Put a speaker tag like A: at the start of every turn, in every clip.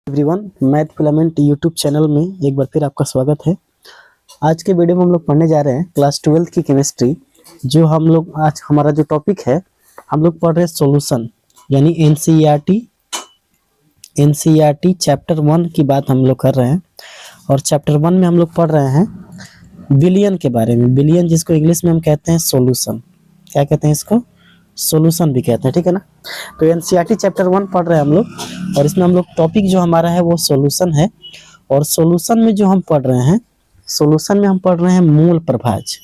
A: Everyone, math filament YouTube channel में एक बार फिर आपका स्वागत है। आज के वीडियो में हम लोग पढ़ने जा रहे हैं क्लास 12 की केमिस्ट्री। जो हम लोग आज हमारा जो टॉपिक है, हम लोग पढ़ रहे हैं सॉल्यूशन, यानी एनसीईआरटी चैप्टर 1 की बात हम लोग कर रहे हैं। और चैप्टर 1 में हम लोग पढ़ रहे हैं बिलियन के बारे में। बिलियन जिसको इंग्लिश में हम कहते हैं सॉल्यूशन। क्या कहते हैं इसको? सॉल्यूशन भी कहते हैं, ठीक है ना। तो एनसीईआरटी चैप्टर 1 पढ़ रहे हैं हम लोग, और इसमें हम लोग टॉपिक जो हमारा है वो सॉल्यूशन है। और सॉल्यूशन में जो हम पढ़ रहे हैं, सॉल्यूशन में हम पढ़ रहे हैं मोल प्रभाज।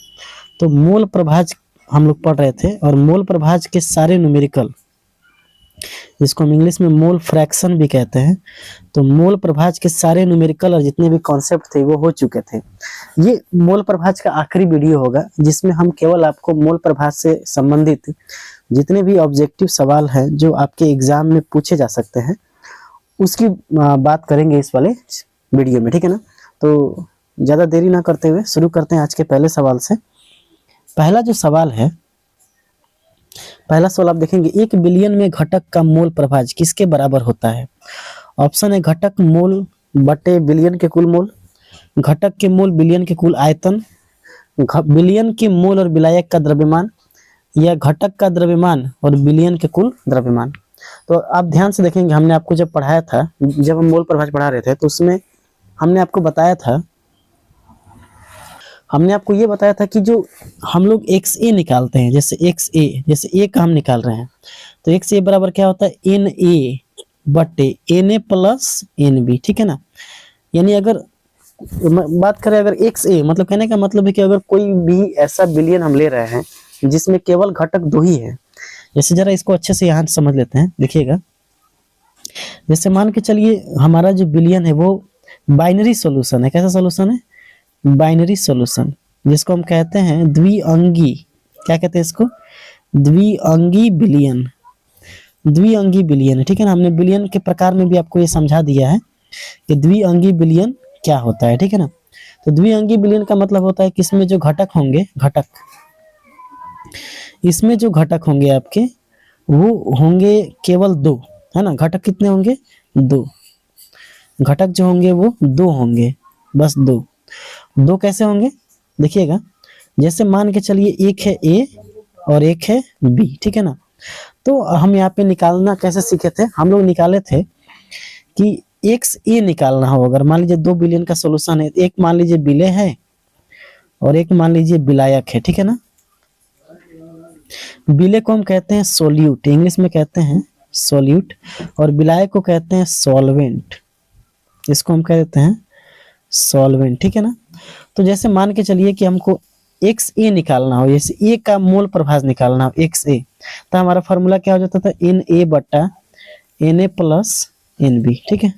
A: तो मोल प्रभाज हम लोग पढ़ रहे थे, और मोल प्रभाज के सारे न्यूमेरिकल, जिसको हम इंग्लिश में मोल फ्रैक्शन भी कहते हैं, तो मोल प्रभाज के सारे न्यूमेरिकल और जितने भी कॉन्सेप्ट थे वो हो चुके थे। ये मोल प्रभाज का आखिरी वीडियो होगा जिसमें हम केवल आपको मोल प्रभाज से संबंधित जितने भी ऑब्जेक्टिव सवाल हैं जो आपके एग्जाम में पूछे जा सकते हैं उसकी बात करेंगे इस वाले वीडियो में, ठीक है ना। तो ज़्यादा देरी ना करते हुए शुरू करते हैं आज के पहले सवाल से। पहला जो सवाल है, पहला सवाल आप देखेंगे, 1 बिलियन में घटक का मोल प्रभाज किसके बराबर होता है? ऑप्शन है घटक मोल बटे बिलियन के कुल मोल, घटक के मोल बिलियन के कुल आयतन, बिलियन के मोल और विलायक का द्रव्यमान, या घटक का द्रव्यमान और बिलियन के कुल द्रव्यमान। तो आप ध्यान से देखेंगे, हमने आपको जब पढ़ाया था, जब हम मोल प्रभाज पढ़ा रहे थे, तो उसमें हमने आपको बताया था, हमने आपको ये बताया था कि जो हम लोग एक्स ए निकालते हैं, जैसे एक्स ए, जैसे ए का हम निकाल रहे हैं, तो एक्स ए बराबर क्या होता है? एन ए बटे एन ए प्लस एन बी, ठीक है ना। यानी अगर बात करें, अगर एक्स ए मतलब कहने का मतलब है कि अगर कोई भी ऐसा बिलियन हम ले रहे हैं जिसमें केवल घटक 2 ही है, जैसे जरा इसको अच्छे से यहाँ समझ लेते हैं, देखिएगा। जैसे मान के चलिए हमारा जो बिलियन है वो बाइनरी सॉल्यूशन है। कैसा सॉल्यूशन है? बाइनरी सॉल्यूशन, जिसको हम कहते हैं द्विअंगी। क्या कहते हैं इसको? द्विअंगी बिलियन। द्विअंगी बिलियन है, ठीक है ना। हमने बिलियन के प्रकार में भी आपको ये समझा दिया है कि द्विअंगी बिलियन क्या होता है, ठीक है ना। तो द्विअंगी बिलियन का मतलब होता है कि इसमें जो घटक होंगे, इसमें जो घटक होंगे आपके, वो होंगे केवल 2, है ना। घटक कितने होंगे? 2 घटक जो होंगे वो 2 होंगे, बस 2 कैसे होंगे? देखिएगा, जैसे मान के चलिए एक है ए और एक है बी, ठीक है ना। तो हम यहाँ पे निकालना कैसे सीखे थे? हम लोग निकाले थे कि एक्स ए निकालना हो, अगर मान लीजिए 2 बिलियन का सोल्यूशन है, एक मान लीजिए बिले है और एक मान लीजिए विलायक है, ठीक है ना। बिले को हम कहते हैं सोल्यूट, इंग्लिश में कहते हैं सोल्यूट, और विलायक को कहते हैं सॉल्वेंट, इसको हम कह देते हैं सॉल्वेंट, ठीक है ना। तो जैसे मान के चलिए कि हमको एक्स ए निकालना हो, जैसे ए का मोल प्रभाज निकालना हो एक्स ए, तो हमारा फॉर्मूला क्या हो जाता था? एन ए बटा N A plus N B, ठीक है।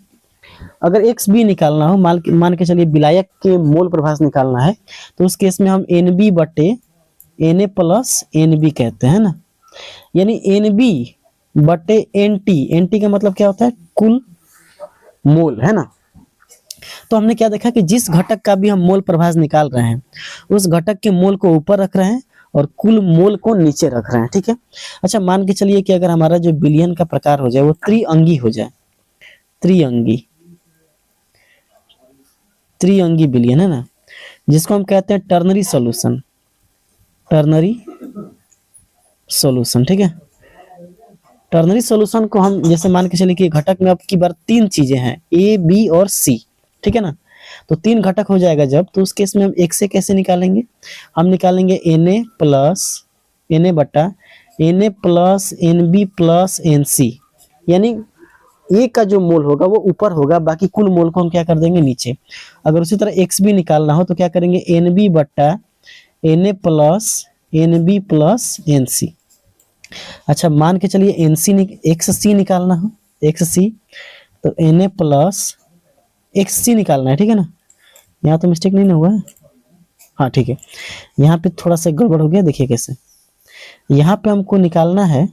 A: अगर एक्स बी निकालना हो, मान के चलिए विलायक के मोल प्रभाज निकालना है, तो उस केस में हम एन बी बटे एन ए प्लस एन बी कहते हैं ना। यानी एन बी बटे एन टी, एन टी का मतलब क्या होता है? कुल मोल, है ना। तो हमने क्या देखा कि जिस घटक का भी हम मोल प्रभाज निकाल रहे हैं, उस घटक के मोल को ऊपर रख रहे हैं और कुल मोल को नीचे रख रहे हैं, ठीक है। अच्छा, मान के चलिए कि अगर हमारा जो बिलियन का प्रकार हो जाए वो त्रिअंगी हो जाए, त्रिअंगी बिलियन, है ना, जिसको हम कहते हैं टर्नरी सॉल्यूशन, ठीक है। टर्नरी सॉल्यूशन को हम जैसे मान के चलिए कि घटक में अब की बार 3 चीजें हैं, ए बी और सी, ठीक है ना। तो 3 घटक हो जाएगा जब, तो उस केस में हम एक से कैसे निकालेंगे? हम निकालेंगे एन ए बटा N A plus N B plus N C, यानी ए का जो मोल होगा वो ऊपर होगा, बाकी कुल मोल को हम क्या कर देंगे? नीचे। अगर उसी तरह एक्स बी निकालना हो तो क्या करेंगे? एन बी बटा N A plus N B plus N C. अच्छा, मान के चलिए एक्स सी निकालना हो, एक्स सी, तो एन ए प्लस एक्स सी निकालना है, ठीक है ना। यहाँ तो मिस्टेक नहीं ना हुआ है? हाँ, ठीक है। यहाँ पे थोड़ा सा गड़बड़ हो गया, देखिए कैसे। यहाँ पे हमको निकालना है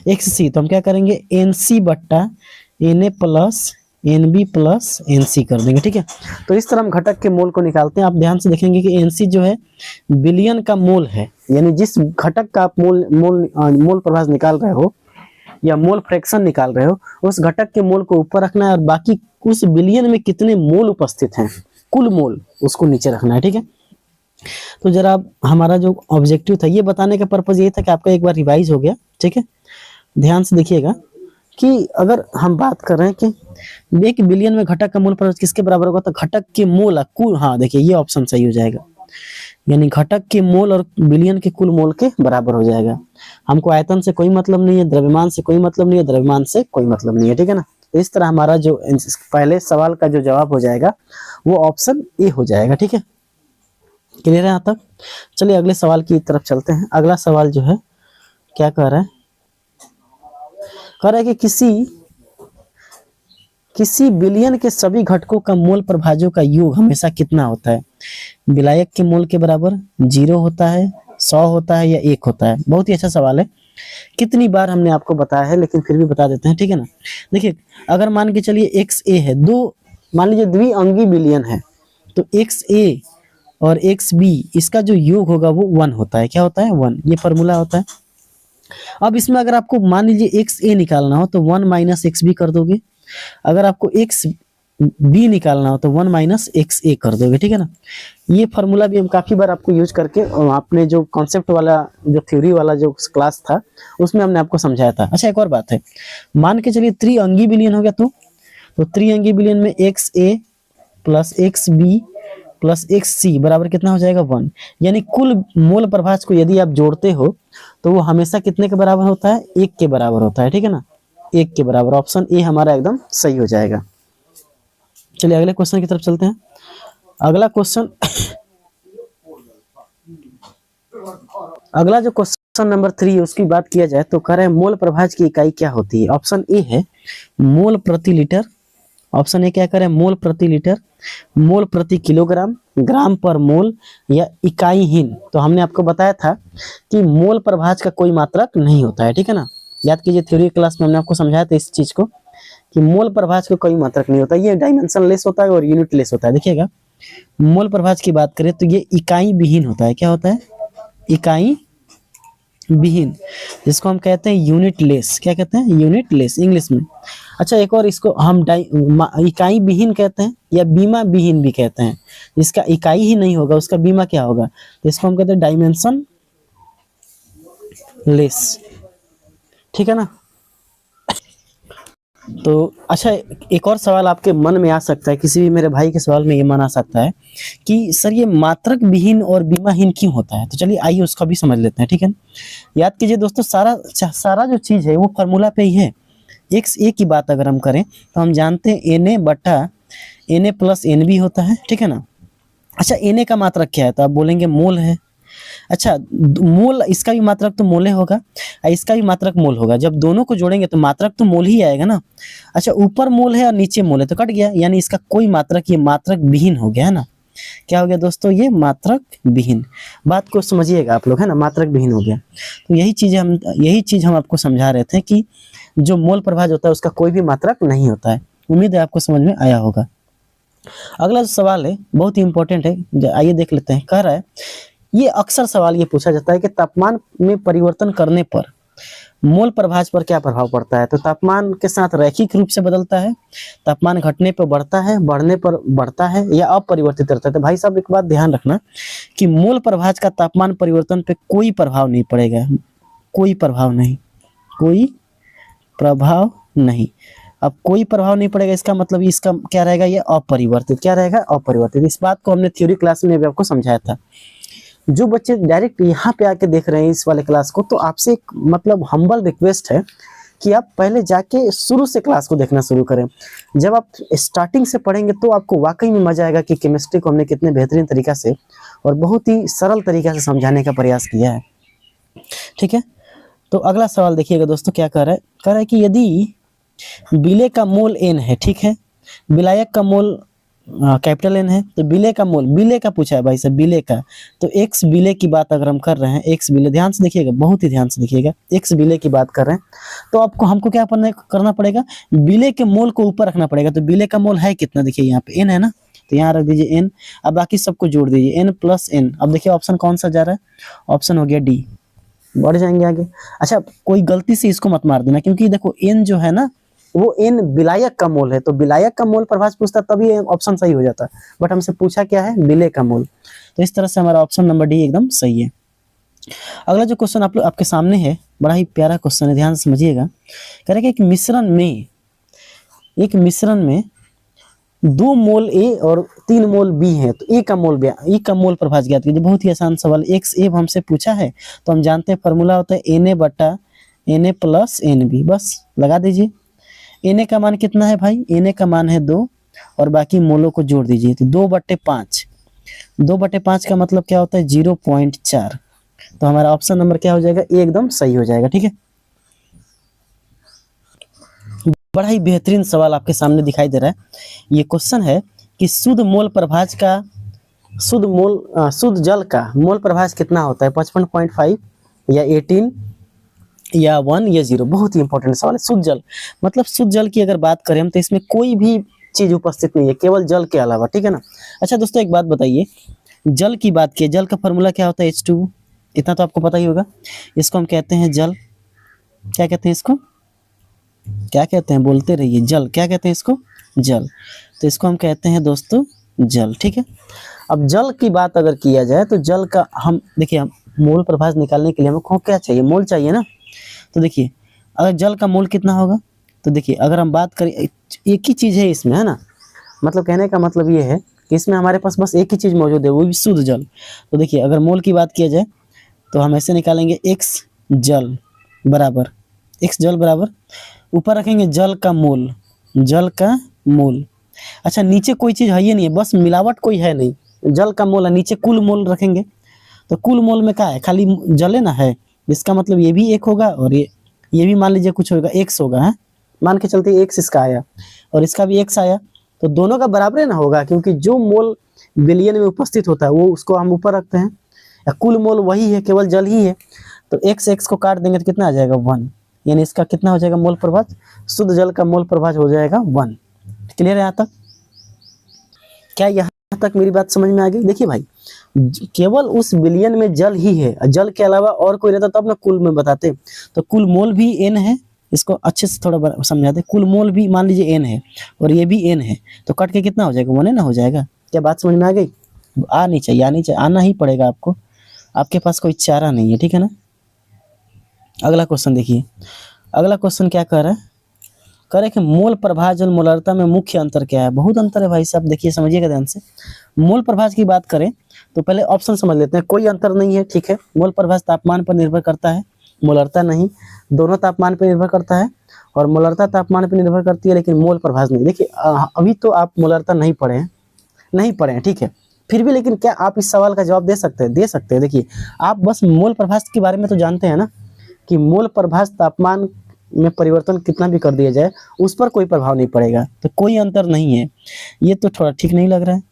A: एक्स सी, तो हम क्या करेंगे? एन सी बट्टा एन ए plus N B plus N C कर देंगे, ठीक है। तो इस तरह हम घटक के मोल को निकालते हैं। आप ध्यान से देखेंगे कि एन सी जो है बिलियन का मोल है, यानी जिस घटक का आप मोल प्रभाज निकाल रहे हो या मोल फ्रैक्शन निकाल रहे हो, उस घटक के मोल को ऊपर रखना है और बाकी उस बिलियन में कितने मोल उपस्थित हैं, कुल मोल, उसको नीचे रखना है। ठीक है, तो जरा हमारा जो ऑब्जेक्टिव था ये बताने का पर्पज ये था कि आपका एक बार रिवाइज हो गया। ठीक है, ध्यान से देखिएगा कि अगर हम बात कर रहे हैं कि 1 बिलियन में घटक का मोल प्रभाव किसके बराबर होगा, तो घटक के मोल कुल, हाँ देखिए ये ऑप्शन सही हो जाएगा, यानी घटक के मोल और बिलियन के कुल मोल के बराबर हो जाएगा। हमको आयतन से कोई मतलब नहीं है, द्रव्यमान से कोई मतलब नहीं है, द्रव्यमान से कोई मतलब नहीं है। ठीक है ना, तो इस तरह हमारा जो पहले सवाल का जो जवाब हो जाएगा वो ऑप्शन ए हो जाएगा। ठीक है, क्लियर है यहाँ तक? चलिए अगले सवाल की तरफ चलते हैं। अगला सवाल जो है क्या कह रहा है, कह रहा है कि किसी बिलियन के सभी घटकों का मोल प्रभाजों का योग हमेशा कितना होता है? विलायक के मोल के बराबर, 0 होता है, 100 होता है या 1 होता है? बहुत ही अच्छा सवाल है, कितनी बार हमने आपको बताया है लेकिन फिर भी बता देते हैं। ठीक है ना, देखिए अगर मान के चलिए एक्स ए है, दो मान लीजिए द्विअंगी बिलियन है, तो एक्स ए और एक्स बी इसका जो योग होगा वो 1 होता है। क्या होता है? 1, ये फॉर्मूला होता है। अब इसमें अगर आपको मान लीजिए एक्स ए निकालना हो तो 1 माइनस एक्स बी कर दोगे, अगर आपको एक्स बी निकालना हो तो 1 माइनस एक्स ए कर दोगे। ठीक है ना, ये फार्मूला भी हम काफी बार आपको यूज करके आपने जो कॉन्सेप्ट वाला जो थ्योरी वाला जो क्लास था उसमें हमने आपको समझाया था। अच्छा एक और बात है, मान के चलिए त्रिअंगी बिलियन हो गया, तो त्रिअंगी बिलियन में X A plus X B plus X C बराबर कितना हो जाएगा? 1, यानी कुल मोल प्रभाज को यदि आप जोड़ते हो तो वो हमेशा कितने के बराबर होता है? 1 के बराबर होता है। ठीक है ना, 1 के बराबर, ऑप्शन ए हमारा एकदम सही हो जाएगा। चलिए अगले क्वेश्चन की तरफ चलते हैं। अगला क्वेश्चन अगला जो क्वेश्चन नंबर 3 है उसकी बात किया जाए तो कह रहे हैं मोल प्रभाज की इकाई क्या होती है? ऑप्शन ए है मोल प्रति लीटर, ऑप्शन ए क्या कह रहे हैं? मोल प्रति लीटर, मोल प्रति किलोग्राम, ग्राम पर मोल या इकाईहीन। तो हमने आपको बताया था कि मोल प्रभाज का कोई मात्रक नहीं होता है। ठीक है ना, याद कीजिए थ्योरी क्लास में हमने आपको समझाया था इस चीज को कि मोल प्रभाज का कोई मात्रक नहीं होता, ये डायमेंशन लेस होता है और यूनिट लेस होता है। देखिएगा मोल प्रभाज की बात करें तो ये इकाई विहीन होता है। क्या होता है? इकाई विहीन, जिसको हम कहते हैं यूनिट लेस। क्या कहते हैं? यूनिट लेस इंग्लिश में। अच्छा एक और, इसको हम इकाई विहीन कहते हैं या बीमा विहीन भी कहते हैं। जिसका इकाई ही नहीं होगा उसका बीमा क्या होगा? तो इसको हम कहते हैं डायमेंशन लेस। ठीक है ना, तो अच्छा एक और सवाल आपके मन में आ सकता है, किसी भी मेरे भाई के सवाल में ये मन आ सकता है कि सर ये मात्रक विहीन और बीमाहीन क्यों होता है? तो चलिए आइए उसका भी समझ लेते हैं। ठीक है, याद कीजिए दोस्तों सारा जो चीज है वो फार्मूला पे ही है। एक्स ए की बात अगर हम करें तो हम जानते हैं एन ए बटा N A plus N B होता है। ठीक है ना, अच्छा एन ए का मात्रक क्या है? तो आप बोलेंगे मोल है। अच्छा मोल, इसका भी मात्रक तो मोल होगा और इसका भी मात्रक मोल होगा, जब दोनों को जोड़ेंगे तो मात्रक तो मोल ही आएगा ना। अच्छा ऊपर मोल है और नीचे मोल है तो कट गया, यानी इसका कोई मात्रक, ये मात्रक विहीन हो गया है ना। क्या हो गया दोस्तों? ये मात्रक विहीन। बात को समझिएगा आप लोग, है ना, मात्रक विहीन हो गया। तो यही चीज हम आपको समझा रहे थे कि जो मोल प्रभाज होता है उसका कोई भी मात्रक नहीं होता है। उम्मीद है आपको समझ में आया होगा। अगला जो सवाल है बहुत ही इंपॉर्टेंट है, आइए देख लेते हैं। कह रहा है, ये अक्सर सवाल ये पूछा जाता है कि तापमान में परिवर्तन करने पर मोल प्रभाज पर क्या प्रभाव पड़ता है? तो तापमान के साथ रैखिक रूप से बदलता है, तापमान घटने पर बढ़ता है, बढ़ने पर बढ़ता है या अपरिवर्तित रहता है? तो भाई साहब एक बात ध्यान रखना कि मोल प्रभाज का तापमान परिवर्तन पे कोई प्रभाव नहीं पड़ेगा, कोई प्रभाव नहीं, कोई प्रभाव नहीं। अब कोई प्रभाव नहीं पड़ेगा इसका मतलब इसका क्या रहेगा? ये अपरिवर्तित। क्या रहेगा? अपरिवर्तित। इस बात को हमने थ्योरी क्लास में भी आपको समझाया था। जो बच्चे डायरेक्ट यहाँ पे आके देख रहे हैं इस वाले क्लास को, तो आपसे एक मतलब हम्बल रिक्वेस्ट है कि आप पहले जाके शुरू से क्लास को देखना शुरू करें। जब आप स्टार्टिंग से पढ़ेंगे तो आपको वाकई में मजा आएगा कि केमिस्ट्री को हमने कितने बेहतरीन तरीका से और बहुत ही सरल तरीका से समझाने का प्रयास किया है। ठीक है, तो अगला सवाल देखिएगा दोस्तों, क्या कह रहा है कि यदि विलय का मोल n है, ठीक है, विलायक का मोल कैपिटल N है, तो विलय का मोल, विलय का पूछा है भाई साहब, विलय का, तो x विलय की बात अगर हम कर रहे हैं, x विलय, ध्यान से देखिएगा, बहुत ही ध्यान से देखिएगा, x विलय की बात कर रहे हैं तो आपको हमको क्या करना पड़ेगा? विलय के मोल को ऊपर रखना पड़ेगा। तो विलय का मोल है कितना? देखिए यहाँ पे n है ना, तो यहाँ रख दीजिए n, अब बाकी सबको जोड़ दीजिए n प्लस n। अब देखिए ऑप्शन कौन सा जा रहा है? ऑप्शन हो गया डी। बढ़ जाएंगे आगे। अच्छा, कोई गलती से इसको मत मार देना, क्योंकि देखो n जो है ना वो n विलायक का मोल है, तो विलायक का मोल प्रभाज पूछता तभी ऑप्शन सही हो जाता, बट हमसे पूछा क्या है, विलेय का मोल। तो इस तरह से हमारा ऑप्शन नंबर डी एकदम सही है। अगला जो क्वेश्चन आप लोग आपके सामने है, बड़ा ही प्यारा क्वेश्चन है, ध्यान से समझिएगा। कह रहे हैं कि एक मिश्रण में 2 मोल ए और 3 मोल बी है, तो ए का मोल प्रभाज ज्ञात कीजिए। बहुत ही आसान सवाल, एक्स ए हमसे पूछा है, तो हम जानते हैं फॉर्मूला होता है Na बटा Na प्लस Nb, बस लगा दीजिए। Na का मान कितना है भाई, Na का मान है 2 और बाकी मोलों को जोड़ दीजिए, तो 2/5, 2/5 का मतलब क्या होता है 0.4। तो हमारा ऑप्शन नंबर क्या हो जाएगा, ए एकदम सही हो जाएगा। ठीक है, बड़ा ही बेहतरीन सवाल आपके सामने दिखाई दे रहा है। ये क्वेश्चन है कि शुद्ध जल का मोल प्रभाज कितना होता है, 55.5 या 18 या 1 या 0। बहुत ही इंपॉर्टेंट सवाल है। शुद्ध जल मतलब शुद्ध जल की अगर बात करें हम, तो इसमें कोई भी चीज उपस्थित नहीं है, केवल जल के अलावा। ठीक है ना। अच्छा दोस्तों, एक बात बताइए, जल की बात की, जल का फॉर्मूला क्या होता है, H2, इतना तो आपको पता ही होगा। इसको हम कहते हैं जल, क्या कहते हैं इसको, क्या कहते हैं, बोलते रहिए, जल, क्या कहते हैं इसको, जल। तो इसको हम कहते हैं दोस्तों जल। ठीक है, अब जल की बात अगर किया जाए तो जल का हम देखिए, हम मोल प्रभाज निकालने के लिए हमको क्या चाहिए, मोल चाहिए ना। तो देखिए अगर जल का मोल कितना होगा, तो देखिए अगर हम बात करें, एक ही चीज़ है इसमें, है ना, मतलब कहने का मतलब ये है कि इसमें हमारे पास बस एक ही चीज़ मौजूद है, वो भी शुद्ध जल। तो देखिए अगर मोल की बात किया जाए तो हम ऐसे निकालेंगे, एक्स जल बराबर ऊपर रखेंगे जल का मोल। अच्छा, नीचे कोई चीज़ है ही नहीं है, बस मिलावट कोई है नहीं, जल का मोल है, नीचे कुल मोल रखेंगे, तो कुल मोल में क्या है, खाली जल है ना है, इसका मतलब ये भी एक होगा और ये भी मान लीजिए कुछ होगा, एक्स होगा, है मान के चलते एक्स इसका आया और इसका भी एक्स आया, तो दोनों का बराबर ना होगा, क्योंकि जो मोल बिलियन में उपस्थित होता है वो उसको हम ऊपर रखते हैं, या कुल मोल वही है, केवल जल ही है। तो एक्स को काट देंगे तो कितना आ जाएगा 1, यानी इसका कितना हो जाएगा मोल प्रभाज, शुद्ध जल का मोल प्रभाज हो जाएगा 1। क्लियर है यहाँ तक, क्या यहाँ तक मेरी बात समझ में आ गई। देखिए भाई, केवल उस बिलियन में जल ही है, जल के अलावा और कोई रहता तब ना कुल में बताते। तो कुल मोल भी n है, इसको अच्छे से थोड़ा समझाते, कुल मोल भी मान लीजिए n है और ये भी n है, तो कट के कितना हो जाएगा, 1 ना हो जाएगा। क्या बात समझ में आ गई, आनी चाहिए, आना ही पड़ेगा आपको, आपके पास कोई चारा नहीं है। ठीक है ना। अगला क्वेश्चन देखिए, अगला क्वेश्चन क्या कह रहा है, कह रहे कि मोल प्रभाज और मोलरता में मुख्य अंतर क्या है। बहुत अंतर है भाई साहब, देखिए समझिएगा ध्यान से। मोल प्रभाज की बात करें तो पहले ऑप्शन समझ लेते हैं, कोई अंतर नहीं है। ठीक है, मोल प्रभाज तापमान पर निर्भर करता है, मोलरता नहीं, दोनों तापमान पर निर्भर करता है, और मोलरता तापमान पर निर्भर करती है, लेकिन मोल प्रभाज नहीं। देखिए अभी तो आप मोलरता नहीं पढ़े हैं, ठीक है, फिर भी लेकिन क्या आप इस सवाल का जवाब दे सकते हैं। देखिए आप बस मोल प्रभाज के बारे में तो जानते हैं ना, कि मोल प्रभाज तापमान में परिवर्तन कितना भी कर दिया जाए उस पर कोई प्रभाव नहीं पड़ेगा, तो कोई अंतर नहीं है। ये तो थोड़ा ठीक नहीं लग रहा है।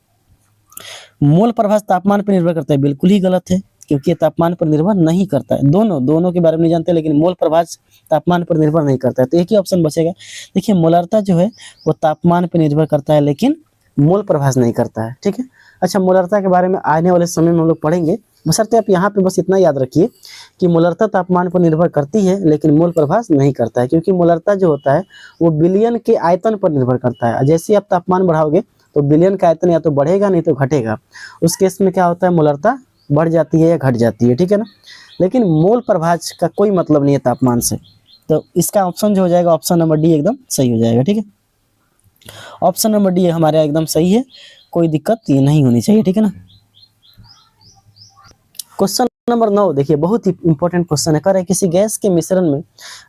A: मोल प्रभाज तापमान पर निर्भर करता है, बिल्कुल ही गलत है, क्योंकि ये तापमान पर निर्भर नहीं करता है। दोनों के बारे में नहीं जानते, लेकिन मोल प्रभाज तापमान पर निर्भर नहीं करता है, तो एक ही ऑप्शन बचेगा। देखिए मोलरता जो है वो तापमान पर निर्भर करता है, लेकिन मोल प्रभाज नहीं करता है। ठीक है। अच्छा, मोलरता के बारे में आने वाले समय में हम लोग पढ़ेंगे, बशर्ते आप यहाँ पे बस इतना याद रखिए कि मोलरता तापमान पर निर्भर करती है, लेकिन मोल प्रभाज नहीं करता है, क्योंकि मोलरता जो होता है वो बिलियन के आयतन पर निर्भर करता है। जैसे आप तापमान बढ़ाओगे तो बिलियन का आयतन या तो बढ़ेगा नहीं तो घटेगा, उस केस में क्या होता है, मोलरता बढ़ जाती है या घट जाती है। ठीक है ना। लेकिन मोल प्रभाज का कोई मतलब नहीं है तापमान से, तो इसका ऑप्शन जो हो जाएगा, ऑप्शन नंबर डी एकदम सही हो जाएगा। ठीक है, ऑप्शन नंबर डी हमारा एकदम सही है, कोई दिक्कत ये नहीं होनी चाहिए। ठीक है ना। क्वेश्चन नंबर 9 देखिए, बहुत ही इंपॉर्टेंट क्वेश्चन है। कह रहे किसी गैस के मिश्रण में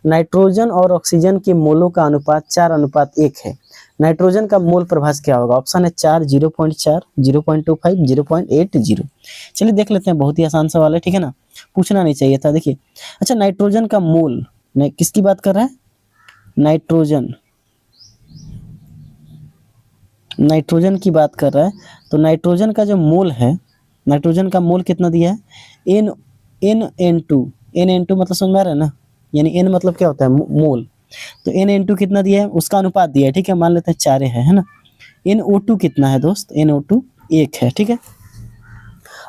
A: नाइट्रोजन और ऑक्सीजन के मोलों का अनुपात 4:1 है, नाइट्रोजन का मोल प्रभाज क्या होगा। ऑप्शन है 4, 0.4, 0.25, 0.80। चलिए देख लेते हैं, बहुत ही आसान सवाल है। ठीक है ना, पूछना नहीं चाहिए था। देखिए अच्छा, नाइट्रोजन का मोल किसकी बात कर रहा है, नाइट्रोजन की बात कर रहा है। तो नाइट्रोजन का जो मोल है, नाइट्रोजन का मोल कितना दिया है, NN2 मतलब समझ में आ रहा है ना, यानी n मतलब क्या होता है, मोल। तो NN2 कितना दिया है, उसका अनुपात दिया है। ठीक है, मान लेते हैं 4 है ना। NO2 कितना है दोस्त, NO2 1 है। ठीक है,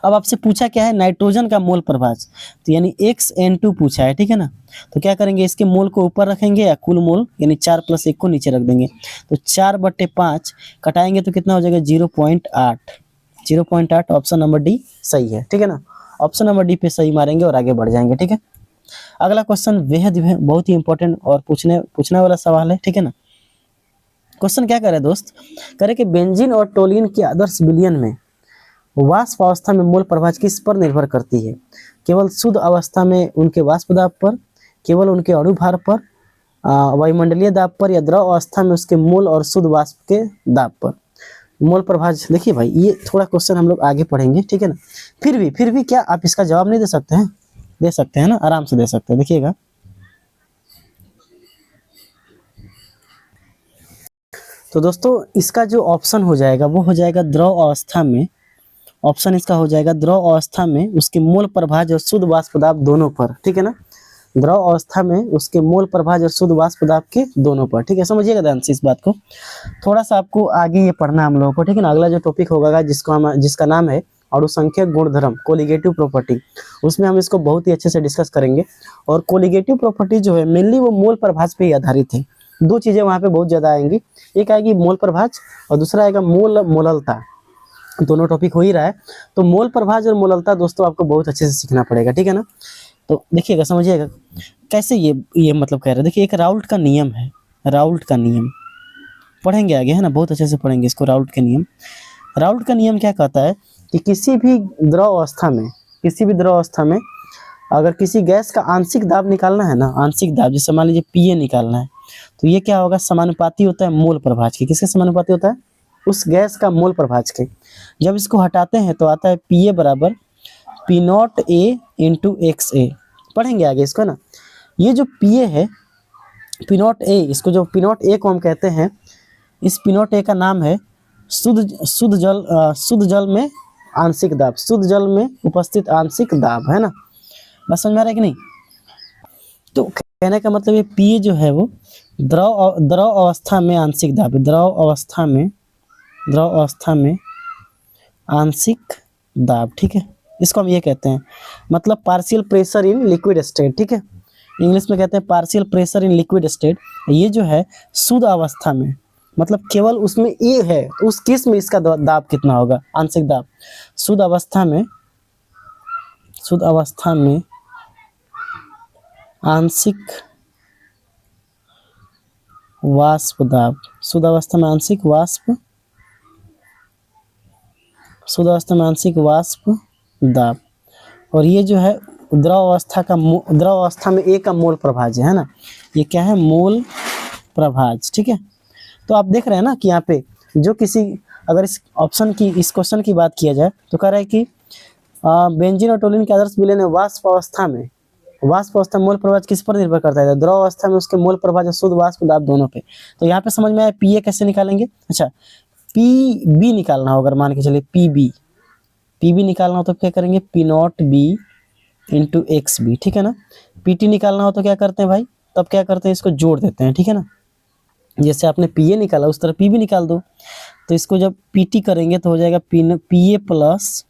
A: अब आपसे पूछा क्या है, नाइट्रोजन का मोल प्रभाज, तो यानी XN2 पूछा है, ठीक है ना। तो क्या करेंगे, इसके मोल को ऊपर रखेंगे या कुल मोल यानी 4 + 1 को नीचे रख देंगे। तो 4/5 कटाएंगे तो कितना हो जाएगा 0.8। 0.8 ऑप्शन नंबर डी सही है, ठीक है ना। ऑप्शन नंबर डी पे सही मारेंगे और आगे बढ़ जाएंगे, ठीक है। अगला क्वेश्चन बेहद बहुत ही इंपॉर्टेंट और पूछने वाला सवाल है, ठीक है ना। क्वेश्चन क्या करे दोस्त, करे कि बेंजीन और टोलीन के आदर्श विलयन में वाष्प अवस्था में मोल प्रभाज किस पर निर्भर करती है? केवल शुद्ध अवस्था में उनके वाष्प दाब पर, केवल उनके अणुभार पर, वायुमंडलीय दाब पर, या द्रव अवस्था में उसके मोल और शुद्ध वाष्प के दाब पर? मोल प्रभाज देखिए भाई, ये थोड़ा क्वेश्चन हम लोग आगे पढ़ेंगे, ठीक है ना। फिर भी क्या आप इसका जवाब नहीं दे सकते हैं? दे सकते हैं ना, आराम से दे सकते हैं। देखिएगा, तो दोस्तों इसका जो ऑप्शन हो जाएगा वो हो जाएगा द्रव अवस्था में। ऑप्शन इसका हो जाएगा द्रव अवस्था में उसके मोल प्रभाज और शुद्ध वाष्प दाब दोनों पर, ठीक है ना। द्रव अवस्था में उसके मोल प्रभाज और शुद्ध वाष्प दाब के दोनों पर, ठीक है। समझिएगा ध्यान से इस बात को। थोड़ा सा आपको आगे ये पढ़ना हम लोगों को, ठीक है ना। अगला जो टॉपिक होगा जिसका नाम है अणुसंख्यक गुणधर्म, कोलिगेटिव प्रॉपर्टी, उसमें हम इसको बहुत ही अच्छे से डिस्कस करेंगे। और कोलिगेटिव प्रॉपर्टी जो है मेनली वो मोल प्रभाज पे ही आधारित है। दो चीजें वहाँ पे बहुत ज्यादा आएंगी, एक आएगी मोल प्रभाज और दूसरा आएगा मोललता। दोनों टॉपिक हो ही रहा है, तो मोल प्रभाज और मोललता दोस्तों आपको बहुत अच्छे से सीखना पड़ेगा, ठीक है ना। तो देखिएगा, समझिएगा कैसे ये मतलब कह रहे हैं। देखिए, एक राउल्ट का नियम है, राउल्ट का नियम पढ़ेंगे आगे, है ना, बहुत अच्छे से पढ़ेंगे इसको। राउल्ट का नियम, राउल्ट का नियम क्या कहता है कि किसी भी द्रव अवस्था में अगर किसी गैस का आंशिक दाब निकालना है ना, आंशिक दाब, जैसे मान लीजिए PA निकालना है, तो ये क्या होगा, समानुपाती होता है मोल प्रभाज के। किसके समानुपाती होता है? उस गैस का मोल प्रभाज के। जब इसको हटाते हैं तो आता है PA बराबर P0A × XA। पढ़ेंगे आगे इसको ना। ये जो PA है, P0A, इसको जो P0A को हम कहते हैं, इस P0A का नाम है शुद्ध जल में आंशिक दाब, शुद्ध जल में उपस्थित आंशिक दाब, है ना। बस समझ में आ रहा है कि नहीं? तो कहने का मतलब ये PA जो है वो द्रव अवस्था में आंशिक दाब, द्रव अवस्था में आंशिक दाब, ठीक है। इसको हम ये कहते हैं, मतलब partial pressure in liquid state, ठीक है। इंग्लिश में कहते हैं partial pressure in liquid state. ये जो है शुद्ध अवस्था में, मतलब केवल उसमें A है, तो उस केस में इसका दाब कितना होगा, आंशिक दाब। शुद्ध अवस्था में आंशिक वाष्प दाब, शुद्ध अवस्था में आंशिक वाष्प दाब। और ये जो है द्रव अवस्था में A का मोल प्रभाज है ना, ये क्या है, मोल प्रभाज, ठीक है। तो आप देख रहे हैं ना कि यहाँ पे जो अगर इस क्वेश्चन की बात किया जाए तो कह रहा है कि बेंजीन और टोलीन के आदर्श विलयन में वाष्प अवस्था में मोल प्रभाज किस पर निर्भर करता है? द्रव अवस्था में उसके मोल प्रभाज और शुद्ध वाष्प दाब दोनों पे। तो यहाँ पे समझ में आया PA कैसे निकालेंगे। अच्छा, PB निकालना हो, अगर मान के चलिए PB निकालना हो तो क्या करेंगे, P0B × XB, ठीक है ना। PT निकालना हो तो क्या करते हैं भाई, तब क्या करते हैं, इसको जोड़ देते हैं, ठीक है ना। जैसे आपने PA निकाला उस तरह PB निकाल दो। तो इसको जब PT करेंगे तो हो जाएगा PA +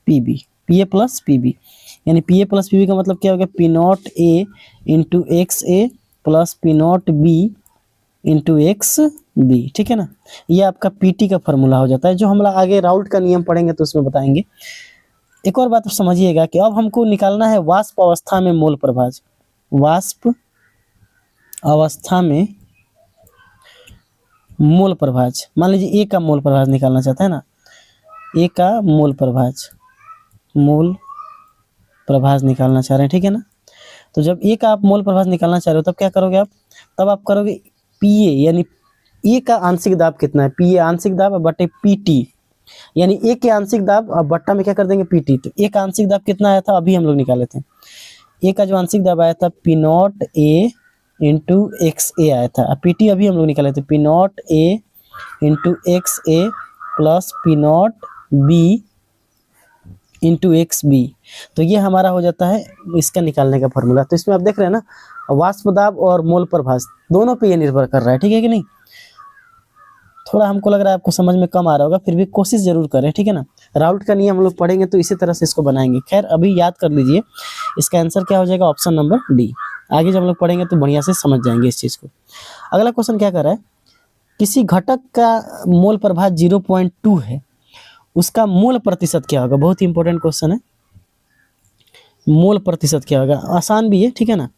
A: PB, यानी PA + PB का मतलब क्या हो गया, P0A × XA + P0B × XB, ठीक है ना। ये आपका PT का फॉर्मूला हो जाता है, जो हम आगे राउल्ट का नियम पढ़ेंगे तो उसमें बताएंगे। एक और बात समझिएगा कि अब हमको निकालना है वाष्प अवस्था में मोल प्रभाज। वाष्प अवस्था में मोल प्रभाज, मान लीजिए A का मोल प्रभाज निकालना चाहते हैं ना, A का मोल प्रभाज निकालना चाह रहे हैं, ठीक है ना। तो जब A का आप मोल प्रभाज निकालना चाह रहे हो तब क्या करोगे आप, तब आप करोगे PA, यानी A का आंशिक दाब कितना है, PA आंशिक दाब बटे PT, यानी A के आंशिक दाब अब बट्टा में क्या कर देंगे PT। तो A का आंशिक दाब कितना आया था, अभी हम लोग निकाले थे। A का जो आंशिक दाब आया था P0A × XA आया था, PT अभी हम लोग निकाले थे P0A × XA + P0B × XB। तो ये हमारा हो जाता है इसका निकालने का फॉर्मूला। तो इसमें आप देख रहे हैं ना, वाष्प दाब और मोल प्रभाज दोनों पे ये निर्भर कर रहा है, ठीक है कि नहीं। थोड़ा हमको लग रहा है आपको समझ में कम आ रहा होगा, फिर भी कोशिश जरूर करें, ठीक है ना। राउट का नियम हम लोग पढ़ेंगे तो इसी तरह से इसको बनाएंगे। खैर अभी याद कर लीजिए, इसका आंसर क्या हो जाएगा, ऑप्शन नंबर डी। आगे जब हम लोग पढ़ेंगे तो बढ़िया से समझ जाएंगे इस चीज़ को। अगला क्वेश्चन क्या कर रहा है, किसी घटक का मोल प्रभाव 0.2 है, उसका मोल प्रतिशत क्या होगा। बहुत ही इंपॉर्टेंट क्वेश्चन है, मोल प्रतिशत क्या होगा। आसान भी है, ठीक है ना,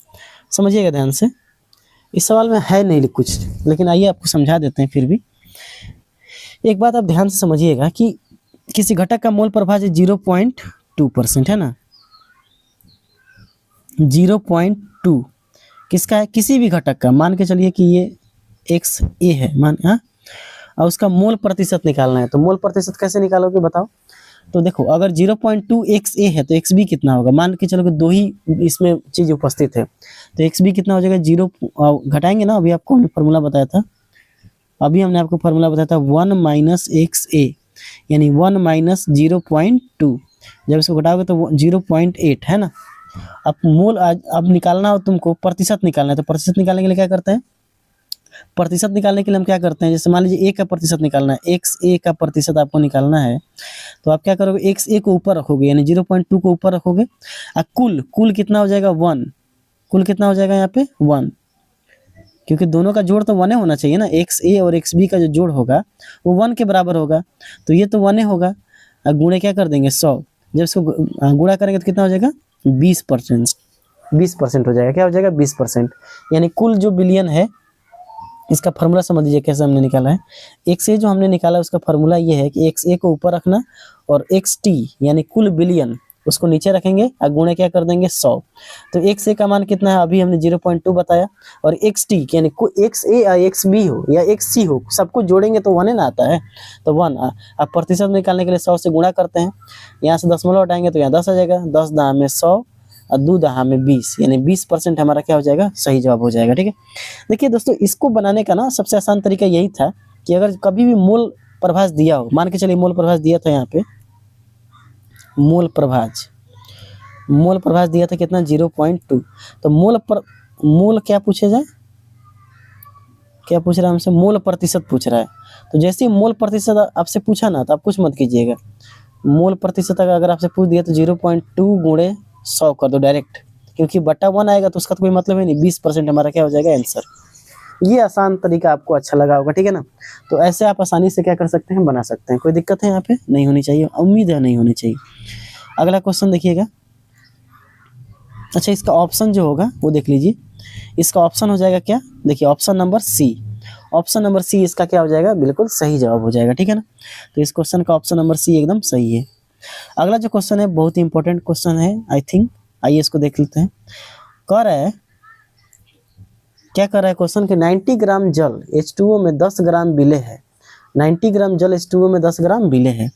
A: समझिएगा ध्यान से। इस सवाल में है नहीं कुछ, लेकिन आइए आपको समझा देते हैं। फिर भी एक बात आप ध्यान से समझिएगा कि किसी घटक का मोल प्रभाव 0.2% है ना, 0.2 किसका है, किसी भी घटक का। मान के चलिए कि ये XA है, मान, हाँ, और उसका मोल प्रतिशत निकालना है। तो मोल प्रतिशत कैसे निकालोगे बताओ। तो देखो, अगर 0.2 XA है तो XB कितना होगा। मान के चलो कि दो ही इसमें चीज उपस्थित है, तो XB कितना हो जाएगा, 0 घटाएंगे ना। अभी आपको हमने फार्मूला बताया था, 1 माइनस XA, यानी 1 माइनस 0.2। जब इसको घटाओगे तो 0.8 है ना। अब मोल अब निकालना हो तुमको, प्रतिशत निकालना है। तो प्रतिशत निकालने के लिए क्या करते हैं, प्रतिशत निकालने के लिए हम क्या करते हैं, जैसे मान लीजिए A का प्रतिशत निकालना है, XA का प्रतिशत आपको निकालना है, तो आप क्या करोगे, XA को ऊपर रखोगे, यानी 0.2 को ऊपर रखोगे। कुल कितना हो जाएगा, 1। कुल कितना हो जाएगा यहाँ पे 1, क्योंकि दोनों का जोड़ तो 1 होना चाहिए ना। XA और XB का जो जोड़ होगा वो 1 के बराबर होगा, तो ये तो 1 होगा। गुणे क्या कर देंगे, 100। जब इसको गुणा करेंगे तो कितना हो जाएगा, 20%। 20% हो जाएगा, क्या हो जाएगा, 20%। यानी कुल जो बिलियन है, इसका फार्मूला समझ लीजिए कैसे हमने निकाला है। XA जो हमने निकाला है उसका फार्मूला ये है कि XA को ऊपर रखना और XT यानी कुल बिलियन उसको नीचे रखेंगे और गुणे क्या कर देंगे, 100। तो XA का मान कितना है, अभी हमने 0.2 बताया, और XT यानी XA या XB हो या XC हो, सबको जोड़ेंगे तो 1 ना आता है, तो 1। अब प्रतिशत निकालने के लिए 100 से गुणा करते हैं, यहाँ से दशमलव हटाएंगे तो यहाँ 10 आ जाएगा, 10 दहा में 100 और 2 दहा में 20, यानी 20% हमारा क्या हो जाएगा, सही जवाब हो जाएगा, ठीक है। देखिए दोस्तों, इसको बनाने का ना सबसे आसान तरीका यही था कि अगर कभी भी मोल प्रभाज दिया हो, मान के चलिए मोल प्रभाज दिया था, यहाँ पे मोल प्रभाज दिया था कितना, 0.2। तो मोल क्या पूछे जाए, क्या पूछ रहा है हमसे, मोल प्रतिशत पूछ रहा है। तो जैसे ही मोल प्रतिशत आपसे पूछा ना, तो आप कुछ मत कीजिएगा। मोल प्रतिशत अगर आपसे पूछ दिया तो 0.2 गुणे 100 कर दो डायरेक्ट, क्योंकि बटा 1 आएगा तो उसका तो कोई मतलब है नहीं। 20% हमारा क्या हो जाएगा, आंसर। ये आसान तरीका आपको अच्छा लगा होगा, ठीक है ना। तो ऐसे आप आसानी से क्या कर सकते हैं, बना सकते हैं। कोई दिक्कत है यहाँ पे, नहीं होनी चाहिए, उम्मीद है नहीं होनी चाहिए। अगला क्वेश्चन देखिएगा। अच्छा, इसका ऑप्शन जो होगा वो देख लीजिए। इसका ऑप्शन हो जाएगा क्या, देखिए option number C. Option number C इसका क्या हो जाएगा, बिल्कुल सही जवाब हो जाएगा, ठीक है ना। तो इस क्वेश्चन का ऑप्शन नंबर सी एकदम सही है। अगला जो क्वेश्चन है बहुत ही इंपॉर्टेंट क्वेश्चन है, आई थिंक। आइए इसको देख लेते हैं। कह रहा है, क्या कर रहा है क्वेश्चन कि 90 ग्राम जल H2O में 10 ग्राम विलेय है। 90 ग्राम जल H2O में 10 ग्राम विलेय है।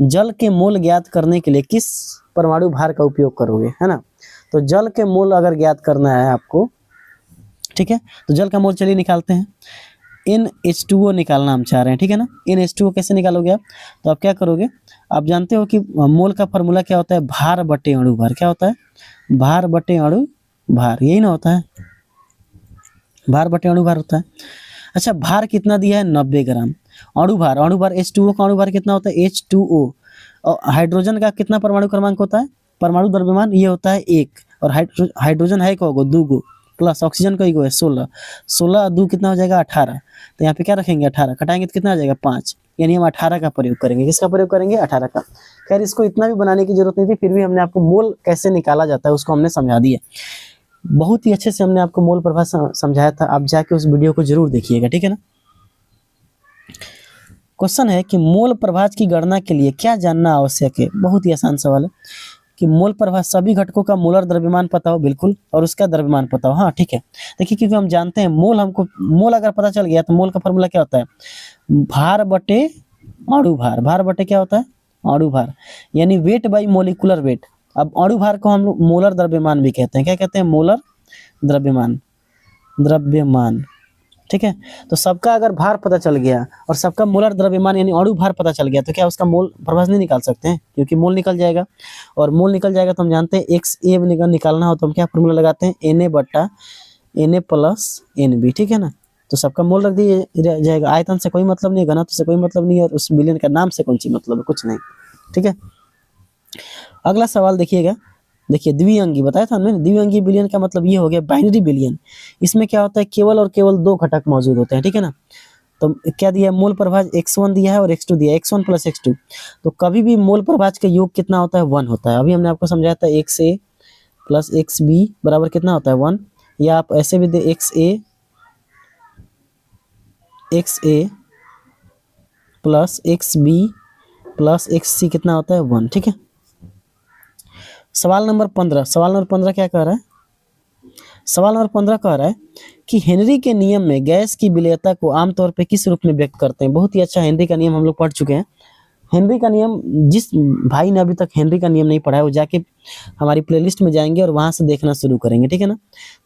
A: जल के मोल ज्ञात करने के लिए किस परमाणु भार का उपयोग करोगे, है ना। तो जल के मोल अगर ज्ञात करना है आपको, ठीक है, तो जल का मोल चलिए निकालते हैं। NH2O निकालना हम चाह रहे हैं, ठीक है ना। NH2O कैसे निकालोगे आप, तो आप क्या करोगे, आप जानते हो कि मोल का फार्मूला क्या होता है, भार बटे अणु भार। क्या होता है, भार बटे अणु भार, यही ना होता है, भार बटे अणु भार होता है। अच्छा, भार कितना दिया है, 90 ग्राम। अणु भार H2O का अणु भार कितना होता है, H2O। और हाइड्रोजन का कितना परमाणु क्रमांक होता है, परमाणु द्रव्यमान ये होता है 1, और हाइड्रोजन है को 2 प्लस ऑक्सीजन का है 16। 16 2 कितना हो जाएगा, 18। तो यहाँ पे क्या रखेंगे, 18 कटाएंगे तो कितना आ जाएगा, 5। यानी हम 18 का प्रयोग करेंगे। किसका प्रयोग करेंगे, 18 का। खैर इसको इतना भी बनाने की जरूरत नहीं थी, फिर भी हमने आपको मोल कैसे निकाला जाता है उसको हमने समझा दिया। बहुत ही अच्छे से हमने आपको मोल प्रभाव समझाया था, आप जाके उस वीडियो को जरूर देखिएगा, ठीक है ना। क्वेश्चन है कि मोल प्रभाव की गणना के लिए क्या जानना आवश्यक है। बहुत ही आसान सवाल है कि मोल प्रभाव, सभी घटकों का मोलर द्रव्यमान पता हो, बिल्कुल, और उसका द्रव्यमान पता हो। हाँ ठीक है, देखिए क्योंकि हम जानते हैं मोल अगर पता चल गया तो मोल का फॉर्मूला क्या होता है, भार बटे अणु भार। भार बटे क्या होता है, अणु भार, यानी वेट बाई मोलिकुलर वेट। अब अणु भार को हम लोग मोलर द्रव्यमान भी कहते हैं। क्या कहते हैं, मोलर द्रव्यमान, ठीक है। तो सबका अगर भार पता चल गया और सबका मोलर द्रव्यमान यानी अणु भार पता चल गया, तो क्या उसका मोल प्रभाव नहीं निकाल सकते हैं, क्योंकि मोल निकल जाएगा। और मोल निकल जाएगा तो हम जानते हैं XA निकालना हो तो हम क्या फॉर्मूला लगाते हैं, Na बटा Na प्लस NB, ठीक है ना। तो सबका मोल रख दिया जाएगा। आयतन से कोई मतलब नहीं है, घनत्व से कोई मतलब नहीं है, और उस बिलियन का नाम से कौन सी मतलब है, कुछ नहीं। ठीक है, अगला सवाल देखिएगा। देखिए द्विअंगी बताया था हमने, द्विअंगी बिलियन का मतलब ये हो गया बाइनरी बिलियन। इसमें क्या होता है, केवल और केवल दो घटक मौजूद होते हैं। ठीक है ना, तो क्या दिया है, मूल प्रभाज x1 दिया है और x2 दिया है, x1 प्लस x2। तो कभी भी मूल प्रभाज का योग कितना होता है, 1 होता है। अभी हमने आपको समझाया था xa प्लस xb बराबर कितना होता है, 1। या आप ऐसे भी दे xa plus xb plus xc कितना होता है, 1। ठीक है, सवाल नंबर 15, सवाल नंबर 15 क्या कह रहा है, सवाल नंबर 15 कह रहा है कि हेनरी के नियम में गैस की विलेयता को आमतौर पे किस रूप में व्यक्त करते हैं। बहुत ही अच्छा, हेनरी का नियम हम लोग पढ़ चुके हैं। हेनरी का नियम, जिस भाई ने अभी तक हेनरी का नियम नहीं पढ़ा है वो जाके हमारी प्लेलिस्ट में जाएंगे और वहां से देखना शुरू करेंगे। ठीक है ना,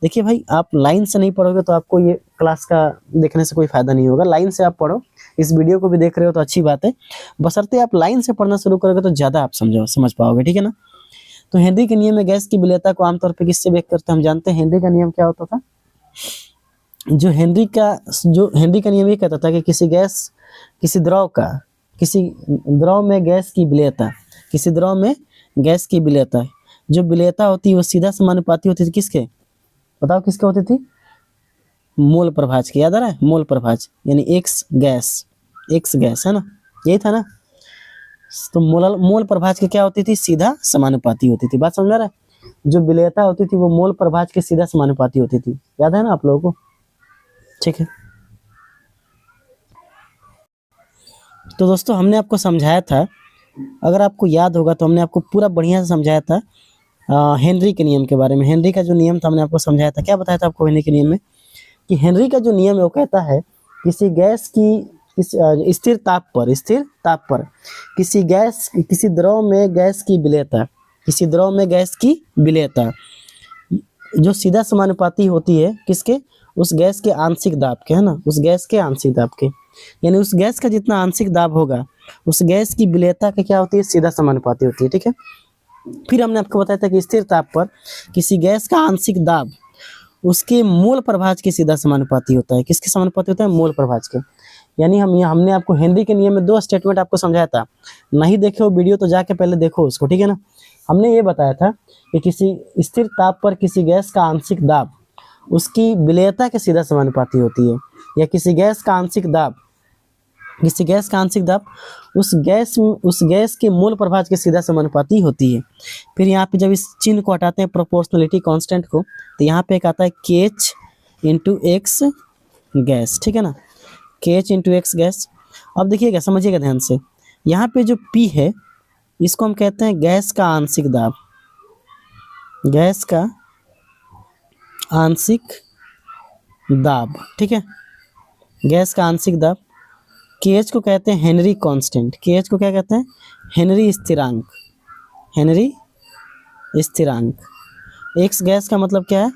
A: देखिए भाई, आप लाइन से नहीं पढ़ोगे तो आपको ये क्लास का देखने से कोई फायदा नहीं होगा। लाइन से आप पढ़ो, इस वीडियो को भी देख रहे हो तो अच्छी बात है, बशर्ते आप लाइन से पढ़ना शुरू करोगे तो ज्यादा आप समझ पाओगे। ठीक है ना, तो हेनरी के नियम में गैस की विलेयता को आमतौर पर किससे व्यक्त करते हैं, हम जानते हैं हेनरी का नियम क्या होता था। जो हेनरी का नियम ये कहता था कि किसी द्रव में गैस की विलेयता, किसी द्रव में गैस की विलेयता, जो विलेयता होती है वो सीधा समानुपाती होती थी किसके, बताओ किसके होती थी, मोल प्रभाज के। याद आ रहा है, मोल प्रभाज यानी एक्स गैस है ना, यही था ना। तो मोल प्रभाज के क्या होती थी, सीधा समानुपाती होती थी। बात समझ आ रहा है, जो विलेयता होती थी वो मोल प्रभाज के सीधा समानुपाती होती थी। याद है ना आप लोगों को। ठीक है, तो दोस्तों हमने आपको समझाया था, अगर आपको याद होगा तो हमने आपको पूरा बढ़िया से समझाया था हेनरी के नियम के बारे में। हेनरी का जो नियम था हमने आपको समझाया था। क्या बताया था आपको हेनरी के नियम में, कि हेनरी का जो नियम है वो कहता है किसी गैस की स्थिर ताप पर किसी द्रव में गैस की विलेयता जो सीधा समानुपाती होती है किसके, उस गैस के आंशिक दाब के, है ना, उस गैस के आंशिक दाब के, यानी उस गैस का जितना आंशिक दाब होगा उस गैस की विलेयता के क्या होती है, सीधा समानुपाती होती है। ठीक है, फिर हमने आपको बताया था कि स्थिर ताप पर किसी गैस का आंशिक दाब उसके मोल प्रभाज के सीधा समानुपाती होता है। किसके समानुपाती होता है, मोल प्रभाज के। यानी हमने आपको हेनरी के नियम में 2 स्टेटमेंट आपको समझाया था। नहीं देखे हो वीडियो तो जाके पहले देखो उसको। ठीक है ना, हमने ये बताया था कि किसी स्थिर ताप पर किसी गैस का आंशिक दाब उसकी विलेयता के सीधा समानुपाती होती है, या किसी गैस का आंशिक दाब उस गैस के मोल प्रभाज के सीधा समानुपाती होती है। फिर यहाँ पे जब इस चिन्ह को हटाते हैं प्रोपोर्शनलिटी कांस्टेंट को, तो यहाँ पे एक आता है KH इंटू एक्स गैस। ठीक है ना, KH इंटू एक्स गैस। अब देखिएगा, समझिएगा ध्यान से, यहाँ पे जो P है इसको हम कहते हैं गैस का आंशिक दाब, गैस का आंशिक दाब। ठीक है, गैस का आंशिक दाब। KH को कहते हैं हेनरी कांस्टेंट, KH को क्या कहते हैं, हेनरी स्थिरांक। एक्स गैस का मतलब क्या है,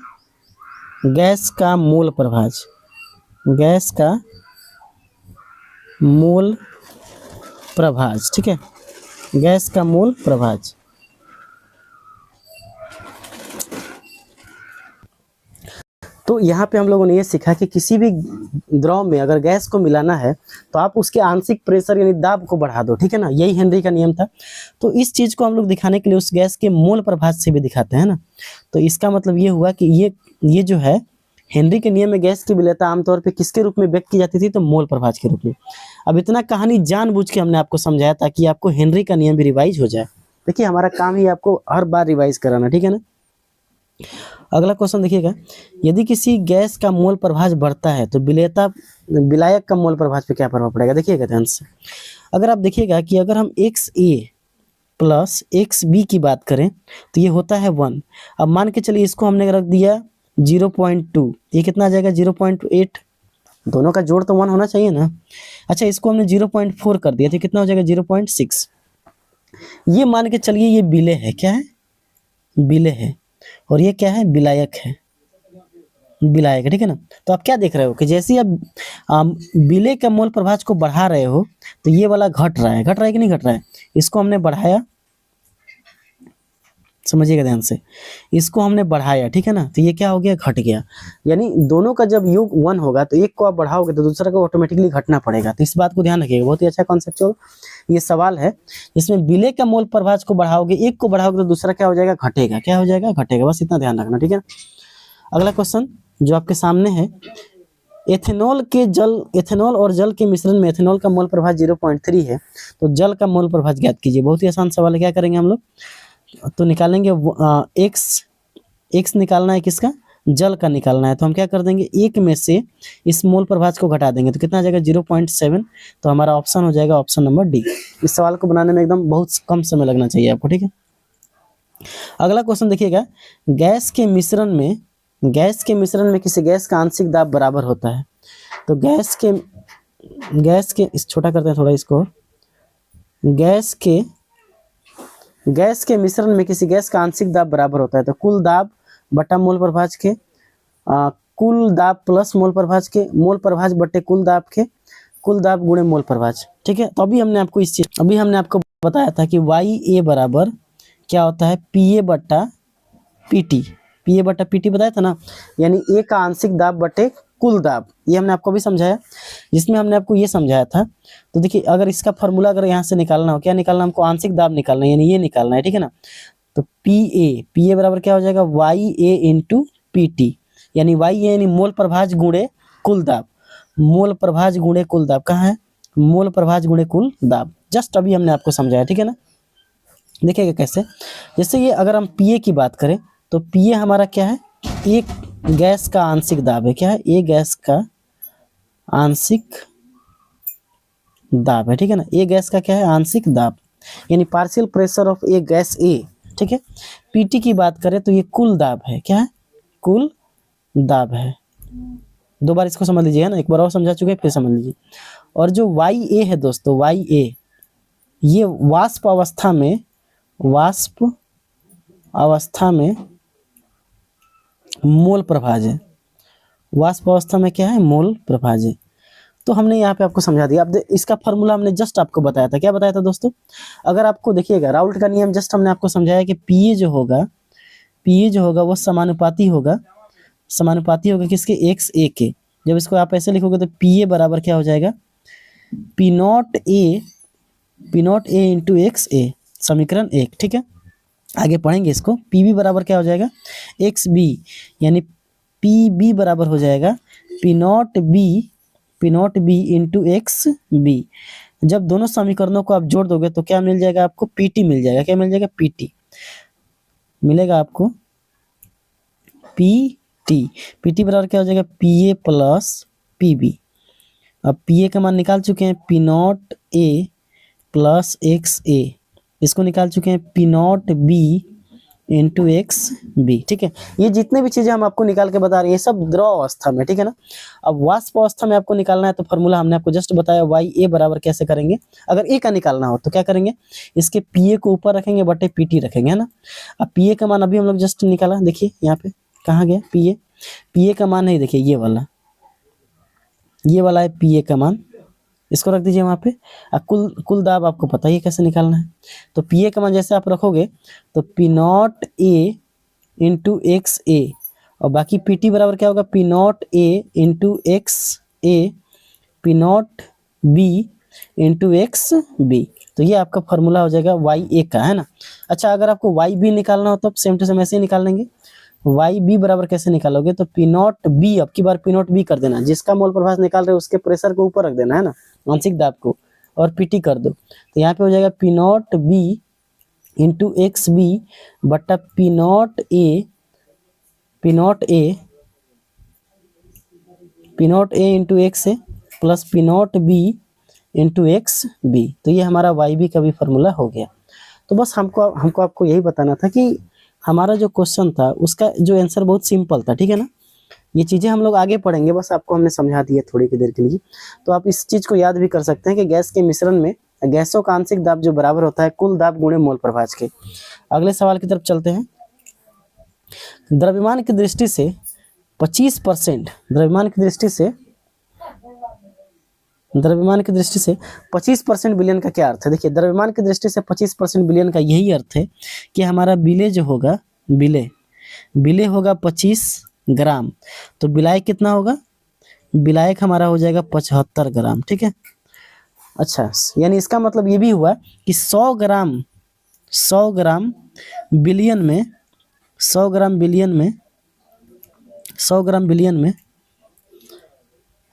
A: गैस का मोल प्रभाज, गैस का मोल प्रभाज। ठीक है, गैस का मोल प्रभाज। तो यहाँ पे हम लोगों ने ये सीखा कि किसी भी द्रव में अगर गैस को मिलाना है तो आप उसके आंशिक प्रेशर यानी दाब को बढ़ा दो। ठीक है ना, यही हेनरी का नियम था। तो इस चीज को हम लोग दिखाने के लिए उस गैस के मोल प्रभाज से भी दिखाते हैं ना। तो इसका मतलब ये हुआ कि ये जो है हेनरी के नियम में गैस की विलेयता आमतौर पर किसके रूप में व्यक्त की जाती थी, तो मोल प्रभाज के रूप में। अब इतना कहानी जानबूझ के हमने आपको समझाया ताकि आपको हेनरी का नियम भी रिवाइज हो जाए। देखिए हमारा काम ही आपको हर बार रिवाइज कराना। ठीक है ना, अगला क्वेश्चन देखिएगा, यदि किसी गैस का मोल प्रभाज बढ़ता है तो विलायक का मोल प्रभाज पे क्या प्रभाव पड़ेगा। देखिएगा ध्यान से, अगर आप देखिएगा कि अगर हम XA प्लस XB की बात करें तो ये होता है 1। अब मान के चलिए इसको हमने रख दिया 0.2, ये कितना आ जाएगा 0.8, दोनों का जोड़ तो 1 होना चाहिए ना। अच्छा, इसको हमने 0.4 कर दिया तो कितना हो जाएगा 0.6। ये मान के चलिए ये विलेय है, क्या है, विलेय है, और ये क्या है, विलायक है, विलायक है। ठीक है ना, तो आप क्या देख रहे हो कि जैसे आप विलेय का मोल प्रभाज को बढ़ा रहे हो तो ये वाला घट रहा है कि नहीं घट रहा है। इसको हमने बढ़ाया, समझिएगा ध्यान से, इसको हमने बढ़ाया, ठीक है ना, तो ये क्या हो गया, घट गया। यानी दोनों का जब योग 1 होगा तो एक को आप बढ़ाओगे तो दूसरा को ऑटोमेटिकली घटना पड़ेगा। तो इस बात को ध्यान रखिएगा, बहुत ही अच्छा कॉन्सेप्चुअल ये सवाल है। इसमें विलेय का मोल प्रभाज को बढ़ाओगे, एक को बढ़ाओगे तो दूसरा क्या हो जाएगा, घटेगा। क्या हो जाएगा, घटेगा। बस इतना ध्यान रखना, ठीक है। अगला क्वेश्चन जो आपके सामने है, एथेनॉल और जल के मिश्रण में एथेनॉल का मोल प्रभाज 0.3 है, तो जल का मोल प्रभाज ज्ञात कीजिए। बहुत ही आसान सवाल है। क्या करेंगे हम लोग, तो निकालेंगे एक्स निकालना है, किसका, जल का निकालना है। तो हम क्या कर देंगे, एक में से इस मोल प्रभाज को घटा देंगे, तो कितना आ जाएगा, 0.7। तो हमारा ऑप्शन हो जाएगा ऑप्शन नंबर डी। इस सवाल को बनाने में एकदम बहुत कम समय लगना चाहिए आपको, ठीक है। अगला क्वेश्चन देखिएगा, गैस के मिश्रण में किसी गैस का आंशिक दाब बराबर होता है। तो गैस के इस छोटा करते हैं थोड़ा इसको, गैस के मिश्रण में किसी गैस का आंशिक दाब बराबर होता है। तो कुल दाब बटा मोल प्रभाज के, कुल दाब प्लस मोल प्रभाज के, मोल प्रभाज बटे कुल दाब गुणे मोल प्रभाज, ठीक है। तो अभी हमने आपको बताया था कि वाई ए बराबर क्या होता है, पी ए बटा पीटी बताया था ना, यानी ए का आंशिक दाब बटे कुल दाब। ये हमने आपको भी समझाया, जिसमें हमने आपको ये समझाया था। तो देखिए, अगर इसका फॉर्मूला अगर यहाँ से निकालना हो, क्या निकालना, हमको आंशिक दाब निकालना है, यानी ये निकालना है, ठीक है ना। तो पी ए बराबर क्या हो जाएगा, वाई ए इंटू पी टी, यानी वाई ए यानी मोल प्रभाज गुणे कुल दाब, मोल प्रभाज गुणे कुल दाब कहाँ है, मोल प्रभाज गुणे कुल दाब। जस्ट अभी हमने आपको समझाया, ठीक है ना। देखिएगा कैसे, जैसे ये अगर हम पी ए की बात करें तो पी ए हमारा क्या है, एक गैस का आंशिक दाब है। क्या है, ए गैस का आंशिक दाब है, ठीक है ना। ए गैस का क्या है, आंशिक दाब, यानी partial pressure of A gas A, ठीक है। पीटी की बात करें तो ये कुल दाब है। क्या है, कुल दाब है। दो बार इसको समझ लीजिए, है ना, एक बार और समझा चुके हैं, फिर समझ लीजिए। और जो वाई ए है दोस्तों, वाई ए ये वाष्प अवस्था में मोल प्रभाज है। वाष्प अवस्था में क्या है, मोल प्रभाज है। तो हमने यहाँ पे आपको समझा दिया। अब इसका फॉर्मूला हमने जस्ट आपको बताया था। क्या बताया था दोस्तों, अगर आपको देखिएगा राउल्ट का नियम जस्ट हमने आपको समझाया कि पीए जो होगा वो समानुपाती होगा किसके, एक्स ए के। जब इसको आप ऐसे लिखोगे तो पीए बराबर क्या हो जाएगा, P not A into X A, समीकरण 1, ठीक है। आगे पढ़ेंगे इसको। पी बी बराबर क्या हो जाएगा, एक्स बी, यानी पी बी बराबर हो जाएगा P not B into X B. जब दोनों समीकरणों को आप जोड़ दोगे तो क्या मिल जाएगा आपको, पीटी मिल जाएगा। क्या मिल जाएगा, पीटी मिलेगा आपको, पीटी बराबर क्या हो जाएगा, P A plus P B. अब पी ए का मान निकाल चुके हैं, P not A plus X A, इसको निकाल चुके हैं P not B into X B, ठीक है। ये जितने भी चीजें हम आपको निकाल के बता रहे हैं, सब द्रव अवस्था में, ठीक है ना। अब वाष्प अवस्था में आपको निकालना है तो फॉर्मूला हमने आपको जस्ट बताया, वाई ए बराबर कैसे करेंगे। अगर ए का निकालना हो तो क्या करेंगे, इसके पी ए को ऊपर रखेंगे बटे पी टी रखेंगे, है ना। अब पी ए का मान अभी हम लोग जस्ट निकाला, देखिए यहाँ पे कहाँ गया पी ए का मान है, देखिए ये वाला है पी ए का मान, इसको रख दीजिए वहाँ पे। कुल दाब आपको पता ही है कैसे निकालना है। तो पी ए का मान जैसे आप रखोगे तो P not A into X A, और बाकी पी टी बराबर क्या होगा, P not A into X A, P not B into X B. तो ये आपका फॉर्मूला हो जाएगा वाई ए का, है ना। अच्छा, अगर आपको वाई बी निकालना हो तो सेम टू सेम ऐसे ही निकाल लेंगे। वाई बी बराबर कैसे निकालोगे, तो पी नॉट बी, अब की बार पी नॉट बी कर देना, जिसका मोल प्रभाज निकाल रहे हो उसके प्रेशर को ऊपर रख देना, है ना, आंशिक दाब को, और पीटी कर दो। तो यहाँ पे हो जाएगा P not B into X B बट्टा P not A into X A plus P not B into X B. तो ये हमारा वाई बी का भी फॉर्मूला हो गया। तो बस हमको आपको यही बताना था कि हमारा जो क्वेश्चन था उसका जो आंसर बहुत सिंपल था, ठीक है ना। ये चीज़ें हम लोग आगे पढ़ेंगे, बस आपको हमने समझा दी है थोड़ी की देर के लिए। तो आप इस चीज़ को याद भी कर सकते हैं कि गैस के मिश्रण में गैसों का आंशिक दाब जो बराबर होता है कुल दाब गुणे मोल प्रभाज के। अगले सवाल की तरफ चलते हैं। द्रव्यमान की दृष्टि से 25% द्रव्यमान की दृष्टि से द्रव्यमान की दृष्टि से 25% विलयन का क्या अर्थ है? देखिए, द्रव्यमान की दृष्टि से 25% विलयन का यही अर्थ है कि हमारा विलेय जो होगा, विलेय होगा 25 ग्राम, तो विलायक कितना होगा? विलायक हमारा हो जाएगा 75 ग्राम, ठीक है। अच्छा, यानी इसका मतलब ये भी हुआ कि 100 ग्राम बिलियन में 100 ग्राम बिलियन में 100 ग्राम बिलियन में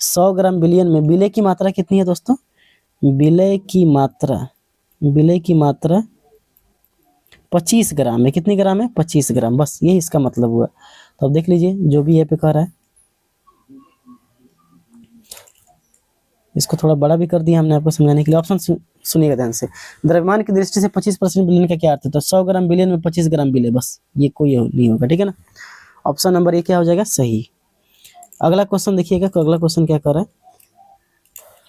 A: 100 ग्राम बिलियन में विलेय की मात्रा कितनी है दोस्तों? विलेय की मात्रा 25 ग्राम है। कितनी ग्राम है? 25 ग्राम। बस यही इसका मतलब हुआ। तो अब देख लीजिए जो भी ये पे कह रहा है, इसको थोड़ा बड़ा भी कर दिया हमने आपको समझाने के लिए। ऑप्शन सुनिएगा ध्यान से। द्रव्यमान की दृष्टि से 25% विलयन का क्या अर्थ है? तो 100 ग्राम विलयन में 25 ग्राम विलेय, बस ये कोई नहीं होगा, ठीक है ना। ऑप्शन नंबर ए क्या हो जाएगा? सही। अगला क्वेश्चन देखिएगा, तो अगला क्वेश्चन क्या कर रहा है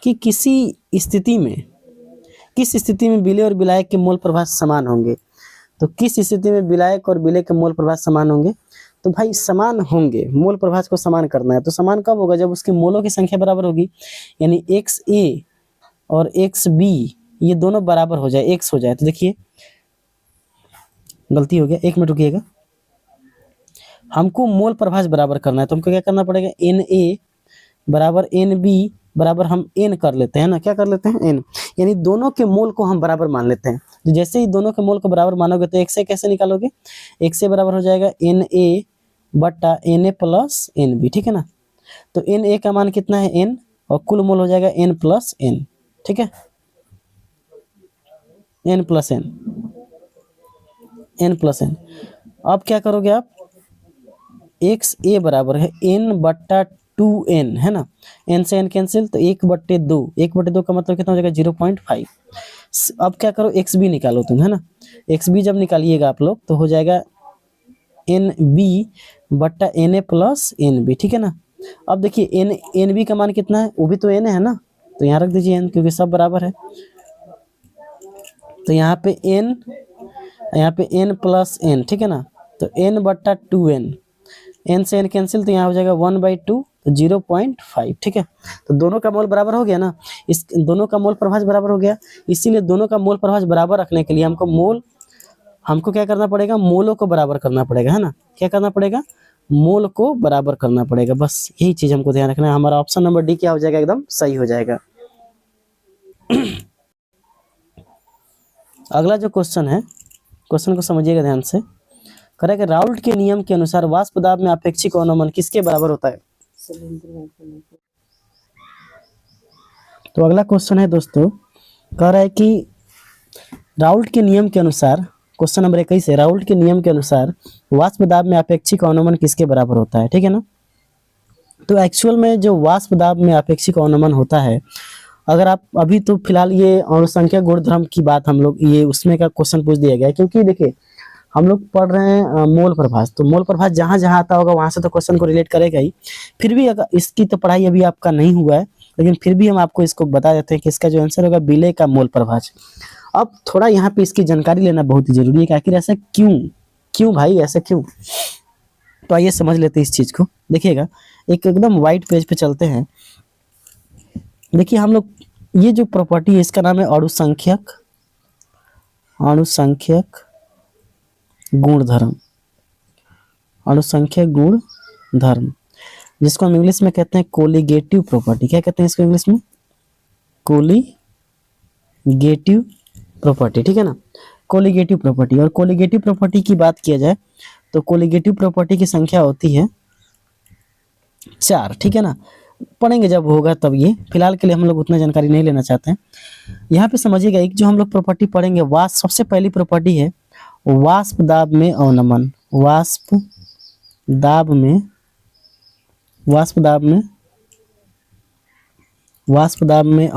A: कि किस स्थिति में विलेय और विलायक के मोल प्रभाव समान होंगे? तो किस स्थिति में विलायक और विलेय के मोल प्रभाव समान होंगे? तो भाई समान होंगे, मोल प्रभाव को समान करना है। तो समान कब होगा? जब उसकी मोलों की संख्या बराबर होगी, यानी XA और XB ये दोनों बराबर हो जाए, X हो जाए। तो देखिए गलती हो गया, 1 मिनट रुकिएगा। हमको मोल प्रभाव बराबर करना है, तो हमको क्या करना पड़ेगा? Na बराबर NB बराबर हम N कर लेते हैं ना, क्या कर लेते हैं? N, यानी दोनों के मोल को हम बराबर मान लेते हैं। तो जैसे ही दोनों के मोल को बराबर मानोगे तो XA कैसे निकालोगे? XA बराबर हो जाएगा Na बट्टा Na प्लस NB, ठीक है ना। तो Na का मान कितना है? N, और कुल मोल हो जाएगा N प्लस N, ठीक है, N प्लस N। अब क्या करोगे आप? XA बराबर है N बट्टा 2N, है ना। N से N कैंसिल, तो 1/2, 1/2 का मतलब कितना हो जाएगा? 0.5। अब क्या करो? XB निकालो तुम, है ना। XB जब निकालिएगा आप लोग तो हो जाएगा NB बट्टा Na प्लस NB, ठीक है ना। अब देखिए NB का मान कितना है? वो भी तो N है ना, तो यहाँ रख दीजिए N, क्योंकि सब बराबर है। तो यहाँ पे N प्लस N, ठीक है ना। तो N बट्टा 2N, N से N कैंसिल, तो यहाँ हो जाएगा 1/2, तो 0.5, ठीक है। तो दोनों का मोल बराबर हो गया ना, इस दोनों का मोल प्रभाव बराबर हो गया। इसीलिए दोनों का मोल प्रभाव बराबर रखने के लिए हमको क्या करना पड़ेगा? मोलों को बराबर करना पड़ेगा, है ना। क्या करना पड़ेगा? मोल को बराबर करना पड़ेगा, बस यही चीज हमको ध्यान रखना है। हमारा ऑप्शन नंबर डी क्या हो जाएगा? एकदम सही हो जाएगा। अगला जो क्वेश्चन है, क्वेश्चन को समझिएगा ध्यान से। कह रहा है कि राउल्ट के नियम के अनुसार वाष्प दाब में अपेक्षिक अवनमन किसके बराबर होता है? तो अगला क्वेश्चन है दोस्तों, कह रहा है कि राउल्ट के नियम के अनुसार, क्वेश्चन नंबर 21 है, राउल्ट के नियम के अनुसार वाष्प दाब में अपेक्षिक अवनमन किसके बराबर होता है, ठीक है ना। तो एक्चुअल में जो वाष्प दाब में अपेक्षिक अवनमन होता है, अगर आप अभी तो फिलहाल ये अणुसंख्या गुणधर्म की बात हम लोग ये उसमें का क्वेश्चन पूछ दिया गया है, क्योंकि देखिए हम लोग पढ़ रहे हैं मोल प्रभाव, तो मोल प्रभाव जहाँ जहाँ आता होगा वहां से तो क्वेश्चन को रिलेट करेगा ही। फिर भी अगर इसकी तो पढ़ाई अभी आपका नहीं हुआ है, लेकिन फिर भी हम आपको इसको बता देते हैं कि इसका जो आंसर होगा विलेय का मोल प्रभाव। अब थोड़ा यहाँ पे इसकी जानकारी लेना बहुत ही जरूरी है कि आखिर ऐसा क्यों भाई, ऐसा क्यों। तो आइए समझ लेते हैं इस चीज को। देखिएगा, एकदम व्हाइट पेज पे चलते हैं। देखिए हम लोग ये जो प्रॉपर्टी है इसका नाम है अणुसंख्यक गुणधर्म, अणुसंख्यक गुणधर्म, जिसको हम इंग्लिश में कहते हैं कोलिगेटिव प्रॉपर्टी। क्या कहते हैं इसको इंग्लिश में? कोलिगेटिव प्रॉपर्टी, ठीक है ना। कोलिगेटिव प्रॉपर्टी, और कोलिगेटिव प्रॉपर्टी की बात किया जाए तो कोलिगेटिव प्रॉपर्टी की संख्या होती है 4, ठीक है ना। पढ़ेंगे जब होगा तब, ये फिलहाल के लिए हम लोग उतना जानकारी नहीं लेना चाहते हैं। यहाँ पे समझिएगा, एक जो हम लोग प्रॉपर्टी पढ़ेंगे, सबसे पहली प्रॉपर्टी है वाष्प दाब में अवनमन। वाष्प दाब में अवनमन, वाष्प दाब में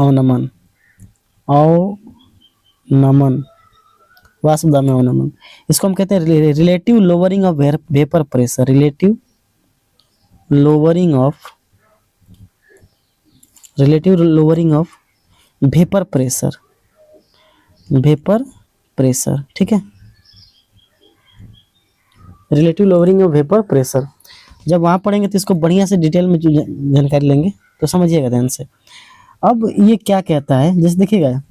A: अवनमन, इसको हम कहते हैं relative lowering of vapour pressure. Relative lowering of vapour pressure, ठीक है। Relative lowering of vapour pressure, जब वहां पढ़ेंगे तो इसको बढ़िया से डिटेल में जानकारी लेंगे, तो समझिएगा ध्यान से। अब ये क्या कहता है, जैसे देखिएगा,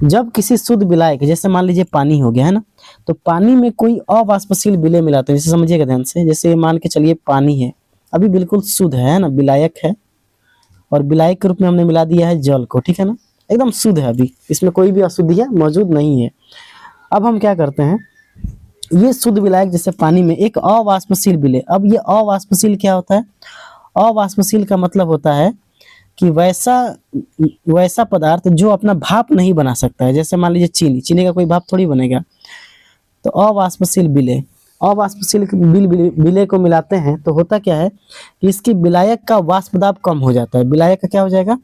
A: जब किसी शुद्ध विलायक, जैसे मान लीजिए पानी हो गया है ना, तो पानी में कोई अवाष्पशील विलय मिलाते हैं, जैसे समझिएगा ध्यान से, जैसे मान के चलिए पानी है, अभी बिल्कुल शुद्ध है ना, विलायक है, और विलायक के रूप में हमने मिला दिया है जल को, ठीक है ना, एकदम शुद्ध है, अभी इसमें कोई भी अशुद्धियां मौजूद नहीं है। अब हम क्या करते हैं, ये शुद्ध विलायक जैसे पानी में एक अवाष्पशील विलय, अब ये अवाष्पशील क्या होता है, अवाष्पशील का मतलब होता है कि वैसा वैसा पदार्थ जो अपना भाप नहीं बना सकता है, जैसे मान लीजिए चीनी, चीनी का कोई भाप थोड़ी बनेगा, तो अवाष्पशील विलय, अवाष्पशील विलय को मिलाते हैं तो होता क्या है कि इसकी विलायक का वाष्प दाब कम हो जाता है, विलायक का क्या हो जाएगा,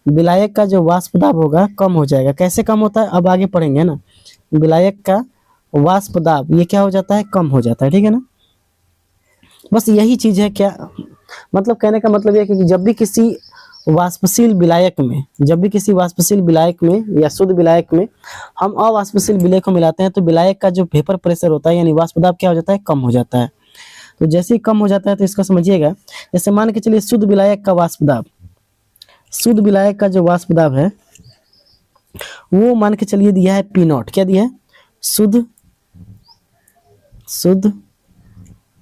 A: विलायक का जो वाष्प दाब होगा कम हो जाएगा। कैसे कम होता है, अब आगे पढ़ेंगे ना, विलायक का वाष्प दाब ये क्या हो जाता है, कम हो जाता है, ठीक है ना। बस यही चीज है, क्या मतलब कहने का मतलब यह है कि जब भी किसी वाष्पशील विलायक में, जब भी किसी वाष्पशील विलायक में या शुद्ध विलायक में हम अवाष्पशील विलय को मिलाते हैं तो विलायक का जो वेपर प्रेशर होता है यानी वाष्प दाब क्या हो जाता है, कम हो जाता है। तो जैसे ही कम हो जाता है तो इसका समझिएगा, जैसे मान के चलिए शुद्ध विलायक का वाष्प दाब, शुद्ध विलायक का जो वाष्प दाब है वो मान के चलिए दिया है पी नॉट, क्या दिया है, शुद्ध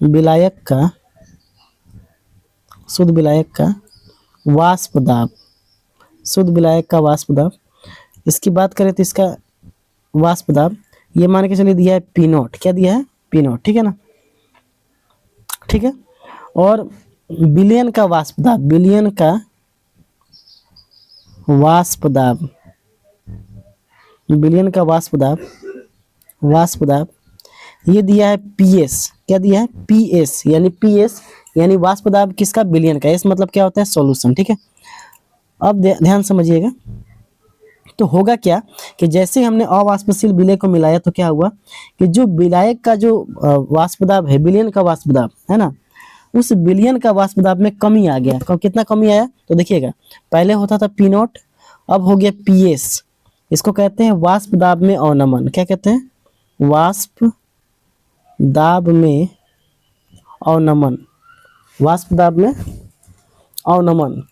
A: विलायक का, शुद्ध विलायक का वाष्प दाब, शुद्ध विलायक का वाष्प दाब, इसकी बात करें तो इसका वाष्प दाब ये मान के चलिए दिया है पी नॉट, क्या दिया है, पी नॉट, ठीक है ना, ठीक है। और विलयन का वाष्प दाब, विलयन का वाष्प दाब, विलयन का वाष्प दाब ये दिया है पीएस, क्या दिया है, पीएस, यानी पीएस यानी वाष्प दाब किसका, विलयन का, एस मतलब क्या होता है, सॉल्यूशन, ठीक है। अब ध्यान समझिएगा, तो होगा क्या कि जैसे हमने अवाष्पशील विलय को मिलाया तो क्या हुआ कि जो विलायक का जो वाष्प दाब है, विलयन का वाष्प दाब है ना, उस विलयन का वाष्प दाब में कमी आ गया। कितना कमी आया, तो देखिएगा पहले होता था पी नॉट, अब हो गया पीएस, इसको कहते हैं वाष्प दाब में अवनमन, क्या कहते हैं, वाष्प दाब में अवनमन, वाष्प दाब में अवनमन,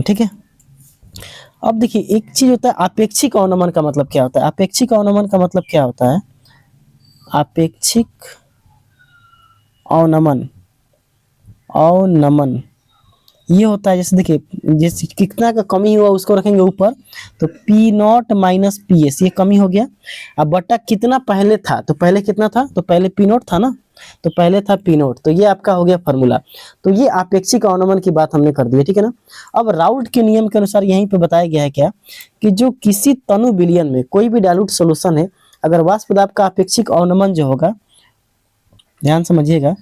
A: ठीक है। अब देखिए एक चीज होता है आपेक्षिक अवनमन का मतलब क्या होता है, आपेक्षिक अवनमन का मतलब क्या होता है, आपेक्षिक अवनमन ये होता है, जैसे देखिए जैसे कितना का कमी हुआ उसको रखेंगे ऊपर, तो P not minus P S, ये कमी हो गया। अब बटा कितना पहले था, तो पहले कितना था, तो पहले पी नॉट था ना, तो पहले था पी नॉट, तो ये आपका हो गया फार्मूला। तो ये आपेक्षिक अवनमन की बात हमने कर दी है, ठीक है ना। अब राउल्ट के नियम के अनुसार यहीं पे बताया गया है क्या कि जो किसी तनु विलयन में कोई भी डाइल्यूट सॉल्यूशन है, अगर वाष्प दाब का आपेक्षिक अवनमन जो होगा, ध्यान समझिएगा,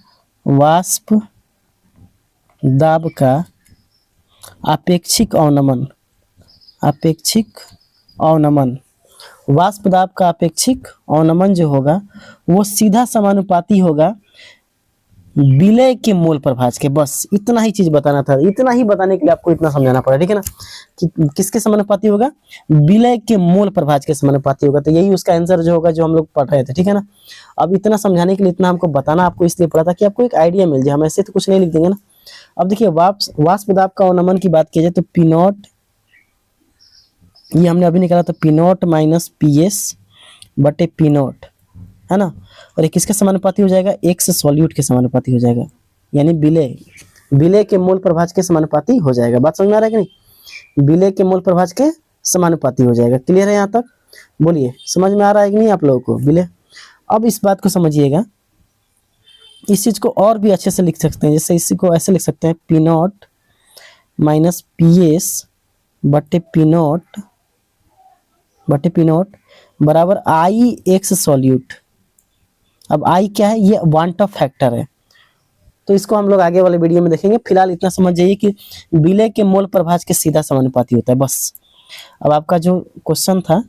A: वाष्प दाब का आपेक्षिक अवनमन, वाष्प दाब का आपेक्षिक अवनमन जो होगा वो सीधा समानुपाती होगा विलय के मोल प्रभाज के। बस इतना ही चीज बताना था, इतना ही बताने के लिए आपको इतना समझाना पड़ा, ठीक है ना, कि किसके समानुपाती होगा, विलय के मोल प्रभाज के समानुपाती होगा। तो यही उसका आंसर जो होगा जो हम लोग पढ़ रहे थे, ठीक है ना। अब इतना समझाने के लिए इतना हमको बताना आपको इसलिए पड़ा था कि आपको एक आइडिया मिल जाए, हम ऐसे तो कुछ नहीं लिख देंगे ना। अब देखिए वाष्प दाब का अवनमन की बात की जाए तो पी नॉट, ये हमने अभी निकाला था, P not minus P S बटे पी नॉट, है ना, और ये किसके समानुपाती हो जाएगा, एक से सॉल्यूट के समानुपाती हो जाएगा, यानी विलय के मोल प्रभाज के समानुपाती हो जाएगा। बात समझ में आ रहा है कि नहीं, विलय के मोल प्रभाज के समानुपाती हो जाएगा। क्लियर है यहाँ तक, बोलिए समझ में आ रहा है कि नहीं आप लोगों को विलय। अब इस बात को समझिएगा, इस चीज को और भी अच्छे से लिख सकते हैं, जैसे इसी को ऐसे लिख सकते हैं, P not minus P S बटे पी नॉट बराबर आई एक्स सॉल्यूट। अब आई क्या है, ये वांट ऑफ फैक्टर है, तो इसको हम लोग आगे वाले वीडियो में देखेंगे। फिलहाल इतना समझ जाइए कि विलय के मोल प्रभाज के सीधा समानुपाती होता है, बस। अब आपका जो क्वेश्चन था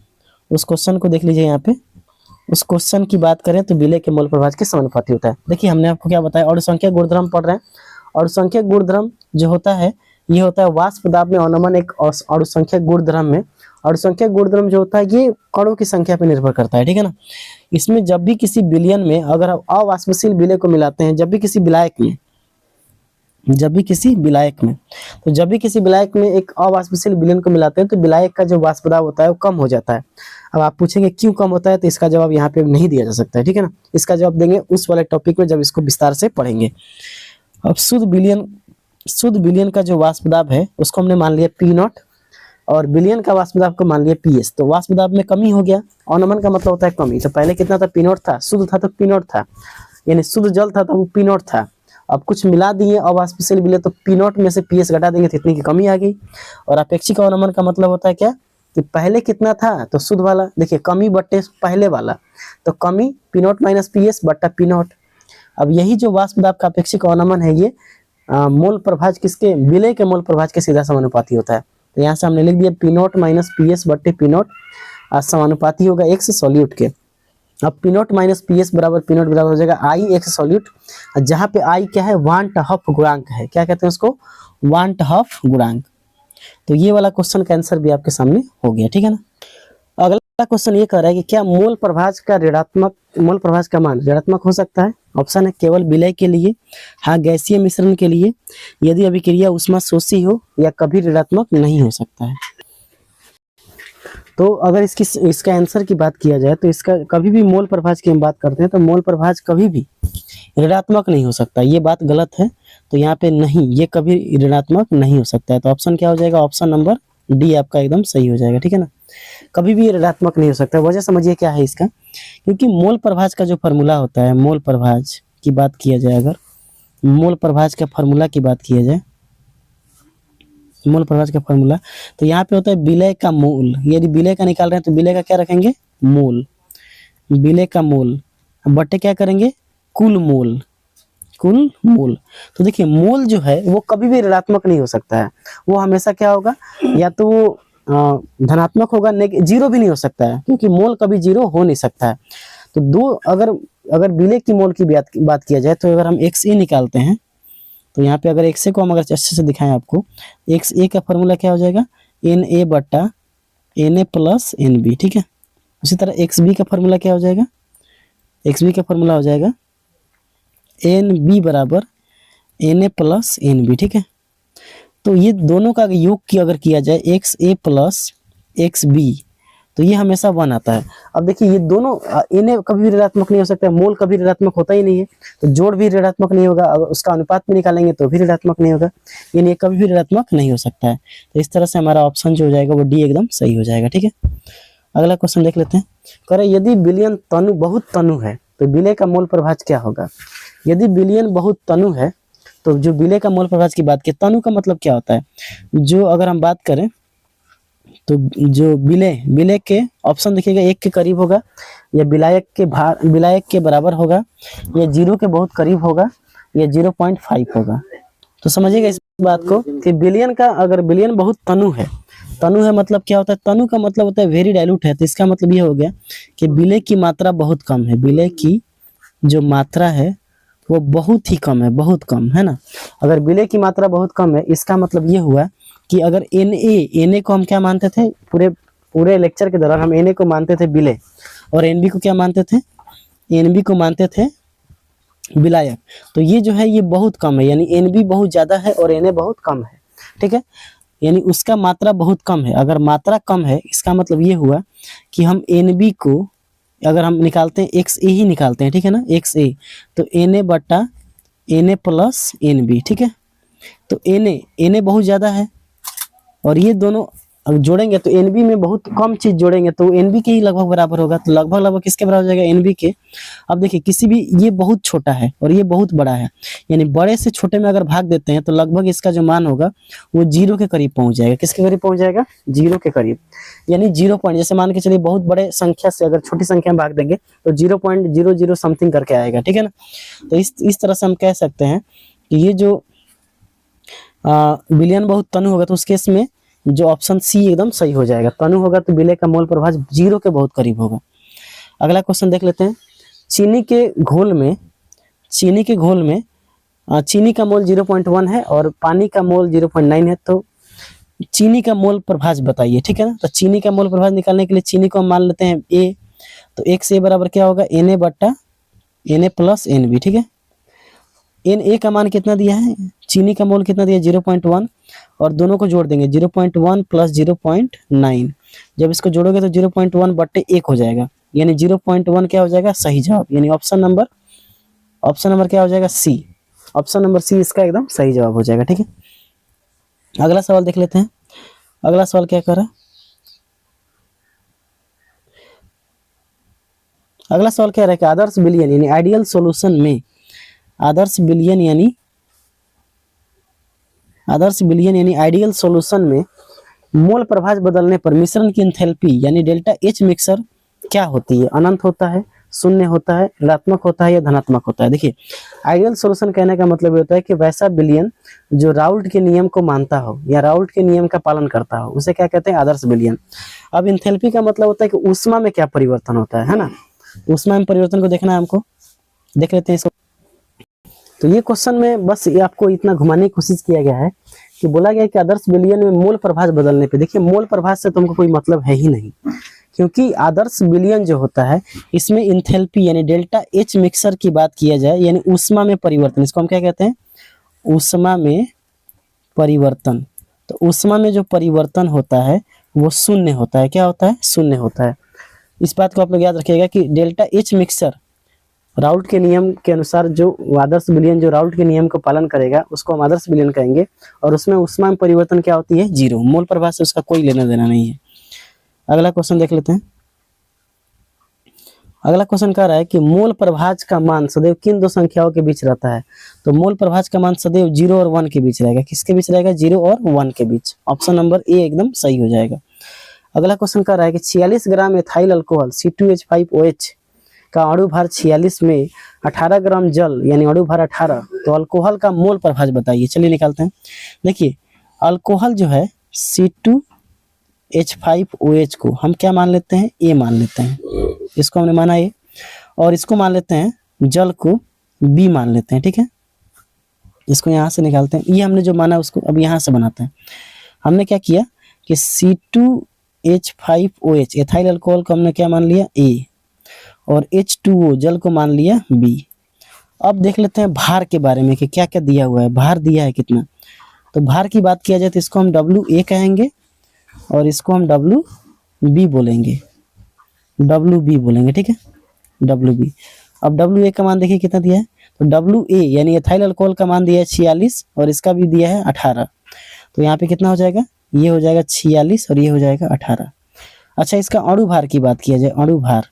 A: उस क्वेश्चन को देख लीजिए, यहाँ पे उस क्वेश्चन की बात करें तो विलय के मोल प्रभाज के समानुपाती होता है। देखिए हमने आपको क्या बताया, और संख्या गुणधर्म पढ़ रहे हैं, और संख्या गुणधर्म जो होता है ये होता है वाष्प दाब में अवनमन एक और संख्या गुणधर्म में, और संख्या गुणधर्म जो होता है ये कणों की संख्या पर निर्भर करता है, ठीक है ना। इसमें जब भी किसी विलयन में अगर आप अवाष्पशील विलय को मिलाते हैं, जब भी किसी विलायक में जब भी किसी विलायक में, तो जब भी किसी विलायक में एक अवाष्पशील विलयन को मिलाते हैं तो विलायक का जो वाष्प दाब होता है वो कम हो जाता है। अब आप पूछेंगे क्यों कम होता है, तो इसका जवाब यहाँ पे नहीं दिया जा सकता है, ठीक है ना। इसका जवाब देंगे उस वाले टॉपिक में जब इसको विस्तार से पढ़ेंगे। अब शुद्ध विलयन का जो वाष्प दाब है उसको हमने मान लिया P0 और विलयन का वाष्प दाब को मान लिया PS। तो वाष्प दाब में कमी हो गया, अवनमन का मतलब होता है कमी। तो पहले कितना था, P0 था, शुद्ध था तो P0 था, यानी शुद्ध जल था तो वो P0 था। अब कुछ मिला दिए अवाष्पशील विलय तो P0 में से PS घटा देंगे तो इतनी की कमी आ गई। और अपेक्षिक अवनमन का मतलब होता है क्या, कि पहले कितना था तो शुद्ध वाला, देखिए कमी बट्टे पहले वाला, तो कमी P0 माइनस PS बट्टा P0। अब यही जो वाष्प दाब का अपेक्षिक अवनमन है ये मोल प्रभाज किसके, विलय के मोल प्रभाज के सीधा समानुपाती होता है। तो यहाँ से हमने लिख दिया P0 माइनस PS बट्टे P0 समानुपाती होगा एक से सॉल्यूट के। अब P0 माइनस PS बराबर P0 बराबर हो जाएगा I एक से सॉल्यूट, जहाँ पे I क्या है, वांट हफ गुणांक है। क्या कहते हैं उसको, वांट हफ गुणांक। तो ये वाला क्वेश्चन का आंसर भी आपके सामने हो गया, ठीक है ना। अगला क्वेश्चन ये कह रहा है कि क्या मोल प्रभाज का मान ऋणात्मक हो सकता है। ऑप्शन है केवल विलय के लिए, हाँ गैसीय मिश्रण के लिए, यदि अभिक्रिया उष्मा शोषी हो, या कभी ऋणात्मक नहीं हो सकता है। तो अगर इसका आंसर की बात किया जाए तो इसका कभी भी मोल प्रभाज की हम बात करते हैं तो मोल प्रभाज कभी भी ऋणात्मक नहीं हो सकता, ये बात गलत है। तो यहाँ पे नहीं, ये कभी ऋणात्मक नहीं हो सकता है। तो ऑप्शन क्या हो जाएगा, ऑप्शन नंबर डी आपका एकदम सही हो जाएगा, ठीक है ना। कभी भी ऋणात्मक नहीं हो सकता। वजह समझिए क्या है इसका, क्योंकि मोल प्रभाज का जो फॉर्मूला होता है, मोल प्रभाज की बात किया जाए, अगर मोल प्रभाज का फॉर्मूला की बात किया जाए, मोल प्रभाज का फॉर्मूला, तो यहाँ पे होता है विलय का मोल। यदि विलय का निकाल रहे हैं तो विलय का क्या रखेंगे, मोल, विलय का मोल बट्टे क्या करेंगे, कुल मोल, कुल मोल। तो देखिए मोल जो है वो कभी भी ऋणात्मक नहीं हो सकता है, वो हमेशा क्या होगा, या तो वो धनात्मक होगा, जीरो भी नहीं हो सकता है, क्योंकि मोल कभी जीरो हो नहीं सकता है। तो दो, अगर विलय की मोल की बात किया जाए तो अगर हम XA निकालते हैं तो यहाँ पे अगर XA को हम अगर अच्छे से दिखाएं आपको, XA का फॉर्मूला क्या हो जाएगा, Na बट्टा Na प्लस NB, ठीक है। उसी तरह XB का फॉर्मूला क्या हो जाएगा, XB का फॉर्मूला हो जाएगा NB बराबर Na प्लस NB, ठीक है। तो ये दोनों का योग की अगर किया जाए XA प्लस XB तो ये हमेशा 1 आता है। अब देखिए ये दोनों Na कभी भी ऋणात्मक नहीं हो सकता है, मोल कभी ऋणात्मक होता ही नहीं है, तो जोड़ भी ऋणात्मक नहीं होगा, अगर उसका अनुपात भी निकालेंगे तो भी ऋणात्मक नहीं होगा, यानी ये कभी भी ऋणात्मक नहीं हो सकता है। तो इस तरह से हमारा ऑप्शन जो हो जाएगा वो डी एकदम सही हो जाएगा, ठीक है। अगला क्वेश्चन देख लेते हैं। कह रहे यदि विलयन तनु बहुत तनु है तो विलय का मोल प्रभाज क्या होगा। यदि विलयन बहुत तनु है तो जो विलय का मोल प्रभाज की बात की, तनु का मतलब क्या होता है, जो अगर हम बात करें तो जो विलय के ऑप्शन देखिएगा 1 के करीब होगा, या विलायक के बराबर होगा, या 0 के बहुत करीब होगा, या 0.5 होगा। तो समझिएगा इस बात को कि विलयन का, अगर विलयन बहुत तनु है मतलब क्या होता है, तनु का मतलब होता है वेरी डाइल्यूट है। तो इसका मतलब ये हो गया कि विलय की मात्रा बहुत कम है, विलय की जो मात्रा है वो बहुत ही कम है, बहुत कम है ना। अगर विलय की मात्रा बहुत कम है, इसका मतलब ये हुआ कि अगर Na को हम क्या मानते थे, पूरे लेक्चर के दौरान हम Na को मानते थे विलय, और NB को क्या मानते थे, NB को मानते थे विलायक। तो ये जो है ये बहुत कम है, यानी NB बहुत ज्यादा है और Na बहुत कम है, ठीक है। यानी उसका मात्रा बहुत कम है। अगर मात्रा कम है इसका मतलब ये हुआ कि हम NB को अगर हम निकालते हैं XA ही निकालते हैं, ठीक है ना, XA, तो Na बट्टा Na प्लस NB, ठीक है। तो Na बहुत ज़्यादा है और ये दोनों अब जोड़ेंगे तो NB में बहुत कम चीज जोड़ेंगे तो NB के ही लगभग बराबर होगा। तो लगभग किसके बराबर हो जाएगा, NB के। अब देखिए किसी भी, ये बहुत छोटा है और ये बहुत बड़ा है, यानी बड़े से छोटे में अगर भाग देते हैं तो लगभग इसका जो मान होगा वो 0 के करीब पहुंच जाएगा। किसके करीब पहुंच जाएगा, 0 के करीब, यानी 0 पॉइंट, जैसे मान के चलिए बहुत बड़े संख्या से अगर छोटी संख्या में भाग देंगे तो 0.00 समथिंग करके आएगा, ठीक है ना। तो इस तरह से हम कह सकते हैं कि ये जो विलयन बहुत तनु होगा तो उस केस में जो ऑप्शन सी एकदम सही हो जाएगा। तनु होगा तो विलय का मोल प्रभाज 0 के बहुत करीब होगा। अगला क्वेश्चन देख लेते हैं। चीनी के घोल में चीनी का मोल 0.1 है और पानी का मोल 0.9 है, तो चीनी का मोल प्रभाज बताइए, ठीक है ना। तो चीनी का मोल प्रभाज निकालने के लिए चीनी को हम मान लेते हैं A, तो XA बराबर क्या होगा, Na बट्टा Na प्लस NB, ठीक है। Na का मान कितना दिया है, चीनी का मोल कितना दिया 0.1 और दोनों को जोड़ देंगे 0.1 प्लस 0.9। जब इसको जोड़ोगे तो 0.1 बट्टे 1 हो जाएगा, यानी 0.1 क्या हो जाएगा सही जवाब, यानी ऑप्शन नंबर क्या हो जाएगा सी। ऑप्शन नंबर सी इसका एकदम सही जवाब हो जाएगा। ठीक है, अगला सवाल देख लेते हैं। अगला सवाल क्या कर रहा है, अगला सवाल क्या रहा है कि आदर्श बिलियन यानी आइडियल सॉल्यूशन में, आदर्श बिलियन यानी आइडियल सॉल्यूशन में मोल प्रभाज बदलने पर मिश्रण की एंथैल्पी यानी डेल्टा एच मिक्सर क्या होती है, अनंत होता है, शून्य होता है, ऋणात्मक होता है या धनात्मक होता है। देखिए आइडियल सॉल्यूशन कहने का मतलब होता है कि वैसा बिलियन जो राउल्ट के नियम को मानता हो या राउल्ट के नियम का पालन करता हो, उसे क्या कहते हैं आदर्श बिलियन। अब एंथैल्पी का मतलब होता है कि ऊष्मा में क्या परिवर्तन होता है ना, ऊष्मा में परिवर्तन को देखना है हमको, देख लेते हैं इसको। तो ये क्वेश्चन में बस ये आपको इतना घुमाने की कोशिश किया गया है कि बोला गया है कि आदर्श बिलियन में मोल प्रभाज बदलने पे, देखिए मोल प्रभाज से तुमको कोई मतलब है ही नहीं, क्योंकि आदर्श बिलियन जो होता है इसमें इंथैल्पी यानी डेल्टा एच मिक्सर की बात किया जाए यानी ऊष्मा में परिवर्तन, इसको हम क्या कहते हैं ऊष्मा में परिवर्तन। तो ऊष्मा में जो परिवर्तन होता है वो शून्य होता है, क्या होता है शून्य होता है। इस बात को आप लोग याद रखिएगा कि डेल्टा एच मिक्सर राउल्ट के नियम के अनुसार जो आदर्श बिलियन जो राउल्ट के नियम को पालन करेगा उसको हम आदर्श बिलियन कहेंगे, और उसमें ऊष्मा में परिवर्तन क्या होती है जीरो, मोल प्रभाज से उसका कोई लेना देना नहीं है। अगला क्वेश्चन देख लेते हैं। अगला क्वेश्चन कह रहा है कि मोल प्रभाज का मान सदैव किन दो संख्याओं के बीच रहता है, तो मोल प्रभाज का मान सदैव 0 और 1 के बीच रहेगा, किसके बीच रहेगा 0 और 1 के बीच। ऑप्शन नंबर ए एकदम सही हो जाएगा। अगला क्वेश्चन कह रहा है कि 46 ग्राम एथाइल अल्कोहल C2H5OH का अणु भार 46 में 18 ग्राम जल यानी अणु भार 18, तो अल्कोहल का मोल प्रभाज बताइए। चलिए निकालते हैं। देखिए अल्कोहल जो है C2H5OH को हम क्या मान लेते हैं ए मान लेते हैं, इसको हमने माना ए, और इसको मान लेते हैं जल को बी मान लेते हैं। ठीक है, इसको यहाँ से निकालते हैं, ये हमने जो माना उसको अब यहाँ से बनाते हैं। हमने क्या किया कि C2H5OH एथाइल अल्कोहल को हमने क्या मान लिया ए, और H2O जल को मान लिया बी। अब देख लेते हैं भार के बारे में कि क्या क्या दिया हुआ है, भार दिया है कितना। तो भार की बात किया जाए तो इसको हम WA कहेंगे और इसको हम WB बोलेंगे, WB बोलेंगे। ठीक है, WB। अब WA का मान देखिए कितना दिया है, तो WA यानी एथाइल अल्कोहल का मान दिया है 46 और इसका भी दिया है 18, तो यहाँ पे कितना हो जाएगा, ये हो जाएगा 46 और ये हो जाएगा 18। अच्छा इसका अणु भार की बात किया जाए, अणु भार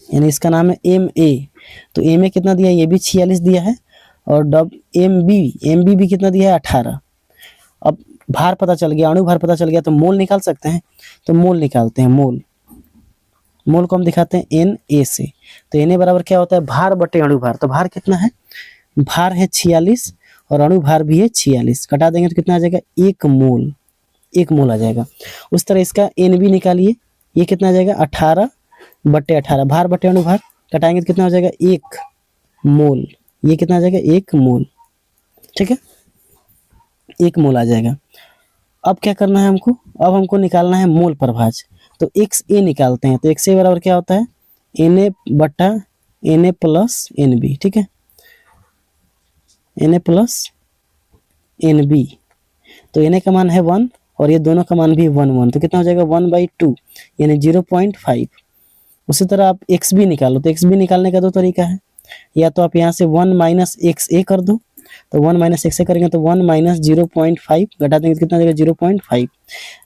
A: यानी इसका नाम है MA, तो MA कितना दिया है, ये भी 46 दिया है, और MB भी कितना दिया है 18। अब भार पता चल गया, अणु भार पता चल गया, तो मोल निकाल सकते हैं, तो मोल निकालते हैं। मोल को हम दिखाते हैं Na से, तो Na बराबर क्या होता है भार बटे अणु भार। तो भार कितना है, भार है 46 और अणु भार भी है 46, कटा देंगे तो कितना आ जाएगा 1 मोल आ जाएगा। उस तरह इसका Nb निकालिए, ये कितना आ जाएगा 18 बटे 18, भार बटे अणु भार कटाएंगे तो कितना हो जाएगा 1 मोल, ये कितना आ जाएगा 1 मोल। ठीक है, 1 मोल आ जाएगा। अब क्या करना है हमको, अब हमको निकालना है मोल प्रभाज, तो XA निकालते हैं। तो XA बराबर क्या होता है Na बटा Na प्लस Nb। ठीक है, Na प्लस Nb, तो Na का मान है 1 और ये दोनों का मान भी 1, तो कितना हो जाएगा 1/2 यानी 0.5। उसी तरह आप XB निकालो, तो XB निकालने का दो तरीका है, या तो आप यहाँ से 1 माइनस XA कर दो, तो 1 माइनस XA करेंगे तो 1 माइनस 0.5 घटा देंगे तो कितना देगा 0.5।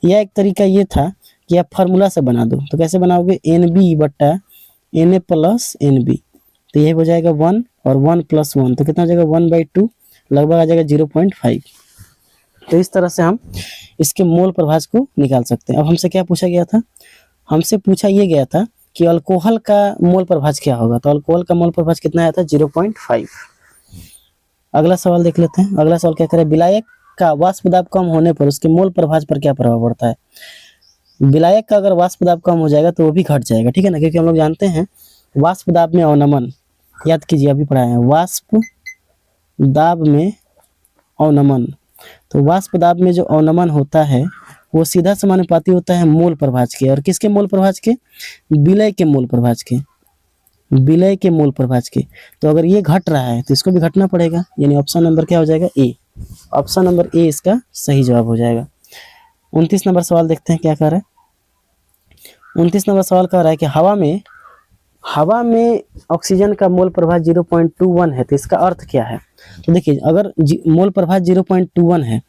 A: या एक तरीका ये था कि आप फार्मूला से बना दो, तो कैसे बनाओगे NB बट्टा Na प्लस NB, तो ये हो जाएगा 1 और 1 प्लस 1, तो कितना हो जाएगा 1/2 लगभग आ जाएगा 0.5। तो इस तरह से हम इसके मोल प्रभाज को निकाल सकते हैं। अब हमसे क्या पूछा गया था, हमसे पूछा ये गया था कि अल्कोहल का मोल प्रभाज क्या होगा, तो अल्कोहल का मोल प्रभाज कितना आया था 0.5। अगला सवाल देख लेते हैं। अगला सवाल क्या करे, विलायक का वाष्प दाब कम होने पर उसके मोल प्रभाज पर क्या प्रभाव पड़ता है। विलायक का अगर वाष्प दाब कम हो जाएगा तो वो भी घट जाएगा, ठीक है ना, क्योंकि हम लोग जानते हैं वाष्प दाब में अवनमन, याद कीजिए अभी पढ़ाए हैं वाष्प दाब में अवनमन। तो वाष्प दाब में जो अवनमन होता है वो सीधा समानुपाती होता है मोल प्रभाज के, और किसके मोल प्रभाज के, विलय के मोल प्रभाज के। विलय के मोल प्रभाज के। तो अगर ये घट रहा है तो इसको भी घटना पड़ेगा, यानी ऑप्शन नंबर क्या हो जाएगा, ए। ऑप्शन नंबर ए इसका सही जवाब हो जाएगा। 29 नंबर सवाल देखते हैं क्या कह रहा है। 29 नंबर सवाल कह रहा है कि हवा में ऑक्सीजन का मोल प्रभाव 0.21 है, तो इसका अर्थ क्या है। तो देखिए, अगर मोल प्रभाव 0.21 है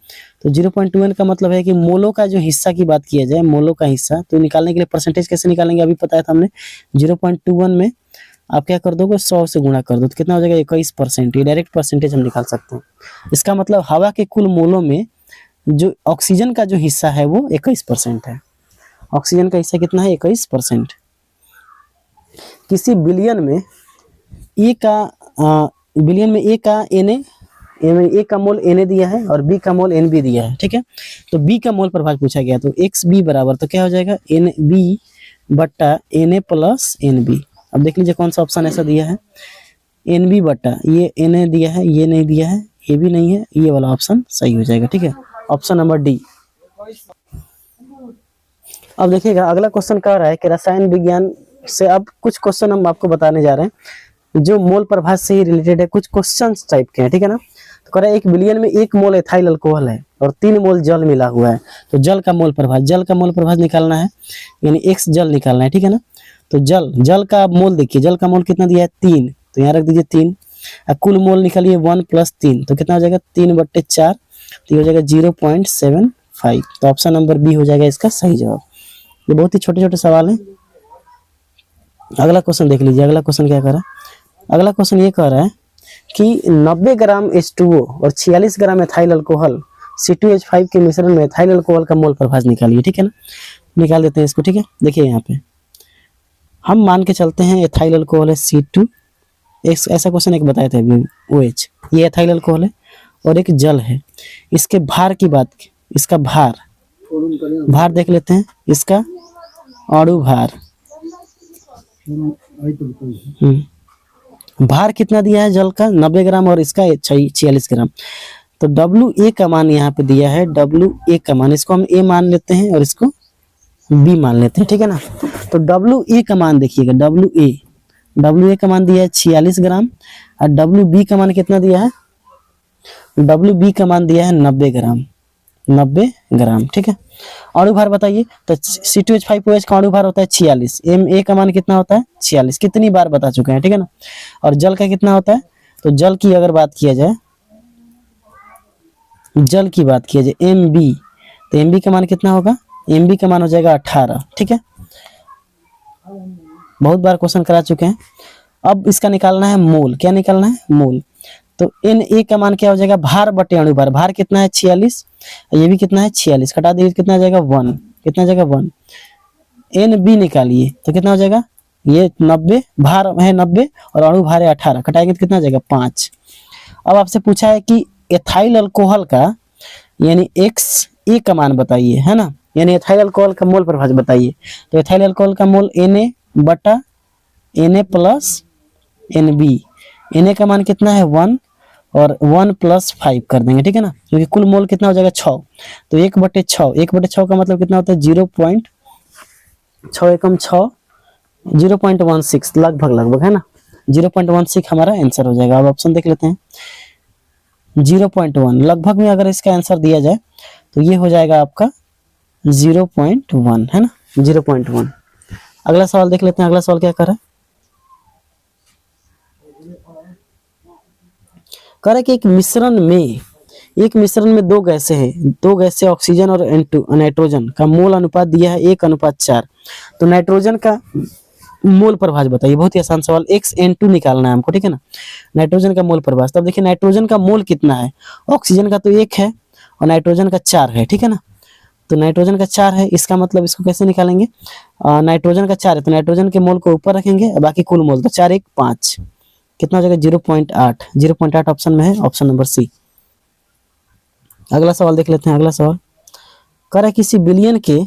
A: तो 0.21 का मतलब है कि मोलों का जो हिस्सा की बात किया जाए, मोलों का हिस्सा, तो निकालने के लिए परसेंटेज कैसे निकालेंगे अभी पता है था हमने। 0.21 में आप क्या कर दोगे, 100 से गुणा कर दो तो कितना हो जाएगा, 21%। ये डायरेक्ट परसेंटेज हम निकाल सकते हैं। इसका मतलब हवा के कुल मोलों में जो ऑक्सीजन का जो हिस्सा है वो 21% है। ऑक्सीजन का हिस्सा कितना है, 21%। किसी बिलियन में ए का ए का मोल Na दिया है और बी का मोल Nb दिया है, ठीक है। तो बी का मोल प्रभाव पूछा गया, तो XB बराबर तो क्या हो जाएगा, NB बट्टा Na प्लस NB। अब देख लीजिए कौन सा ऑप्शन ऐसा दिया है, NB बट्टा ये Na दिया है, ये नहीं दिया है, ये भी नहीं है, ये वाला ऑप्शन सही हो जाएगा, ठीक है। Option number D. अब देखिएगा अगला क्वेश्चन कह रहा है कि रसायन विज्ञान से अब कुछ क्वेश्चन हम आपको बताने जा रहे हैं जो मोल प्रभाव से ही रिलेटेड है, कुछ क्वेश्चन टाइप के हैं, ठीक है ना। तो कह रहा है 1 बिलियन में 1 मोल एथाइल अल्कोहल है और 3 मोल जल मिला हुआ है, तो जल का मोल प्रभाव निकालना है, यानी x जल निकालना है, ठीक है ना। तो जल का मोल देखिए, जल का मोल कितना दिया है, 3, तो यहाँ रख दीजिए 3। कुल मोल निकालिए 1 + 3, तो कितना हो जाएगा, 3/4, तो ये हो जाएगा 0.75। तो ऑप्शन नंबर बी हो जाएगा इसका सही जवाब। ये बहुत ही छोटे छोटे सवाल हैं। अगला क्वेश्चन देख लीजिए, अगला क्वेश्चन क्या कर रहा है। अगला क्वेश्चन ये कह रहा है कि 90 ग्राम H2O और 46 ग्राम एथाइल अल्कोहल C2H5 के मिश्रण में एथाइल अल्कोहल का मोल प्रभाव निकालिए, ठीक है ना। निकाल देते हैं इसको, ठीक है। देखिए यहाँ पे हम मान के चलते हैं एथाइल अल्कोहल है C2, ऐसा क्वेश्चन एक बताए थे अभी, OH, ये एथाइल अल्कोहल है और एक जल है। इसके भार की बात, इसका भार देख लेते हैं, इसका अणु भार, भार कितना दिया है जल का, 90 ग्राम और इसका 46 ग्राम। तो WA का मान यहाँ पे दिया है, WA का मान, इसको हम A मान लेते हैं और इसको B मान लेते हैं, ठीक है ना। तो WA का मान देखिएगा, WA का मान दिया है 46 ग्राम और WB का मान कितना दिया है, WB का मान दिया है 90 ग्राम, ठीक है। अणु भार बताइए, तो C2H5OH का अणु भार होता है 46, Ma का मान कितना होता है 46, कितनी बार बता चुके हैं, ठीक है ना। और जल का कितना होता है, तो जल की अगर बात किया जाए, Mb, तो Mb का मान कितना होगा, Mb का मान हो जाएगा 18, ठीक है। बहुत बार क्वेश्चन करा चुके हैं। अब इसका निकालना है मोल, क्या निकालना है, मोल। तो Na का मान क्या हो जाएगा, भार बटे अणु भार, भार कितना है 46, ये भी कितना है 46, घटा दीजिए कितना आ जाएगा 1, कितना आ जाएगा 1। Nb निकालिए तो कितना हो जाएगा, ये 90, भार है 90 और अणु भार है 18, घटाएंगे तो कितना आ जाएगा 5। अब आपसे पूछा है कि एथाइल अल्कोहल का यानी XA का मान बताइए, है ना, यानी एथाइल अल्कोहल का मोल प्रभाव बताइए। तो एथाइल अल्कोहल का मोल Na बटा Na प्लस Nb, Na का मान कितना है 1 और 1 + 5 कर देंगे, ठीक है ना, क्योंकि कुल मोल कितना हो जाएगा 6, तो 1/6 का मतलब कितना होता है 0.6 एकम 6, 0.16 लगभग है ना, 0.16 हमारा आंसर हो जाएगा। अब ऑप्शन देख लेते हैं, 0.1 लगभग में अगर इसका आंसर दिया जाए तो ये हो जाएगा आपका 0.1, है ना, 0.1। अगला सवाल देख लेते हैं, अगला सवाल क्या कर रहा है, कह रहा है कि एक मिश्रण में दो गैसें ऑक्सीजन और नाइट्रोजन का मोल अनुपात दिया है 1:4। तो नाइट्रोजन का मोल प्रभाव बताइए, बहुत ही आसान सवाल, XN2 निकालना है हमको, ठीक है ना, नाइट्रोजन का मोल प्रभाव। तब देखिए नाइट्रोजन का मोल कितना है, ऑक्सीजन का तो 1 है और नाइट्रोजन का 4 है, ठीक है ना। तो नाइट्रोजन का 4 है, इसका मतलब इसको कैसे निकालेंगे, नाइट्रोजन का 4 है तो नाइट्रोजन के मोल को ऊपर रखेंगे, बाकी कुल मोल, तो 4 1 5, कितना हो जाएगा 0.8 ऑप्शन में है, ऑप्शन नंबर सी। अगला सवाल देख लेते हैं, अगला सवाल कह रहा है किसी बिलियन के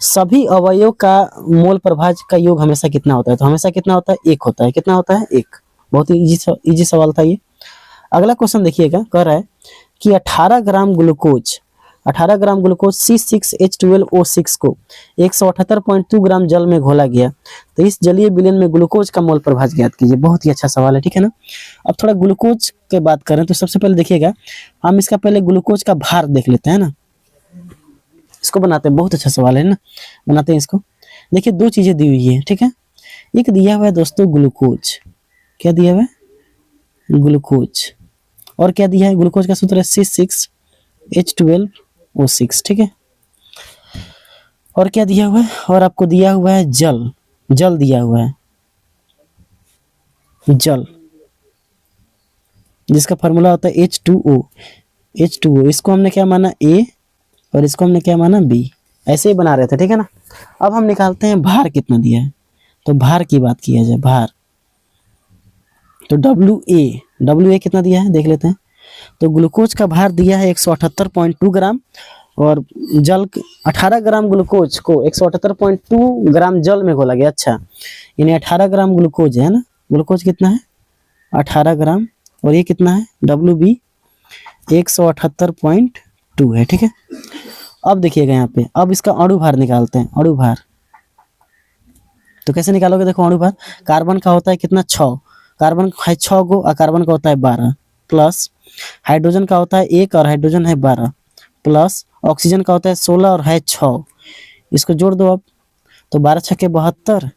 A: सभी अवयव का मोल प्रभाव का योग हमेशा कितना होता है, तो हमेशा कितना होता है 1 होता है, कितना होता है 1। बहुत ही इजी सवाल था ये। अगला क्वेश्चन देखिएगा, कह रहा है कि 18 gram glucose 18 gram glucose C6H12O6 को 178.2 ग्राम जल में घोला गया तो इस जलीय विलयन में ग्लूकोज का मोल प्रभाव ज्ञात कीजिए। बहुत ही अच्छा सवाल है, ठीक है ना। अब थोड़ा ग्लूकोज के बात करें तो सबसे पहले देखिएगा, हम इसका पहले ग्लूकोज का भार देख लेते हैं ना, इसको बनाते हैं। बहुत अच्छा सवाल है ना, बनाते हैं इसको। देखिए दो चीजें दी हुई है, ठीक है। एक दिया हुआ है दोस्तों ग्लूकोज, क्या दिया हुआ है, ग्लूकोज, और क्या दिया है, ग्लूकोज का सूत्र है C6H12O6, ठीक है। और क्या दिया हुआ है, और आपको दिया हुआ है जल, जल दिया हुआ है, जल, जिसका फार्मूला होता है H2O, H2O। इसको हमने क्या माना A और इसको हमने क्या माना B, ऐसे ही बना रहे थे, ठीक है ना। अब हम निकालते हैं भार कितना दिया है, तो भार की बात किया जाए, भार तो WA कितना दिया है देख लेते हैं। तो ग्लूकोज का भार दिया है 178.2 ग्राम और जल 18 ग्राम ग्लूकोज को 178.2 ग्राम जल में घोला गया। अच्छा, यानी 18 ग्राम ग्लूकोज है ना, ग्लूकोज कितना है 18 ग्राम और ये कितना है WB 178.2 है, ठीक है। अब देखिएगा यहाँ पे, अब इसका अणु भार निकालते हैं, अणु भार। तो कैसे निकालोगे, देखो अणु भार, कार्बन का होता है कितना 6, कार्बन है 6 गो और कार्बन का होता है 12, प्लस हाइड्रोजन का होता है 1 और हाइड्रोजन है 12, प्लस ऑक्सीजन का होता है 16 और है 6। इसको जोड़ दो अब, तो 12 छक्के 72,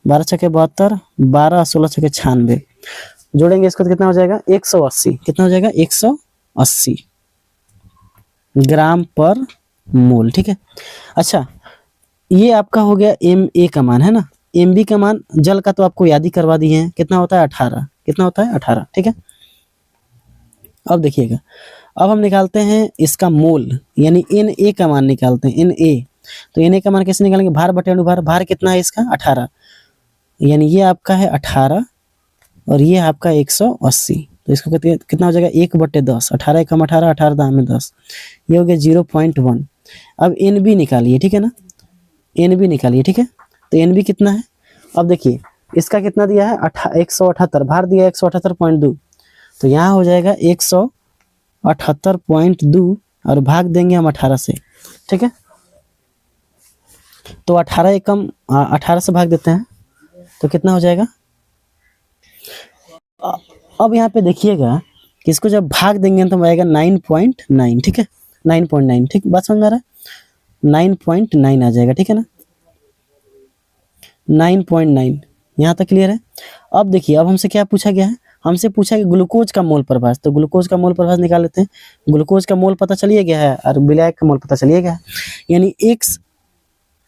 A: 12 छक्के 72, 12 16 छक्के 96, जोड़ेंगे इसको तो कितना हो जाएगा 180, कितना हो जाएगा 180 ग्राम पर मोल, ठीक है। अच्छा, ये आपका हो गया MA का मान है ना, MB का मान जल का तो आपको याद ही करवा दिए हैं, कितना होता है 18, कितना होता है 18, ठीक है। अब देखिएगा, अब हम निकालते हैं इसका मोल, यानी Na का मान निकालते हैं, Na। तो Na का मान कैसे निकालेंगे, भार बटे अणुभार, भार कितना है इसका 18, यानी ये आपका है 18 और ये आपका 180, तो इसको कितना हो जाएगा 1/10, 18 एकम 18, 18 दाम में 10, ये हो गया 0.1। अब NB निकालिए, ठीक है ना, NB निकालिए, ठीक है। तो NB कितना है, अब देखिए इसका कितना दिया है 178, भार दिया है 178.2, तो यहाँ हो जाएगा 178.2 और भाग देंगे हम 18 से, ठीक है। तो 18 एकम 18 से भाग देते हैं तो कितना हो जाएगा। अब यहाँ पे देखिएगा कि इसको जब भाग देंगे तो आएगा 9.9, ठीक है, 9.9, ठीक, बात समझ में आ रहा है, 9.9 आ जाएगा, ठीक है ना, 9.9, यहाँ तक क्लियर है। अब देखिए, अब हमसे क्या पूछा गया है, हमसे पूछा कि ग्लूकोज का मोल प्रभाव, तो ग्लूकोज का मोल प्रभाव निकाल लेते हैं। ग्लूकोज का मोल पता चलिए गया है और विलायक का मोल पता चलिए गया है, यानी x,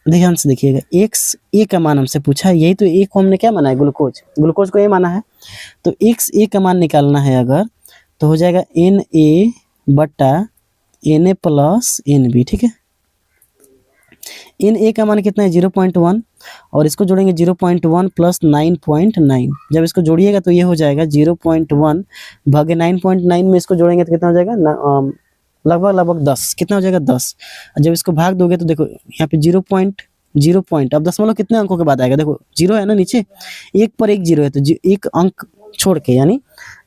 A: ध्यान से देखिएगा, XA का मान हमसे पूछा है, यही तो A को हमने क्या माना है, ग्लूकोज, ग्लूकोज को A माना है, तो XA का मान निकालना है अगर, तो हो जाएगा Na बटा Na प्लस NB, ठीक है। Na का मान कितना है 0.1 और इसको जोड़ेंगे 0.1 प्लस 9.9, जब इसको जोड़िएगा तो ये हो जाएगा 0.1 भागे 9.9 में इसको जोड़ेंगे तो कितना हो जाएगा लगभग 10, कितना हो जाएगा 10। जब इसको भाग दोगे तो देखो यहाँ पे 0.0, अब दशमलव कितने अंकों के बाद आएगा, देखो 0 है ना नीचे, एक पर एक 0 है तो एक अंक छोड़ के, यानी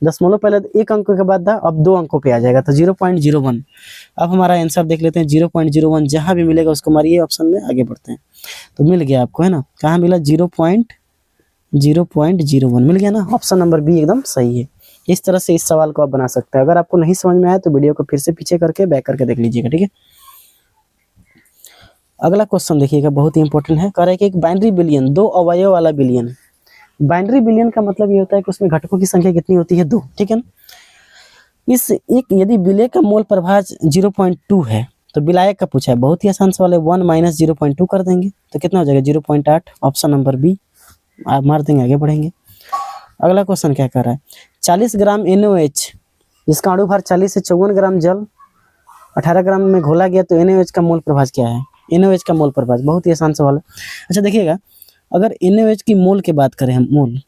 A: दशमलव पहले एक अंक के बाद था, अब 2 अंकों पे आ जाएगा तो 0.01। अब हमारा आंसर देख लेते हैं 0.01, जहां भी मिलेगा उसको मारिए ऑप्शन में, आगे बढ़ते हैं। तो मिल गया आपको है ना, कहाँ मिला 0.01 मिल गया ना, ऑप्शन नंबर बी एकदम सही है। इस तरह से इस सवाल को आप बना सकते हैं। अगर आपको नहीं समझ में आया तो वीडियो को फिर से पीछे करके बैक करके देख लीजिएगा, ठीक है। अगला क्वेश्चन देखिएगा, बहुत ही इंपॉर्टेंट है, कह रहा है कि एक बाइनरी बिलियन, 2 अवयव वाला बिलियन। बाइनरी बिलियन का मतलब ये होता है कि उसमें घटकों की संख्या कितनी होती है 2, ठीक है ना। इस एक यदि विलय का मोल प्रभाव 0.2 है तो विलायक का पूछा है, बहुत ही आसान सवाल है, 1 माइनस 0.2 कर देंगे तो कितना हो जाएगा 0.8, ऑप्शन नंबर बी, आप मार देंगे, आगे बढ़ेंगे। अगला क्वेश्चन क्या कर रहा है, 40 ग्राम NaOH, जिसका अणु भार 40 से 54 ग्राम जल 18 ग्राम में घोला गया तो NaOH का मोल प्रभाव क्या है, NaOH का मोल प्रभाव, बहुत ही आसान सवाल है। अच्छा देखिएगा, अगर NaOH की मोल की बात करें हम, मोल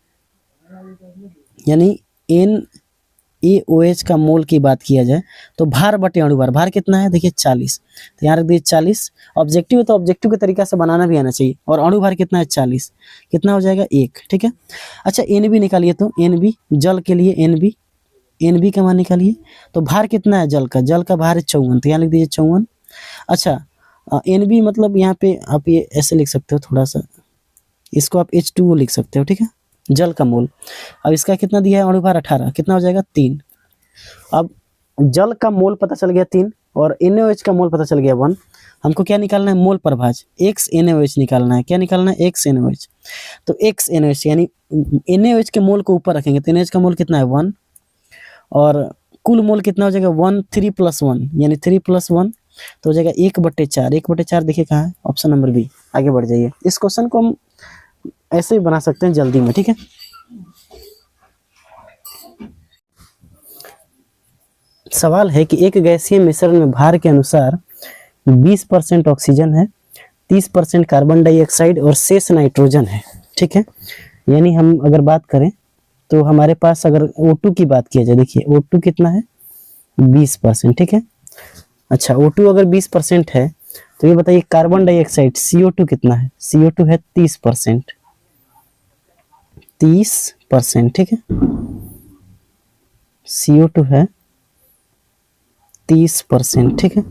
A: यानी NaOH का मोल की बात किया जाए तो भार बटे अणुभार, भार कितना है देखिए 40, तो यहाँ रख दीजिए 40, ऑब्जेक्टिव है तो ऑब्जेक्टिव के तरीका से बनाना भी आना चाहिए, और अणुभार कितना है 40, कितना हो जाएगा 1, ठीक है। अच्छा NB निकालिए, तो NB जल के लिए NB NB का मान निकालिए। तो भार कितना है जल का? जल का भार है 54, तो यहाँ लिख दीजिए 54। अच्छा NB मतलब यहाँ पे आप ये ऐसे लिख सकते हो, थोड़ा सा इसको आप H2O लिख सकते हो, ठीक है, जल का मोल। अब इसका कितना दिया है अणु भार 18, कितना हो जाएगा 3। अब जल का मोल पता चल गया 3 और NaOH का मोल पता चल गया 1। हमको क्या निकालना है? मोल प्रभाज XNaOH निकालना है। क्या निकालना है? XNaOH। तो XNaOH यानी NaOH के मोल को ऊपर रखेंगे तो NaOH का मोल कितना है 1 और कुल मोल कितना हो जाएगा 1 3 + 1 यानी 3 + 1 तो हो जाएगा 1/4। 1/4 देखिए कहाँ है? Option number B. आगे बढ़ जाइए। इस क्वेश्चन को हम ऐसे ही बना सकते हैं जल्दी में, ठीक है। सवाल है कि एक गैसीय मिश्रण में भार के अनुसार 20% ऑक्सीजन है, 30% कार्बन डाइऑक्साइड और शेष नाइट्रोजन है, ठीक है। यानी हम अगर बात करें तो हमारे पास अगर O2 की बात किया जाए, देखिए O2 कितना है 20%, ठीक है। अच्छा O2 अगर 20% है तो ये बताइए कार्बन डाइऑक्साइड CO2 कितना है? CO2 है 30%, 30%, ठीक है। CO2 है 30%, ठीक है।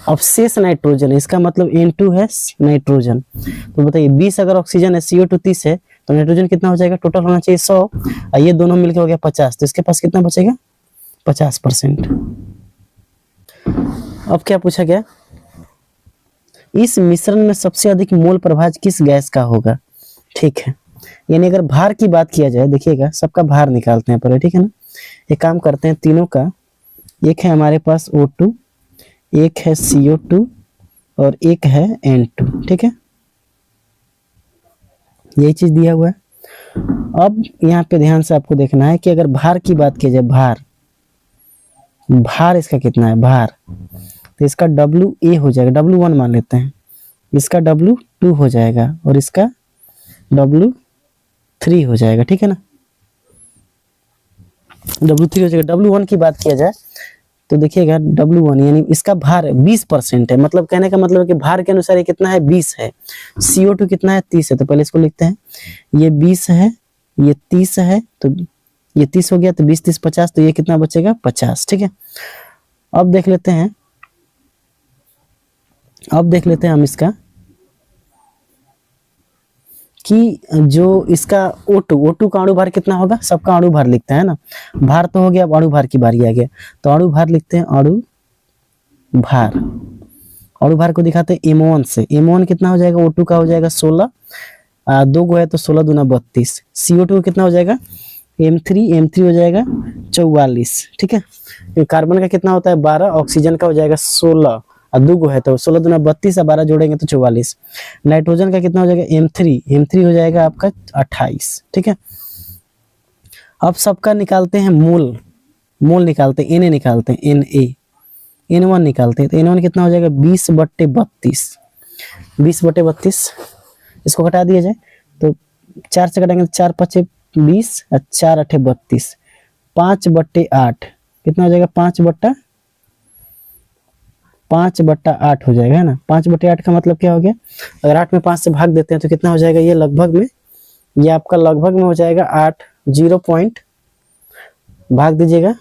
A: अब शेष नाइट्रोजन है, इसका मतलब N2 है नाइट्रोजन। तो बताइए 20 अगर ऑक्सीजन है, CO2 30 है तो नाइट्रोजन कितना हो जाएगा? टोटल होना चाहिए 100 और ये दोनों मिलकर हो गया 50, तो इसके पास कितना बचेगा? 50%। अब क्या पूछा गया? इस मिश्रण में सबसे अधिक मोल प्रभाज किस गैस का होगा? ठीक है, यानी अगर भार की बात किया जाए, देखिएगा सबका भार निकालते हैं पहले, ठीक है ना। एक काम करते हैं तीनों का, एक है हमारे पास O2, एक है CO2 और एक है N2, ठीक है। यही चीज दिया हुआ है। अब यहाँ पे ध्यान से आपको देखना है कि अगर भार की बात की जाए, भार इसका कितना है भार, तो इसका WA हो जाएगा, W1 मान लेते हैं, इसका W2 हो जाएगा और इसका W3 हो जाएगा, ठीक है ना। W3 हो जाएगा। W1 की बात किया जाए तो देखिएगा W1 यानी इसका भार 20% है, मतलब कहने का मतलब है कि भार के अनुसार ये कितना है 20 है। CO2 कितना है 30 है, तो पहले इसको लिखते हैं, ये 20 है, ये 30 है, तो ये 30 हो गया, तो 20 30 50, तो ये कितना बचेगा 50, ठीक है। अब देख लेते हैं हम इसका कि जो इसका O2 का अणु भार कितना होगा, सबका अणु भार लिखते हैं ना, भार तो हो गया, अब अणु भार की बारी आ गया, तो अणु भार लिखते हैं, अणु भार को दिखाते हैं M1 से। M1 कितना हो जाएगा? O2 का हो जाएगा 16, 2 गो है तो 16 दूना 32। CO2 कितना हो जाएगा? M3 हो जाएगा 44, ठीक है। कार्बन का कितना होता है 12, ऑक्सीजन का हो जाएगा 16 और 2 गो है तो 16 दूना 32 और 12 जोड़ेंगे तो 44। नाइट्रोजन का कितना हो जाएगा? M3 हो जाएगा आपका 28, ठीक है। अब सबका निकालते हैं मोल निकालते हैं, Na निकालते हैं, N1 निकालते हैं, तो N1 कितना हो जाएगा 20/32, 20/32। इसको घटा दिया जाए तो 4 से घटाएंगे तो 4 × 5 = 20 और 4 × 8 = 32, 5/8 कितना हो जाएगा? 5/8 हो जाएगा, है ना। 5/8 का मतलब क्या हो गया? अगर 8 में 5 से भाग देते हैं तो कितना हो जाएगा? ये लगभग में, ये आपका लगभग में हो जाएगा 8, 0 पॉइंट भाग दीजिएगा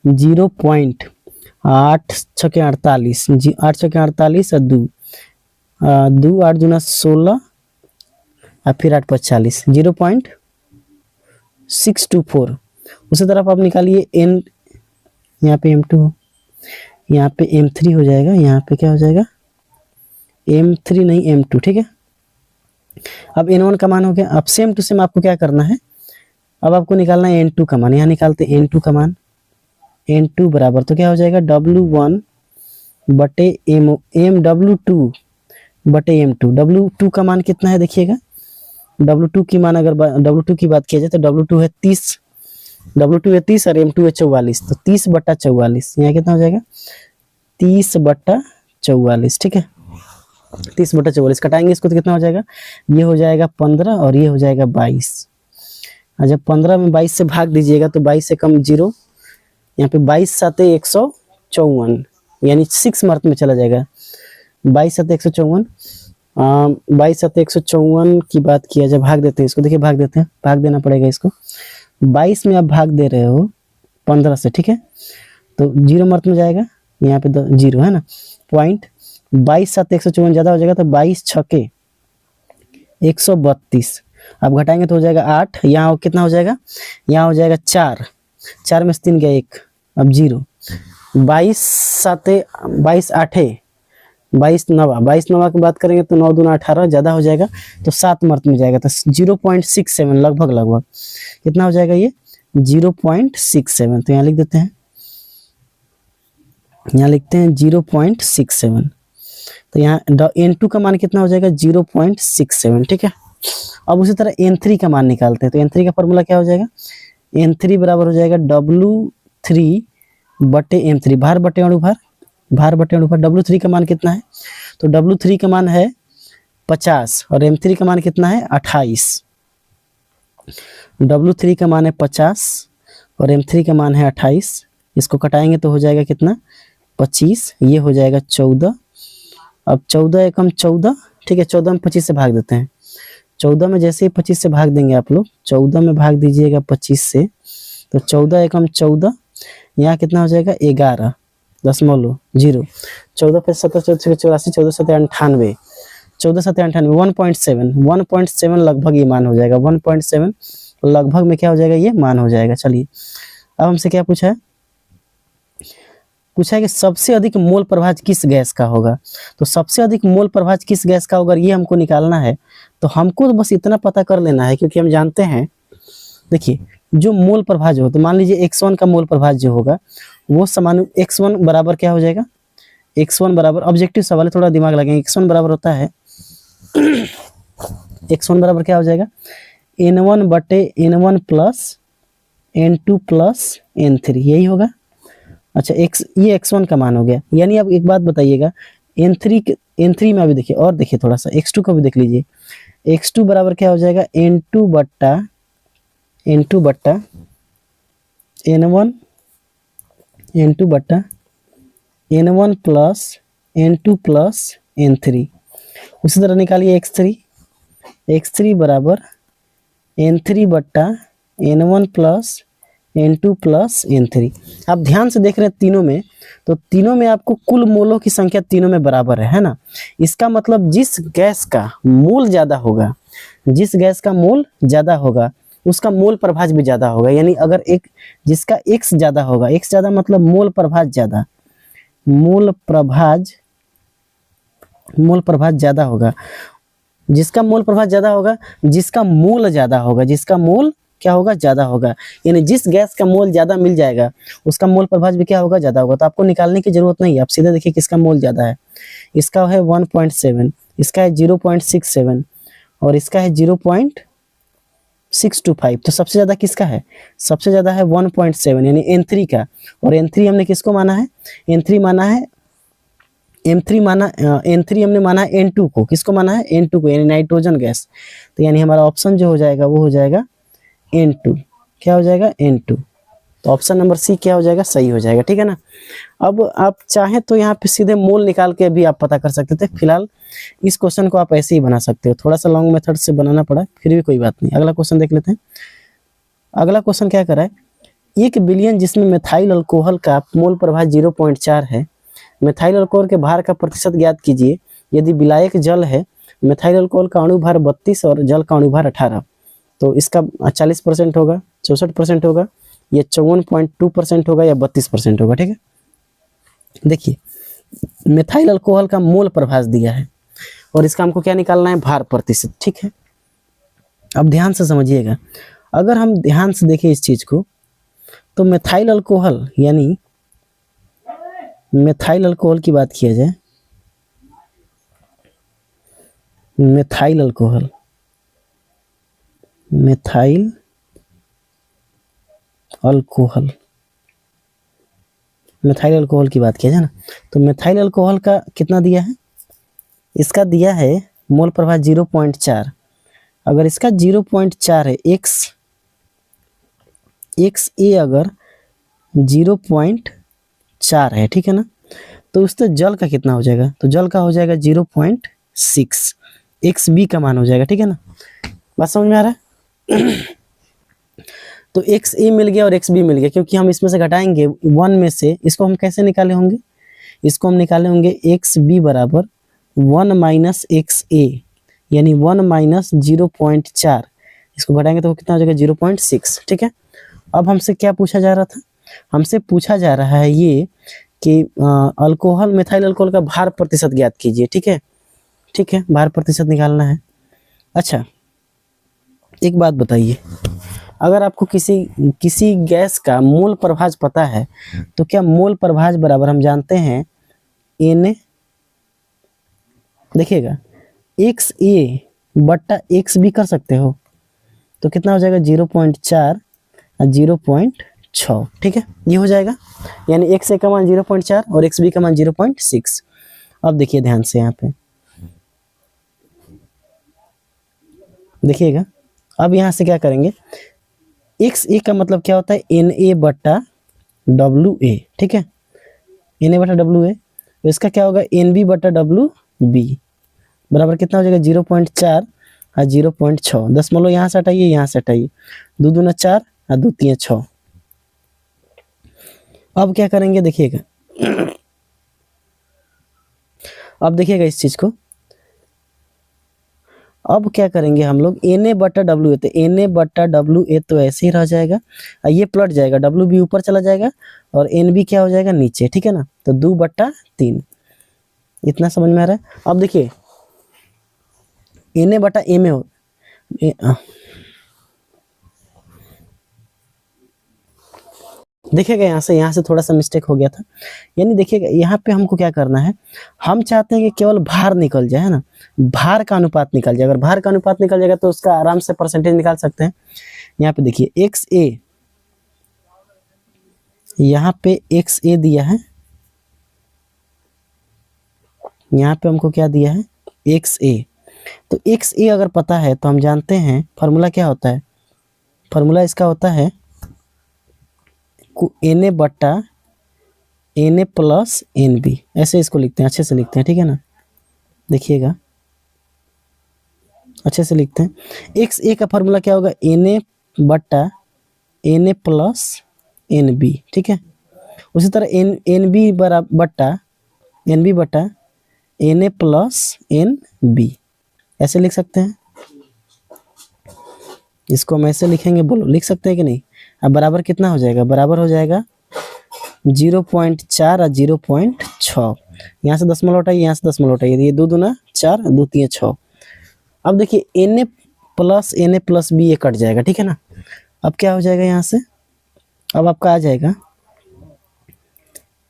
A: 0.8 6 के 48, 8 6 के 48 और 2 8 दूना 16 और फिर 8 × 40, 0.624। उसी तरफ आप निकालिए N, यहाँ पे M2, यहाँ पे M3 हो जाएगा, यहाँ पे क्या हो जाएगा? M3 नहीं M2, ठीक है। अब N1 का मान हो गया। अब सेम टू सेम आपको क्या करना है, अब आपको निकालना है N2 का मान। यहाँ निकालते हैं N2 का मान, N2 बराबर तो क्या हो जाएगा? W1/W2/M2। W2 का मान कितना है देखिएगा, W2 की मान अगर W2 की बात किया जाए तो W2 है 30, W2 है 30 और M2 है 44, तो 30/44, यहाँ कितना हो जाएगा? 30/44, ठीक है। 30/44 कटाएंगे इसको तो कितना हो जाएगा? ये हो जाएगा 15 और ये हो जाएगा 22। और जब 15 में 22 से भाग दीजिएगा तो 22 से कम 0, यहाँ पे 22 7 154 यानी 6 मार्क में चला जाएगा। 22 7 154, 22 7 154 की बात किया, जब भाग देते हैं इसको, देखिए भाग देते हैं, भाग देना पड़ेगा इसको, 22 में आप भाग दे रहे हो 15 से, ठीक है, तो 0 मर्त में जाएगा, यहाँ पे 0 है ना, पॉइंट 22 7 154 ज़्यादा हो जाएगा, तो 22 छके 132, आप घटाएंगे तो हो जाएगा 8, यहाँ कितना हो जाएगा, यहाँ हो जाएगा 4, 4 में से 3 गया 1, अब 0, 22 7 22 8 22 नवा, 22 नवा की बात करेंगे तो 9 दूना 18 ज़्यादा हो जाएगा, तो 7 मर्त में जाएगा, तो 0.67 लगभग कितना हो जाएगा ये 0.67, तो यहाँ लिख देते हैं, यहाँ लिखते हैं 0.67, तो यहाँ N2 का मान कितना हो जाएगा 0.67, ठीक है। अब उसी तरह N3 का मान निकालते हैं, तो N3 का फॉर्मूला क्या हो जाएगा, N3 बराबर हो जाएगा W3 बटे M3, भार बटे अणुभार, भार बटे अणुभार। W3 का मान कितना है, तो W3 का मान है 50 और M3 का मान कितना है 28, W3 का मान है 50 और M3 का मान है 28, इसको कटाएंगे तो हो जाएगा कितना 25, ये हो जाएगा 14, अब 14 एकम 14, ठीक है, 14 में 25 से भाग देते हैं, 14 में जैसे ही 25 से भाग देंगे आप लोग, 14 में भाग दीजिएगा 25 से, तो 14 एकम 14, यहाँ कितना हो जाएगा 11.0, 14 पे 7 84, 14 7 98, 14 7 98, 1.7 लगभग ये मान हो जाएगा, 1.7 लगभग में क्या हो जाएगा ये मान हो जाएगा। चलिए अब हमसे क्या पूछा है, पूछा है कि सबसे अधिक मोल प्रभाज किस गैस का होगा, तो सबसे अधिक मोल प्रभाज किस गैस का होगा ये हमको निकालना है, तो हमको तो बस इतना पता कर लेना है, क्योंकि हम जानते हैं, देखिए जो मोल प्रभाज हो, तो मान लीजिए x1 का मोल प्रभाज जो होगा वो समान, x1 बराबर क्या हो जाएगा, x1 बराबर, ऑब्जेक्टिव सवाल है थोड़ा दिमाग लगाएंगे, x1 बराबर होता है x1 बराबर क्या हो जाएगा N1 बटे N1 plus N2 plus N3, यही होगा। अच्छा ये x1 का मान हो गया, यानी अब एक बात बताइएगा, N3 में अभी देखिए, और देखिए थोड़ा सा x2 का भी देख लीजिए, x2 बराबर क्या हो जाएगा N2 बट्टा N2 बट्टा N1, N2 बट्टा N1 plus N2 plus N3, उसी तरह निकालिए x3 बराबर N3 बट्टा N1 plus N2 plus N3। आप ध्यान से देख रहे हैं तीनों में, तो तीनों में आपको कुल मोलों की संख्या तीनों में बराबर है ना, इसका मतलब जिस गैस का मोल ज़्यादा होगा, जिस गैस का मोल ज़्यादा होगा उसका मोल प्रभाज भी ज़्यादा होगा, यानी अगर एक जिसका x ज़्यादा होगा, x ज़्यादा मतलब मोल प्रभाज ज़्यादा, मोल प्रभाज ज़्यादा होगा, जिसका मोल प्रभाज ज़्यादा होगा, जिसका मोल ज़्यादा होगा, जिसका मोल क्या होगा ज़्यादा होगा, यानी जिस गैस का मोल ज़्यादा मिल जाएगा उसका मोल प्रभाज भी क्या होगा ज़्यादा होगा। तो आपको निकालने की ज़रूरत नहीं है, आप सीधे देखिए किसका मोल ज़्यादा है, इसका है 1.7, इसका है 0.67 और इसका है 0.625, तो सबसे ज़्यादा किसका है, सबसे ज़्यादा है 1.7 यानी N3 का, और N3 हमने किसको माना है, N3 हमने माना है N2 को, किसको माना है N2 को, यानी नाइट्रोजन गैस, तो यानी हमारा ऑप्शन जो हो जाएगा वो हो जाएगा N2, क्या हो जाएगा N2, तो ऑप्शन नंबर सी क्या हो जाएगा, सही हो जाएगा, ठीक है ना। अब आप चाहें तो यहाँ पे सीधे मोल निकाल के भी आप पता कर सकते थे, फिलहाल इस क्वेश्चन को आप ऐसे ही बना सकते हो, थोड़ा सा लॉन्ग मेथड से बनाना पड़ा, फिर भी कोई बात नहीं। अगला क्वेश्चन देख लेते हैं। अगला क्वेश्चन क्या करा है, 1 बिलियन जिसमें मेथाइल अल्कोहल का मोल प्रभाव 0.4 है, मेथाइल अल्कोहल के भार का प्रतिशत ज्ञात कीजिए। यदि विलायक जल है, मेथाइल अल्कोहल का अणु भार 32 और जल का अणु भार 18, तो इसका 40% होगा, 64% होगा, ये 54.2% होगा या 32% होगा, ठीक है। देखिए मेथाइल अल्कोहल का मोल प्रभाव दिया है और इसका हमको क्या निकालना है, भार प्रतिशत, ठीक है। अब ध्यान से समझिएगा, अगर हम ध्यान से देखें इस चीज को, तो मेथाइल अल्कोहल यानी मेथाइल अल्कोहल की बात किया जाए, मेथाइल अल्कोहल की बात किया जाए ना, तो मेथाइल अल्कोहल का कितना दिया है, इसका दिया है मोल प्रभाव 0.4। अगर इसका 0.4 है, एक्स ए अगर 0.4 है, ठीक है ना, तो उससे जल का कितना हो जाएगा, तो जल का हो जाएगा 0.6, एक्स बी का मान हो जाएगा, ठीक है ना, बात समझ में आ रहा है। तो एक्स ए मिल गया और एक्स बी मिल गया, क्योंकि हम इसमें से घटाएंगे 1 में से, इसको हम कैसे निकाले होंगे, इसको हम निकाले होंगे एक्स बी बराबर 1 माइनस एक्स ए, यानी 1 माइनस 0.4, इसको घटाएंगे तो कितना हो जाएगा 0.6। ठीक है, अब हमसे क्या पूछा जा रहा था, हमसे पूछा जा रहा है ये कि अल्कोहल मिथाइल अल्कोहल का भार प्रतिशत ज्ञात कीजिए। ठीक है, ठीक है, भार प्रतिशत निकालना है। अच्छा, एक बात बताइए, अगर आपको किसी गैस का मोल प्रभाज पता है तो क्या मोल प्रभाज बराबर हम जानते हैं Na, देखिएगा एक्स ए बट्टा एक्स बी कर सकते हो, तो कितना हो जाएगा 0.4 और 0.6। ठीक है, ये हो जाएगा, यानी एक्स ए का मान 0.4 और एक्स बी का मान 0.6। अब देखिए ध्यान से यहाँ पे देखिएगा, अब यहाँ से क्या करेंगे, एक्स ए का मतलब क्या होता है एन ए बट्टा डब्लू ए। ठीक है, एन ए बट्टा डब्लू ए, तो इसका क्या होगा एन बी बट्टा डब्लू बी बराबर कितना हो जाएगा 0.4 और 0.6। दशमलव यहाँ से हटाइए, यहाँ से हटाइए, 2 दूना 4 और 2 तीन 6। अब क्या करेंगे देखिएगा, अब देखिएगा इस चीज को, अब क्या करेंगे हम लोग एन ए बट्टा डब्लू ए, तो एन ए बट्टा डब्लू ए तो ऐसे ही रह जाएगा, ये पलट जाएगा, डब्लू बी ऊपर चला जाएगा और एन बी क्या हो जाएगा नीचे। ठीक है ना, तो 2/3, इतना समझ में आ रहा है। अब देखिए एन ए बटा एम ए हो, देखिएगा यहाँ से थोड़ा सा मिस्टेक हो गया था, यानी देखिएगा यहाँ पे हमको क्या करना है, हम चाहते हैं कि केवल भार निकल जाए, है ना, भार का अनुपात निकल जाए। अगर भार का अनुपात निकल जाएगा तो उसका आराम से परसेंटेज निकाल सकते हैं। यहाँ पे देखिए एक्स ए, यहाँ पे एक्स ए दिया है, यहाँ पे हमको क्या दिया है एक्स ए, तो एक्स ए अगर पता है तो हम जानते हैं फार्मूला क्या होता है, फार्मूला इसका होता है एन ए बट्टा एन ए प्लस एन बी, ऐसे इसको लिखते हैं, अच्छे से लिखते हैं। ठीक है ना, देखिएगा अच्छे से लिखते हैं। एक्स ए का फार्मूला क्या होगा एन ए बट्टा एन ए प्लस एन बी। ठीक है, उसी तरह एन बी बट्टा एन ए प्लस एन बी, ऐसे लिख सकते हैं। इसको हम ऐसे लिखेंगे, बोलो लिख सकते हैं कि नहीं। अब बराबर कितना हो जाएगा, बराबर हो जाएगा 0.4 और 0.6, यहाँ से दशमलव उठाइए, यहाँ से दशमलव उठाइए, ये 2 दूना 4, 2 तीन 6। अब देखिए एन ए प्लस बी ये कट जाएगा। ठीक है ना, अब क्या हो जाएगा यहाँ से, अब आपका आ जाएगा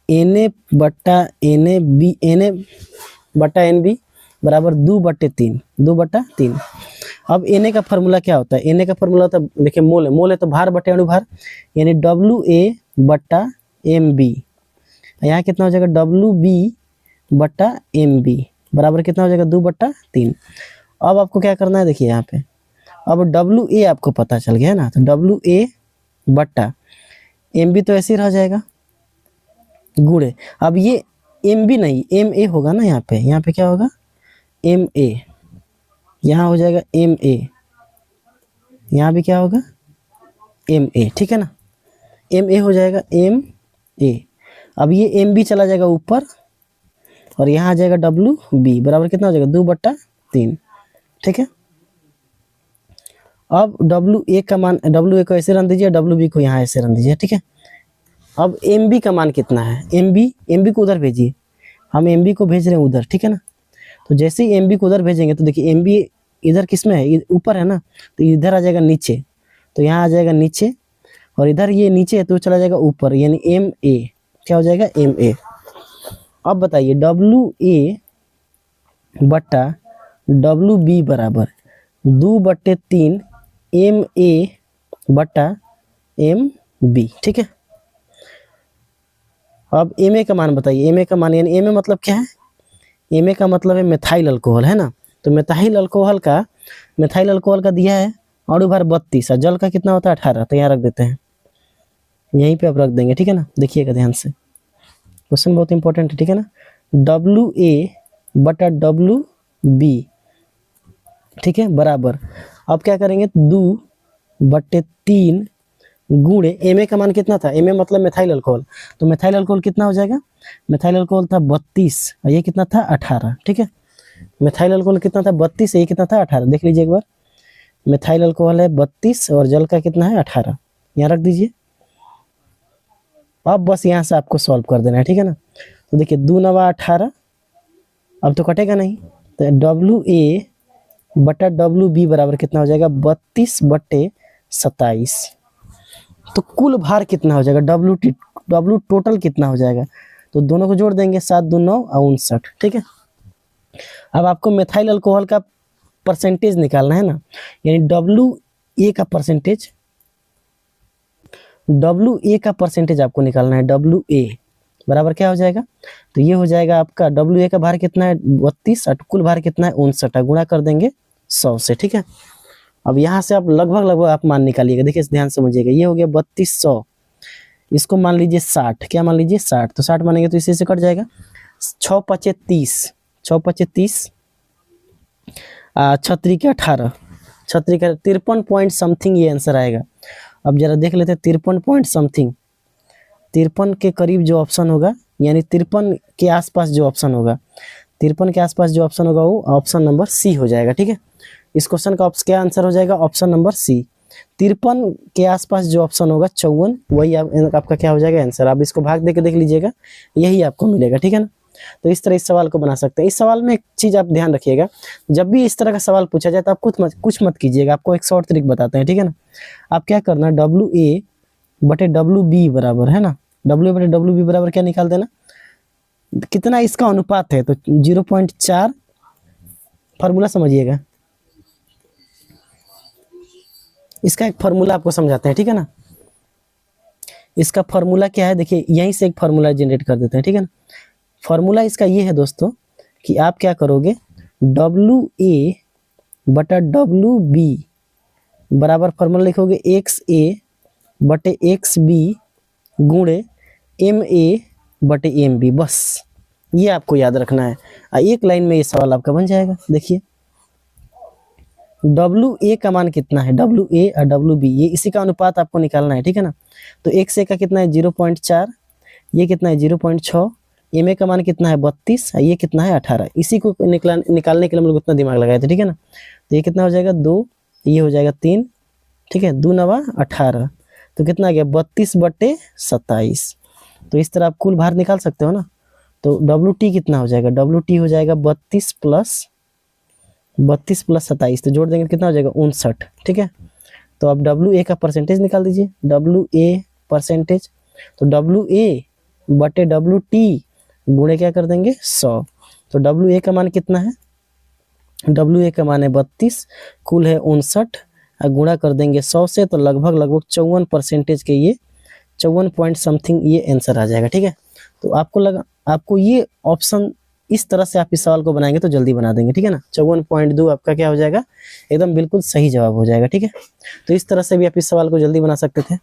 A: एन ए बट्टा एन ए बट्टा एन बी बराबर 2/3। अब एन ए का फार्मूला क्या होता है, एन ए का फार्मूला होता है, देखिए मोल है तो भार बटे अणुभार, यानी डब्ल्यू ए बट्टा एम बी, यहाँ कितना हो जाएगा डब्ल्यू बी बट्टा एम बी बराबर कितना हो जाएगा 2/3। अब आपको क्या करना है, देखिए यहाँ पे, अब डब्ल्यू ए आपको पता चल गया है ना, तो डब्ल्यू ए बट्टा एम बी तो ऐसे ही रह जाएगा गुणे, अब ये एम बी नहीं एम ए होगा ना, यहाँ पे क्या होगा एम ए, यहाँ हो जाएगा एम ए, यहाँ भी क्या होगा एम ए। ठीक है ना, एम ए हो जाएगा एम ए, अब ये एम बी चला जाएगा ऊपर और यहाँ आ जाएगा डब्ल्यू बी बराबर कितना हो जाएगा 2/3। ठीक है, अब डब्ल्यू ए का मान, डब्ल्यू ए को ऐसे रन दीजिए, डब्ल्यू बी को यहाँ ऐसे रन दीजिए। ठीक है, अब एम बी का मान कितना है, एम बी को उधर भेजिए, हम एम बी को भेज रहे हैं उधर। ठीक है ना, तो जैसे ही एम बी को उधर भेजेंगे तो देखिए एम बी इधर किस में है, ऊपर है ना, तो इधर आ जाएगा नीचे, तो यहाँ आ जाएगा नीचे, और इधर ये नीचे है तो चला जाएगा ऊपर, यानी एम ए क्या हो जाएगा एम ए। अब बताइए डब्ल्यू ए बट्टा डब्ल्यू बी बराबर 2/3 एम ए बट्टा एम बी। ठीक है, अब एम ए का मान बताइए, एम ए का मान, यानी एम ए मतलब क्या है, एम ए का मतलब है मिथाइल अल्कोहल, है ना, तो मिथाइल अल्कोहल का दिया है अणुभार 32 और जल का कितना होता है 18, तो यहाँ रख देते हैं, यहीं पे आप रख देंगे। ठीक है ना, देखिएगा ध्यान से, क्वेश्चन बहुत इंपॉर्टेंट है। ठीक है ना, डब्ल्यू ए बटा डब्ल्यू बी, ठीक है, बराबर, अब क्या करेंगे 2/3 गुणे एम ए का मान कितना था, एम ए मतलब मेथाइल अल्कोहल, तो मेथाइल अल्कोहल कितना हो जाएगा, मेथाइल अल्कोहल था 32 और ये कितना था 18, ठीक है। मेथाइल अल्कोहल कितना था 32, ये कितना था 18, देख लीजिए एक बार, मेथाइल अल्कोहल है 32 और जल का कितना है 18, यहाँ रख दीजिए। अब बस यहाँ से आपको सॉल्व कर देना है, ठीक है ना। तो देखिए 2 नवा 18, अब तो कटेगा नहीं, तो डब्ल्यू ए बटा डब्ल्यू बी बराबर कितना हो जाएगा 32/27। तो कुल भार कितना हो जाएगा, डब्ल्यू टोटल कितना हो जाएगा, तो दोनों को जोड़ देंगे, 7 2 9 और 59, ठीक है। अब आपको मेथाइल अल्कोहल का परसेंटेज निकालना है ना, यानी डब्ल्यू ए का परसेंटेज, डब्ल्यू ए का परसेंटेज आपको निकालना है, डब्ल्यू ए बराबर क्या हो जाएगा, तो ये हो जाएगा आपका डब्ल्यू ए का भार कितना है 32 और कुल भार कितना है 59, गुणा कर देंगे 100 से, ठीक है। अब यहाँ से आप लगभग आप मान निकालिएगा, देखिए ध्यान समझिएगा, ये हो गया 3200, इसको मान लीजिए 60, क्या मान लीजिए 60, तो 60 मानेंगे तो इसी से कट जाएगा, 6 5 30, 6 5 30, 6 3 18, 6 3 53 पॉइंट समथिंग ये आंसर आएगा। अब जरा देख लेते हैं 53 पॉइंट समथिंग, 53 के करीब जो ऑप्शन होगा, यानी 53 के आसपास जो ऑप्शन होगा, 53 के आसपास जो ऑप्शन होगा वो ऑप्शन नंबर सी हो जाएगा, ठीक है। इस क्वेश्चन का क्या आंसर हो जाएगा, ऑप्शन नंबर सी। 53 के आसपास जो ऑप्शन होगा 54, वही आपका क्या हो जाएगा आंसर। आप इसको भाग दे के देख लीजिएगा, यही आपको मिलेगा, ठीक है ना। तो इस तरह इस सवाल को बना सकते हैं। इस सवाल में एक चीज आप ध्यान रखिएगा, जब भी इस तरह का सवाल पूछा जाए तो आप कुछ मत कीजिएगा, आपको एक शॉर्ट ट्रिक बताते हैं, ठीक है ना। आप क्या करना, डब्ल्यू ए बटे डब्ल्यू बी बराबर है ना, डब्ल्यू बटे डब्ल्यू बी बराबर क्या निकाल देना, कितना इसका अनुपात है, तो 0.4, फार्मूला समझिएगा, इसका एक फार्मूला आपको समझाते हैं, ठीक है ना। इसका फार्मूला क्या है, देखिए यहीं से एक फार्मूला जनरेट कर देते हैं, ठीक है ना। फार्मूला इसका ये है दोस्तों कि आप क्या करोगे, डब्ल्यू ए बटा डब्ल्यू बी बराबर फार्मूला लिखोगे एक्स ए बटे एक्स बी गुणे एम ए बटे एम बी, बस ये आपको याद रखना है। एक लाइन में ये सवाल आपका बन जाएगा। देखिए डब्ल्यू ए का मान कितना है, डब्ल्यू ए और डब्ल्यू बी, ये इसी का अनुपात आपको निकालना है, ठीक है ना। तो एक्स ए का कितना है 0.4, ये कितना है 0.6, एम ए का मान कितना है 32, ये कितना है 18, इसी को निकालने के लिए हम लोग उतना दिमाग लगाए थे, ठीक है ना। तो ये कितना हो जाएगा 2, ये हो जाएगा 3, ठीक है, 2 9 18, तो कितना आ गया 32/27। तो इस तरह आप कुल भार निकाल सकते हो ना। तो डब्ल्यू टी कितना हो जाएगा, डब्ल्यू टी हो जाएगा 32 प्लस 27, तो जोड़ देंगे कितना हो जाएगा 59, ठीक है। तो आप डब्ल्यू ए का परसेंटेज निकाल दीजिए, डब्ल्यू ए परसेंटेज, तो डब्ल्यू ए बटे डब्ल्यू टी गुणे क्या कर देंगे 100, तो डब्ल्यू ए का मान कितना है, डब्ल्यू ए का मान है 32, कुल है 59, गुणा कर देंगे 100 से, तो लगभग 54% के ये 54 पॉइंट समथिंग ये आंसर आ जाएगा, ठीक है। तो आपको ये ऑप्शन इस तरह से आप इस सवाल को बनाएंगे तो जल्दी बना देंगे, ठीक है ना। 54.2 आपका क्या हो जाएगा, एकदम बिल्कुल सही जवाब हो जाएगा, ठीक है। तो इस तरह से भी आप इस सवाल को जल्दी बना सकते थे।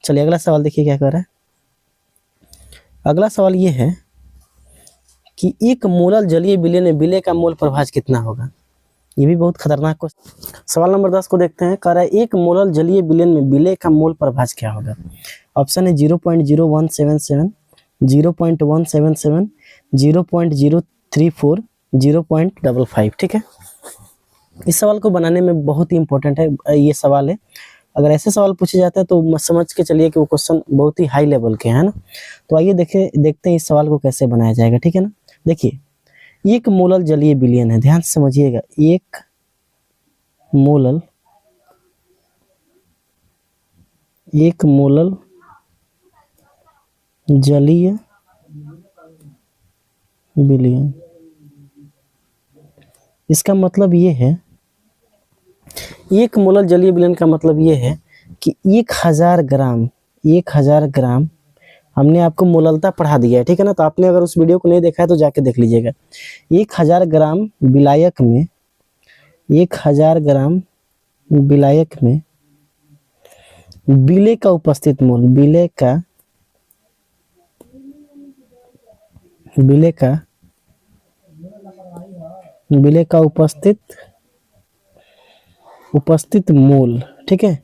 A: चलिए अगला सवाल देखिए क्या कर रहा है। अगला सवाल ये है कि एक मोलल जलीय विलयन में विलय का मोल प्रभाज कितना होगा। ये भी बहुत खतरनाक क्वेश्चन। सवाल नंबर 10 को देखते हैं। कह रहा है एक मोलल जलीय विलयन में विलय का मोल प्रभाज क्या होगा। ऑप्शन है 0.0177, 0.177, 0.034, 0.55, ठीक है। इस सवाल को बनाने में बहुत ही इंपॉर्टेंट है ये सवाल है। अगर ऐसे सवाल पूछे जाते हैं तो समझ के चलिए कि वो क्वेश्चन बहुत ही हाई लेवल के हैं ना। तो आइए देखते हैं इस सवाल को कैसे बनाया जाएगा, ठीक है ना। देखिए एक मोलल जलीय विलयन है, ध्यान से समझिएगा, एक मोलल जलीय विलयन, इसका मतलब ये है, एक मोलल जलीय विलयन का मतलब ये है कि 1000 ग्राम हमने आपको मोललता पढ़ा दिया है, ठीक है ना। तो आपने अगर उस वीडियो को नहीं देखा है तो जाके देख लीजिएगा। 1000 ग्राम विलायक में, 1000 ग्राम विलायक में विलय का उपस्थित मोल, विलय का उपस्थित उपस्थित मोल, ठीक है।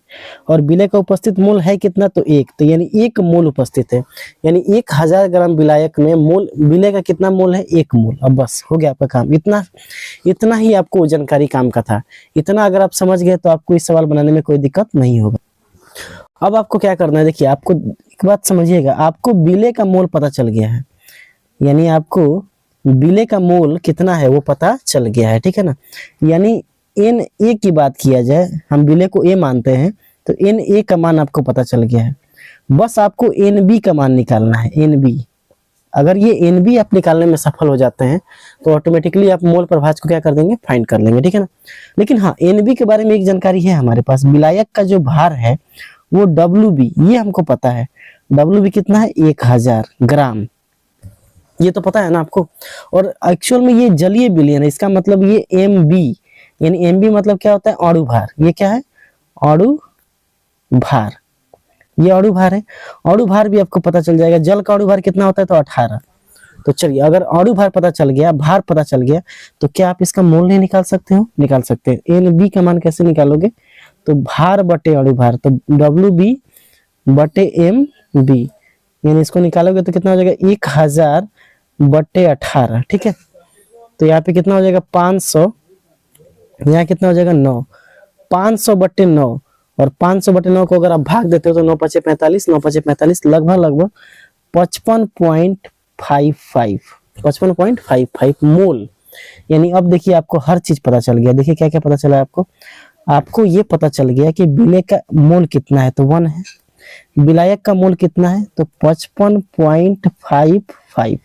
A: और विलय का उपस्थित मोल है कितना, तो 1, तो यानी 1 मोल उपस्थित है, यानी 1000 ग्राम विलायक में मोल विलय का कितना मोल है, 1 मोल। अब बस हो गया आपका काम, इतना ही आपको जानकारी काम का था। इतना अगर आप समझ गए तो आपको इस सवाल बनाने में कोई दिक्कत नहीं होगा। अब आपको क्या करना है, देखिए आपको एक बात समझिएगा, आपको विलय का मोल पता चल गया है, यानी आपको विलय का मोल कितना है वो पता चल गया है, ठीक है ना। यानी Na की बात किया जाए, हम विलय को A मानते हैं, तो Na का मान आपको पता चल गया है। बस आपको Nb का मान निकालना है, Nb। अगर ये Nb आप निकालने में सफल हो जाते हैं तो ऑटोमेटिकली आप मोल प्रभाज को क्या कर देंगे, फाइंड कर लेंगे, ठीक है ना। लेकिन हाँ, Nb के बारे में एक जानकारी है हमारे पास, विलायक का जो भार है वो Wb, ये हमको पता है। Wb कितना है, 1000 ग्राम, ये तो पता है ना आपको। और एक्चुअल में ये जलीय विलयन है, इसका मतलब ये Mb, यानी Mb मतलब क्या होता है, अणु भार। ये क्या है, अणु भार, ये अणु भार है। अणु भार भी आपको पता चल जाएगा, जल का अणु भार कितना होता है, तो 18। तो चलिए, अगर अणु भार पता चल गया, भार पता चल गया, तो क्या आप इसका मोल नहीं निकाल सकते हो, निकाल सकते हैं। Nb का मान कैसे निकालोगे, तो भार बटे अणु भार, तो Wb बटे Mb, यानी इसको निकालोगे तो कितना हो जाएगा, 1000 बटे 18, ठीक है। तो यहाँ पे कितना हो जाएगा, 500, यहाँ कितना हो जाएगा, 9, 500 बटे 9, और 500 बटे 9 को अगर आप भाग देते हो तो 9 पचे 45, 9 पचे 45, लगभग 55.55 मोल। यानी अब देखिए आपको हर चीज पता चल गया। देखिए क्या क्या पता चला आपको, आपको ये पता चल गया कि विलय का मोल कितना है, तो 1 है। विलायक का मोल कितना है, तो 55.55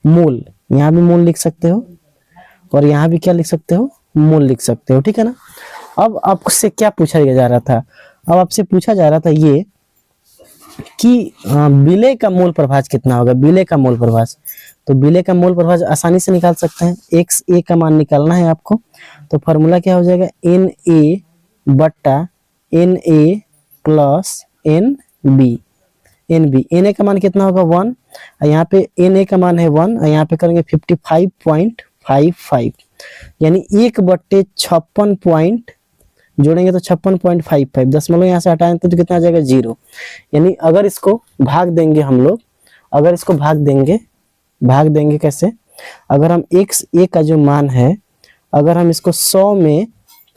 A: मोल। यहाँ भी मोल लिख सकते हो और यहाँ भी क्या लिख सकते हो, मोल लिख सकते हो, ठीक है ना। अब आपसे क्या पूछा जा रहा था, अब आपसे पूछा जा रहा था ये कि विलय का मोल प्रभाज कितना होगा, विलय का मोल प्रभाज। तो विलय का मोल प्रभाज आसानी से निकाल सकते हैं, XA का मान निकालना है आपको। तो फॉर्मूला क्या हो जाएगा, Na बट्टा Na प्लस NB। Na का मान कितना होगा, 1, यहाँ पे Na का मान है 1, और यहाँ पे करेंगे 55.55, यानी 1/56 पॉइंट जोड़ेंगे तो 56.55, दशमलव यहाँ से हटाएंगे तो कितना आ जाएगा, 0। यानी अगर इसको भाग देंगे हम लोग, अगर इसको भाग देंगे कैसे, अगर हम XA का जो मान है, अगर हम इसको 100 में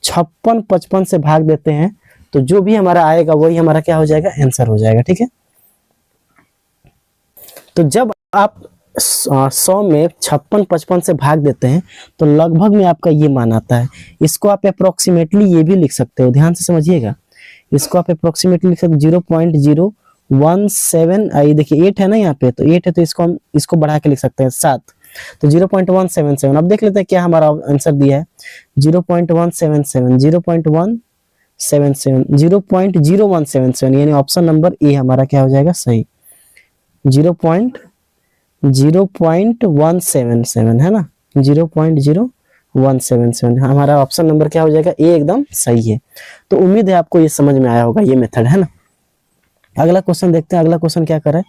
A: 56 55 से भाग देते हैं तो जो भी हमारा आएगा वही हमारा क्या हो जाएगा, आंसर हो जाएगा, ठीक है। तो जब आप 100 में 56 55 से भाग देते हैं तो लगभग में आपका ये मान आता है। इसको आप अप्रोक्सीमेटली ये भी लिख सकते हो, ध्यान से समझिएगा। इसको आप अप्रोक्सीमेटली लिख सकते हो 0.017, ये देखिए 8 है ना यहाँ पे, तो 8 है तो इसको बढ़ा के लिख सकते हैं 7, तो 0.177। अब देख लेते हैं क्या हमारा आंसर दिया है, 0.177, 0.0177, यानी ऑप्शन नंबर ए हमारा क्या हो जाएगा, सही। 0.0177 है ना, 0.0177 हमारा ऑप्शन नंबर क्या हो जाएगा, ए एकदम सही है। तो उम्मीद है आपको ये समझ में आया होगा ये मेथड, है ना। अगला क्वेश्चन देखते हैं। अगला क्वेश्चन क्या कर रहा है,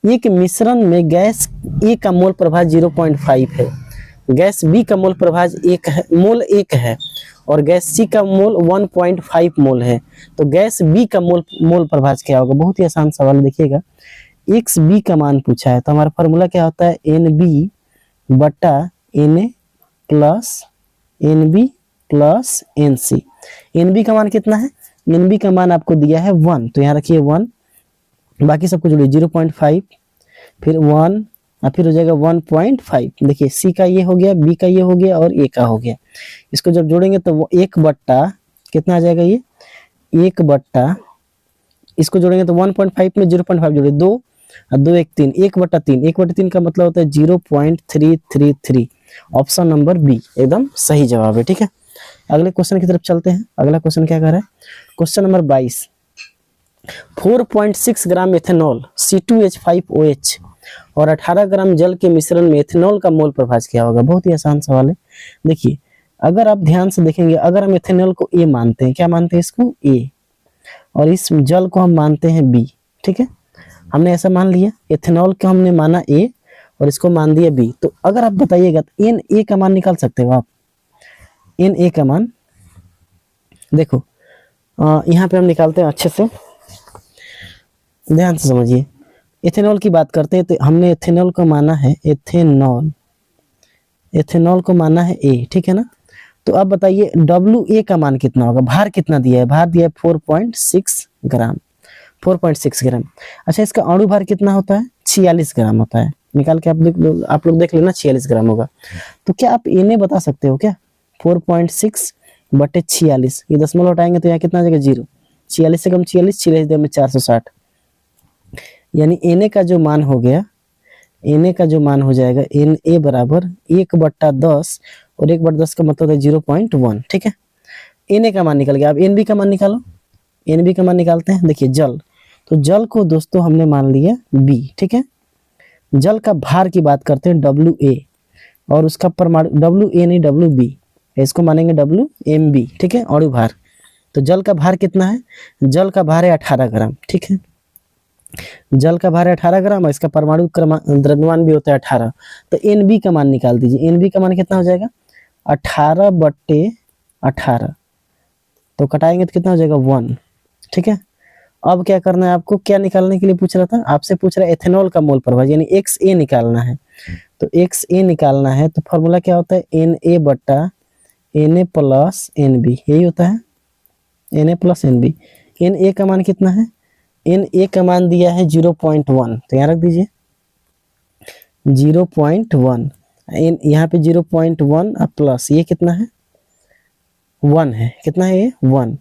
A: एक मिश्रण में गैस ए का मोल प्रभाज 0.5 है, गैस बी का मोल प्रभाज 1 है, मोल 1 है, और गैस सी का मोल 1.5 मोल है। तो गैस बी का मोल प्रभाज क्या होगा, बहुत ही आसान सवाल। देखिएगा, XB का मान पूछा है, तो हमारा फॉर्मूला क्या होता है, NB बटा Na प्लस NC। NB का मान कितना है, NB का मान आपको दिया है 1, तो यहाँ रखिए 1, बाकी सब कुछ जोड़िए 0.5, फिर 1, और फिर हो जाएगा 1.5। देखिए C का ये हो गया, B का ये हो गया, और A का हो गया। इसको जब जोड़ेंगे तो वो 1 बट्टा कितना आ जाएगा, ये 1 बट्टा, इसको जोड़ेंगे तो 1.5 में 0.5 जोड़े 2, और 2 1 3, 1/3, 1/3 का मतलब होता है 0.333। ऑप्शन नंबर बी एकदम सही जवाब है, ठीक है। अगले क्वेश्चन की तरफ चलते हैं। अगला क्वेश्चन क्या कर रहा है, क्वेश्चन नंबर 22, 4.6 ग्राम एथेनॉल C2H5OH और 18 ग्राम जल के मिश्रण में एथेनॉल का मोल प्रभाज क्या होगा। बहुत ही आसान सवाल है। देखिए, अगर आप ध्यान से देखेंगे, अगर हम एथेनॉल को ए मानते हैं, क्या मानते हैं इसको, ए, और इस जल को हम मानते हैं बी, ठीक है। हमने ऐसा मान लिया, एथेनॉल को हमने माना ए और इसको मान दिया बी। तो अगर आप बताइएगा तो Na का मान निकाल सकते हो आप, Na का मान देखो यहाँ पे हम निकालते हैं अच्छे से, ध्यान से समझिए। इथेनॉल की बात करते हैं तो हमने इथेनॉल को माना है, इथेनॉल को माना है ए, ठीक है ना। तो अब बताइए डब्ल्यू ए का मान कितना होगा, भार कितना दिया है, भार दिया है 4.6 ग्राम, 4.6 ग्राम। अच्छा इसका अणु भार कितना होता है, 46 ग्राम होता है। निकाल के आप लोग देख लेना, 46 ग्राम होगा। तो क्या आप इन्हें बता सकते हो क्या, 4.6 बटे 46, ये दशमलव हटाएंगे तो यहाँ कितना आ जाएगा 0, 46 से कम 46, 46 में 460, यानी एन का जो मान हो गया, एन का जो मान हो जाएगा एन ए बराबर 1/10, और 1/10 का मतलब है 0.1, ठीक है। एन का मान निकल गया। अब एन बी का मान निकालो, एन बी का मान निकालते हैं। देखिए जल, तो जल को दोस्तों हमने मान लिया बी, ठीक है। जल का भार की बात करते हैं डब्ल्यू ए, और उसका परमाणु डब्ल्यू ए नहीं डब्ल्यू बी, इसको मानेंगे डब्ल्यू एम बी, ठीक है, अणु भार। तो जल का भार कितना है, जल का भार है 18 ग्राम, ठीक है। जल का भार है 18 ग्राम और इसका परमाणु द्रव्यमान भी होता है 18। तो एन बी का मान निकाल दीजिए, एन बी का मान कितना हो जाएगा 18/18, तो कटाएंगे तो कितना हो जाएगा 1, ठीक है। अब क्या करना है आपको, क्या निकालने के लिए पूछ रहा था, आपसे पूछ रहा है एथेनॉल का मोल प्रभाव, यानी एक्स ए निकालना है। तो एक्स ए निकालना है तो फॉर्मूला क्या होता है, एन ए बटा N A plus N b, यही होता है, N A plus N b. N a का मान कितना है, एन ए का मान दिया है 0.1, तो यहाँ रख दीजिए 0.1, एन यहाँ पे 0.1 और प्लस ये कितना है 1 है, कितना है ये 1,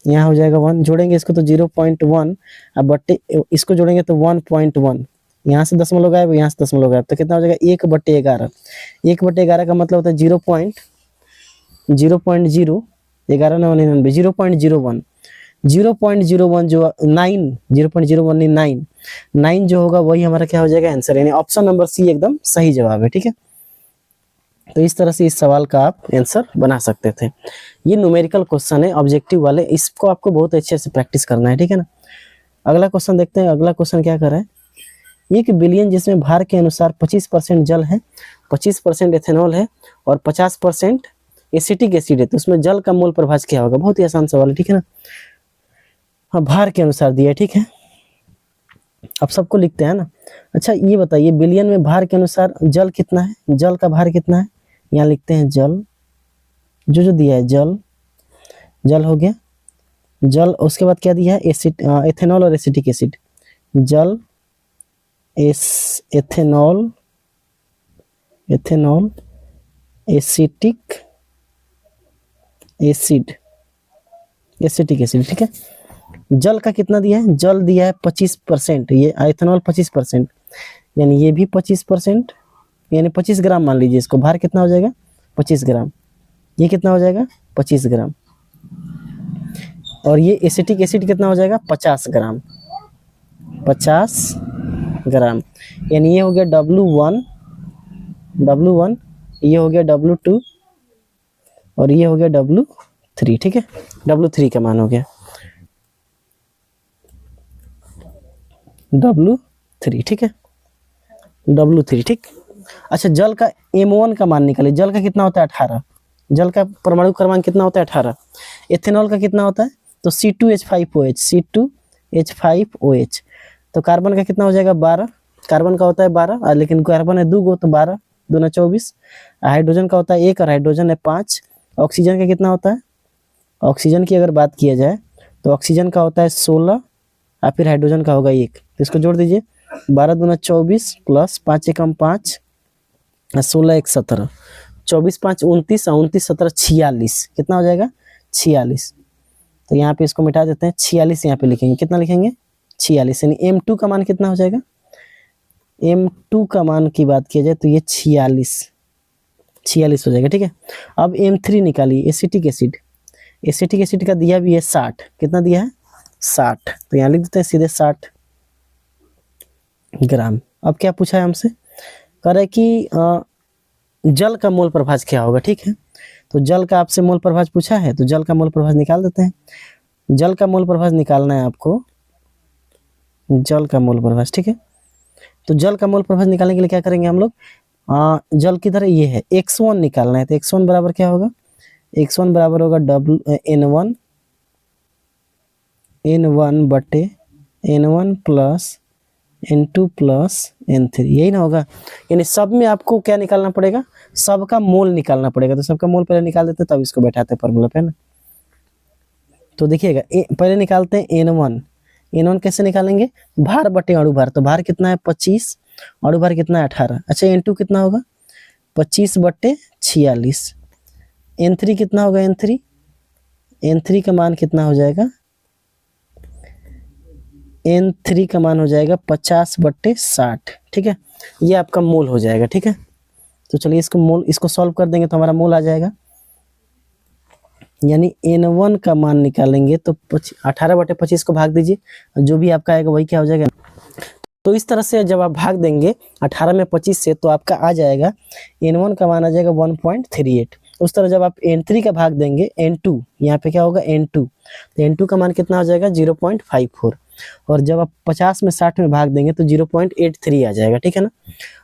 A: यहाँ हो जाएगा 1, जोड़ेंगे इसको तो 0.1, अब बट्टे इसको जोड़ेंगे तो 1.1, यहाँ से दशमलव गायब, यहाँ से दशमलव गायब, तो कितना हो जाएगा 1/11, 1/11 का मतलब होता है 0.0, 1199, 0.01, 0.01 जो 9, 0.01 9 जो होगा वही हमारा क्या हो जाएगा आंसर, यानी ऑप्शन नंबर सी एकदम सही जवाब है, ठीक है। तो इस तरह से इस सवाल का आप आंसर बना सकते थे। ये न्यूमेरिकल क्वेश्चन है, ऑब्जेक्टिव वाले, इसको आपको बहुत अच्छे से प्रैक्टिस करना है, ठीक है ना। अगला क्वेश्चन देखते हैं। अगला क्वेश्चन क्या कर रहा है, एक बिलियन जिसमें भार के अनुसार 25% जल है, 25% एथेनॉल है और 50% एसिटिक एसिड है, तो उसमें जल का मोल प्रभाव क्या होगा। बहुत ही आसान सवाल है, ठीक है ना। हाँ भार के अनुसार दिया है, ठीक है, अब सबको लिखते हैं ना। अच्छा ये बताइए बिलियन में भार के अनुसार जल कितना है, जल का भार कितना है, यहाँ लिखते हैं जल, जो दिया है जल, जल हो गया जल, उसके बाद क्या दिया है एसिड, एथेनॉल और एसिटिक एसिड, जल ethanol, ethanol acetic acid, acetic acid, ठीक है। जल का कितना दिया है, जल दिया है 25%, ये एथेनॉल 25%, यानी ये भी 25%, यानी 25 ग्राम मान लीजिए इसको, भार कितना हो जाएगा 25 ग्राम, ये कितना हो जाएगा 25 ग्राम, और ये एसिटिक एसिड कितना हो जाएगा 50 ग्राम, 50 ग्राम, यानी ये हो गया W1, ये हो गया W2 और ये हो गया W3, ठीक है। W3 का मान हो गया W3, ठीक है, W3, ठीक। अच्छा जल का M1 का मान निकालिए, जल का कितना होता है 18, जल का परमाणु क्रमांक कितना होता है 18, एथेनॉल का कितना होता है तो C2H5OH, C2H5OH, तो कार्बन का कितना हो जाएगा 12, कार्बन का होता है 12, लेकिन कार्बन है 2 गो तो 12 दूना 24, हाइड्रोजन का होता है 1 और हाइड्रोजन है 5, ऑक्सीजन का कितना होता है, ऑक्सीजन की अगर बात किया जाए तो ऑक्सीजन का होता है 16 और फिर हाइड्रोजन का होगा 1, तो इसको जोड़ दीजिए 12 दूना 24 प्लस 5 एकम 5, 16 1 17, 24 5 29 और 29 17 46, कितना हो जाएगा 46, तो यहाँ पे इसको मिटा देते हैं, 46 यहाँ पे लिखेंगे, कितना लिखेंगे 46, यानी M2 का मान कितना हो जाएगा, M2 का मान की बात किया जाए तो ये 46 हो जाएगा, ठीक है। अब M3 निकालिए, एसिटिक एसिड, एसिटिक एसिड का दिया भी है 60, कितना दिया है 60, तो यहाँ लिख देते हैं सीधे 60 ग्राम। अब क्या पूछा है हमसे, कह रहा है कि जल का मोल प्रभाव क्या होगा, ठीक है। तो जल का आपसे मोल प्रभाव पूछा है तो जल का मोल प्रभाव निकाल देते हैं। जल का मोल प्रभाव निकालना है आपको, जल का मोल प्रभाव, ठीक है। तो जल का मोल प्रभाव निकालने के लिए क्या करेंगे हम लोग, जल किधर ये है x1 निकालना है, तो x1 बराबर क्या होगा, x1 बराबर होगा n1 बटे n1 plus n2 plus n3, यही ना होगा। यानी सब में आपको क्या निकालना पड़ेगा, सबका मोल निकालना पड़ेगा। तो सबका मोल पहले निकाल देते तब इसको बैठाते हैं फॉर्मूला पे ना। तो देखिएगा पहले निकालते हैं n1 कैसे निकालेंगे, भार बटे अणु भार। तो भार कितना है 25, अणु भार कितना है 18। अच्छा n2 कितना होगा 25 बटे 46। n3 कितना होगा, n3 का मान कितना हो जाएगा, n3 का मान हो जाएगा 50 बटे 60। ठीक है, ये आपका मोल हो जाएगा। ठीक है, तो चलिए इसको सॉल्व कर देंगे तो हमारा मोल आ जाएगा। यानी n1 का मान निकालेंगे तो 18 बटे 25 को भाग दीजिए, जो भी आपका आएगा वही क्या हो जाएगा। तो इस तरह से जब आप भाग देंगे 18 में 25 से, तो आपका आ जाएगा n1 का मान आ जाएगा 1.38। उस तरह जब आप n3 का भाग देंगे n2, यहाँ पे क्या होगा n2, तो n2 का मान कितना हो जाएगा 0.54। और जब आप 50 में 60 में भाग देंगे तो 0.83 आ जाएगा। ठीक है ना।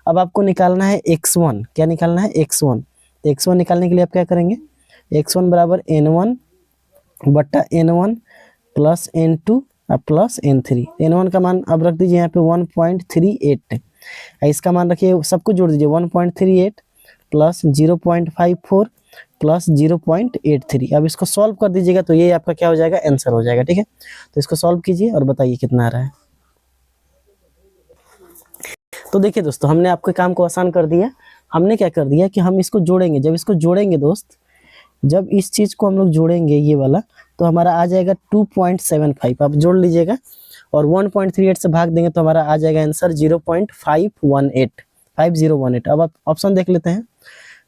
A: अब आपको निकालना है x1, क्या निकालना है x1। तो x1 निकालने के लिए आप क्या करेंगे, x1 बराबर n1 बट्टा n1 plus n2 plus n3। n1 का मान अब रख दीजिए यहाँ पे 1.38, इसका मान रखिए, सबको जोड़ दीजिए 1.38 प्लस 0.54 प्लस 0.83। अब इसको सॉल्व कर दीजिएगा तो ये आपका क्या हो जाएगा, आंसर हो जाएगा। ठीक है, तो इसको सॉल्व कीजिए और बताइए कितना आ रहा है। तो देखिए दोस्तों, हमने आपके काम को आसान कर दिया। हमने क्या कर दिया कि हम इसको जोड़ेंगे। जब इसको जोड़ेंगे दोस्त, जब इस चीज को हम लोग जोड़ेंगे ये वाला, तो हमारा आ जाएगा 2.75। आप जोड़ लीजिएगा और 1.38 से भाग देंगे तो हमारा आ जाएगा आंसर 0.5018। अब आप ऑप्शन देख लेते हैं,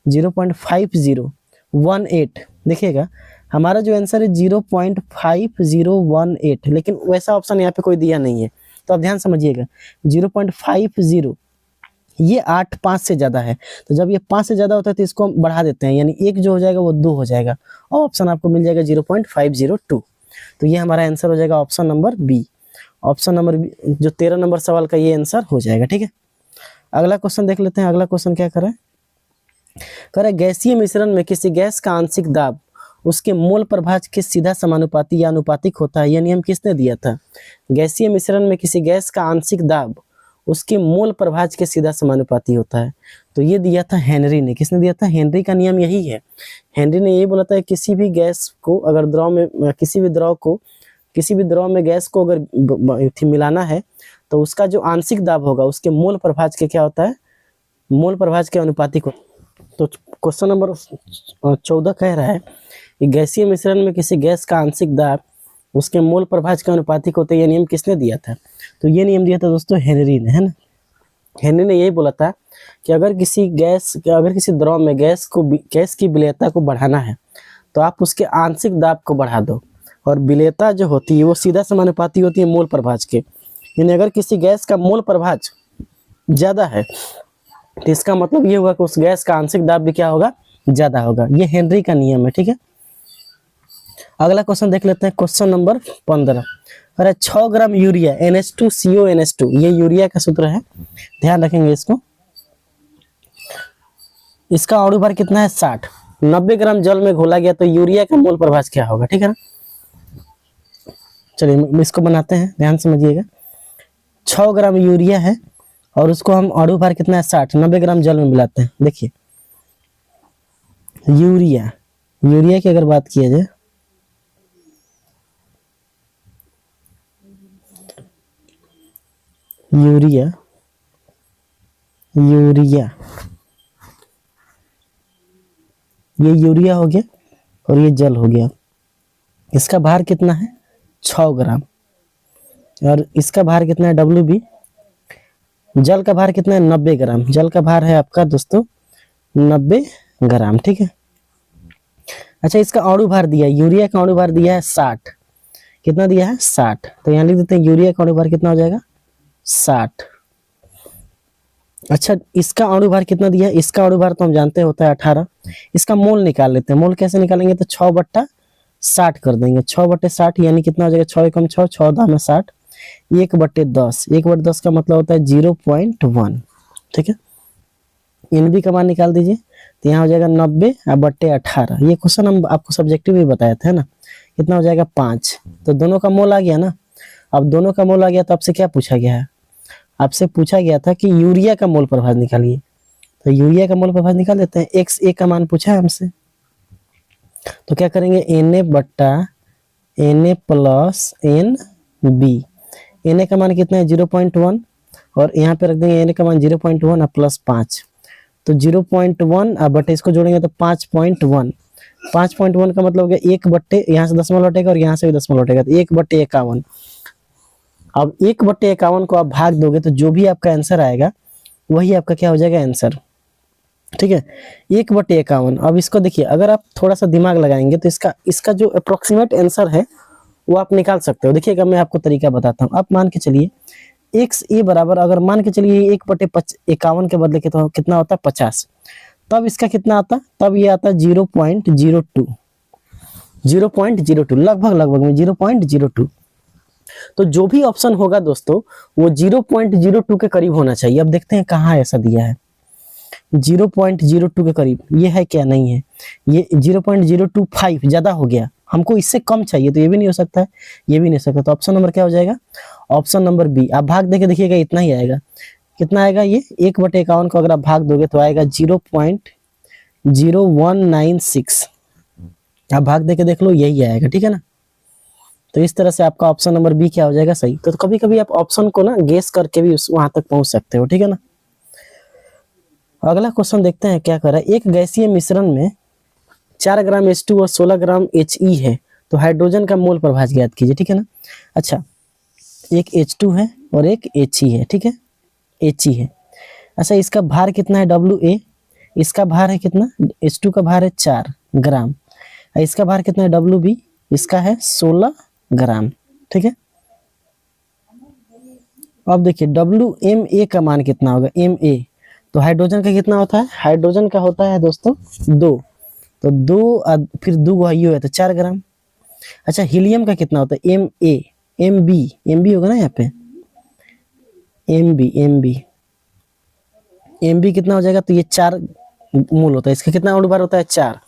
A: 0.5018। देखिएगा हमारा जो आंसर है 0.5018, लेकिन वैसा ऑप्शन यहाँ पे कोई दिया नहीं है। तो आप ध्यान समझिएगा, 0.50 ये 8 5 से ज़्यादा है। तो जब ये 5 से ज़्यादा होता है तो इसको हम बढ़ा देते हैं, यानी एक जो हो जाएगा वो 2 हो जाएगा, और ऑप्शन आपको मिल जाएगा 0.502। तो ये हमारा आंसर हो जाएगा option number B. Option number B जो 13 नंबर सवाल का ये आंसर हो जाएगा। ठीक है, अगला क्वेश्चन देख लेते हैं। अगला क्वेश्चन क्या करें, गैसीय मिश्रण में किसी गैस का आंशिक दाब उसके मोल प्रभाज के सीधा समानुपाती या अनुपातिक होता है। यह नियम किसने दिया था। गैसीय मिश्रण में किसी गैस का आंशिक दाब उसके मोल प्रभाज के सीधा समानुपाती होता है। तो ये दिया था हेनरी ने। किसने दिया था, हेनरी का नियम यही है। हेनरी ने यही बोला था किसी भी गैस को अगर द्रव में किसी भी द्रव में गैस को अगर मिलाना है तो उसका जो आंशिक दाब होगा उसके मोल प्रभाज के क्या होता है, मोल प्रभाज के अनुपातिक होता है। तो क्वेश्चन नंबर 14 कह रहा है कि गैसीय मिश्रण में किसी गैस का आंशिक दाब उसके मोल प्रभाज के अनुपातिक होते हैं। यह नियम किसने दिया था। तो ये नियम दिया था दोस्तों हेनरी ने, है ना। हेनरी ने यही बोला था कि अगर किसी द्रव में गैस की विलेयता को बढ़ाना है तो आप उसके आंशिक दाब को बढ़ा दो, और विलेयता जो होती है वो सीधा समानुपाती होती है मोल प्रभाज के। यानी अगर किसी गैस का मोल प्रभाज ज्यादा है तो इसका मतलब ये हुआ कि उस गैस का आंशिक दाब भी क्या होगा, ज्यादा होगा। ये हेनरी का नियम है। ठीक है, अगला क्वेश्चन देख लेते हैं। क्वेश्चन नंबर 15, अरे 6 ग्राम यूरिया NH2CO NH2, ये यूरिया का सूत्र है, ध्यान रखेंगे इसको। इसका अणु भार कितना है 60। 90 ग्राम जल में घोला गया तो यूरिया का मोल प्रभाज क्या होगा। ठीक है ना, चलिए इसको बनाते हैं, ध्यान समझिएगा। 6 ग्राम यूरिया है और उसको हम अणु भार कितना है 60, 90 ग्राम जल में मिलाते हैं। देखिए यूरिया की अगर बात किया जाए, यूरिया ये यूरिया हो गया और ये जल हो गया। इसका भार कितना है 6 ग्राम, और इसका भार कितना है WB। जल का भार कितना है 90 ग्राम। जल का भार है आपका दोस्तों 90 ग्राम। ठीक है, अच्छा इसका अणु भार दिया है, यूरिया का अणु भार दिया है 60। कितना दिया है 60, तो यहाँ लिख देते हैं यूरिया का अणु भार कितना हो जाएगा 60। अच्छा इसका अणु भार कितना दिया है, इसका अणु भार तो हम जानते हैं होता है 18। इसका मोल निकाल लेते हैं। मोल कैसे निकालेंगे, तो 6/60 कर देंगे। 6/60 यानी कितना हो जाएगा, 6 एकम 6, 6 दाम 60, 1/10। 1/10 का मतलब होता है 0.1। ठीक है, NB का मान निकाल दीजिए। तो यहाँ हो जाएगा 90/18। ये क्वेश्चन हम आपको सब्जेक्टिव भी बताए थे ना। कितना हो जाएगा 5। तो दोनों का मोल आ गया ना। अब दोनों का मोल आ गया तो आपसे क्या पूछा गया है, आपसे पूछा गया था कि यूरिया का मोल प्रभाव निकालिए। तो यूरिया का मोल प्रभाव निकाल देते हैं। XA का मान पूछा है हमसे, तो क्या करेंगे Na प्लस NB। Na का मान कितना है 0.1 और यहाँ पे रख देंगे Na का मान 0.1 और प्लस 5। तो 0.1 अब बटे इसको जोड़ेंगे तो 5.1। 5.1 का मतलब हो गया 1 बट्टे, यहाँ से दशमलव हटेगा और यहाँ से भी दशमलव हटेगा, तो 1/51। अब 1/51 को आप भाग दोगे तो जो भी आपका आंसर आएगा वही आपका क्या हो जाएगा आंसर। ठीक है, 1/51। अब इसको देखिए, अगर आप थोड़ा सा दिमाग लगाएंगे तो इसका जो अप्रोक्सीमेट आंसर है वो आप निकाल सकते हो। देखिएगा मैं आपको तरीका बताता हूँ। आप मान के चलिए XA बराबर, अगर मान के चलिए 1/51 के बदले कितना होता है 50, तब इसका कितना आता, तब ये आता 0.02, 0.02 लगभग में 0.02। तो जो भी ऑप्शन होगा दोस्तों वो 0.02 के करीब होना चाहिए। अब देखते हैं कहाँ ऐसा दिया है 0.02 के करीब, ये है क्या, नहीं है, ये 0.025 ज्यादा हो गया, हमको इससे कम चाहिए, तो ये भी नहीं हो सकता है, ये भी नहीं हो सकता। तो ऑप्शन नंबर क्या हो जाएगा, ऑप्शन नंबर बी। आप भाग देके देखिएगा इतना ही आएगा। कितना आएगा ये 1/51 को अगर आप भाग दोगे तो आएगा 0.0196। आप भाग देके देख लो, यही आएगा। ठीक है ना, तो इस तरह से आपका ऑप्शन नंबर बी क्या हो जाएगा सही। तो कभी कभी आप ऑप्शन को ना गेस करके भी वहां तक पहुंच सकते हो। ठीक है ना, अगला क्वेश्चन देखते हैं क्या कर रहा है। एक गैसीय मिश्रण में 4 ग्राम H2 और 16 ग्राम He है, तो हाइड्रोजन का मोल प्रभाव ज्ञात कीजिए। ठीक है ना, अच्छा एक H2 है और एक He है। ठीक है, He है। अच्छा इसका भार कितना है WA, इसका भार है कितना, H2 का भार है 4 ग्राम, इसका भार कितना है WB, इसका है 16 ग्राम। ठीक है, अब देखिए WMA का मान कितना होगा, MA, तो हाइड्रोजन का कितना होता है, हाइड्रोजन का होता है दोस्तों 2, तो 2 फिर 2 यू है तो 4 ग्राम। अच्छा हीलियम का कितना होता है MA, MB होगा ना यहाँ पे, MB कितना हो जाएगा, तो ये 4 मोल होता है, इसका कितना अणुभार होता है 4।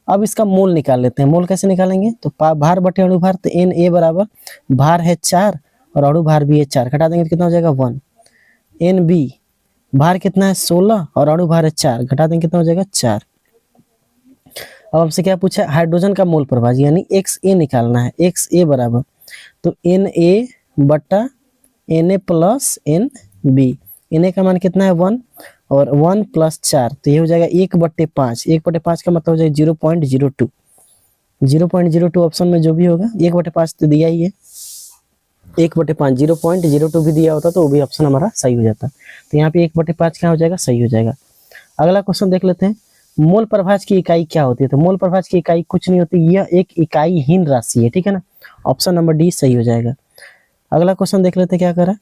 A: अब इसका मोल निकाल लेते हैं। मोल कैसे निकालेंगे, तो भार बटे अणुभार, तो Na बराबर भार है 4 और अणुभार भी है 4, घटा देंगे तो कितना हो जाएगा 1। NB भार कितना है 16 और अणुभार है 4, घटा देंगे कितना हो जाएगा 4। अब हमसे क्या पूछा, हाइड्रोजन का मोल प्रभाव यानी XA निकालना है। XA बराबर तो Na बटा Na प्लस NB। Na का मान कितना है 1 और 1 प्लस 4, तो ये हो जाएगा 1/5। 1/5 का मतलब हो जाएगा 0.02। 0.02 ऑप्शन में जो भी होगा, 1/5 तो दिया ही है, 1/5 0.02 भी दिया होता तो वो भी ऑप्शन हमारा सही हो जाता। तो यहाँ पे 1/5 क्या हो जाएगा, सही हो जाएगा। अगला क्वेश्चन देख लेते हैं, मोल प्रभाज की इकाई क्या होती है। तो मोल प्रभाज की इकाई कुछ नहीं होती, यह एक इकाईहीन राशि है। ठीक है ना, ऑप्शन नंबर डी सही हो जाएगा। अगला क्वेश्चन देख लेते हैं क्या कर रहा है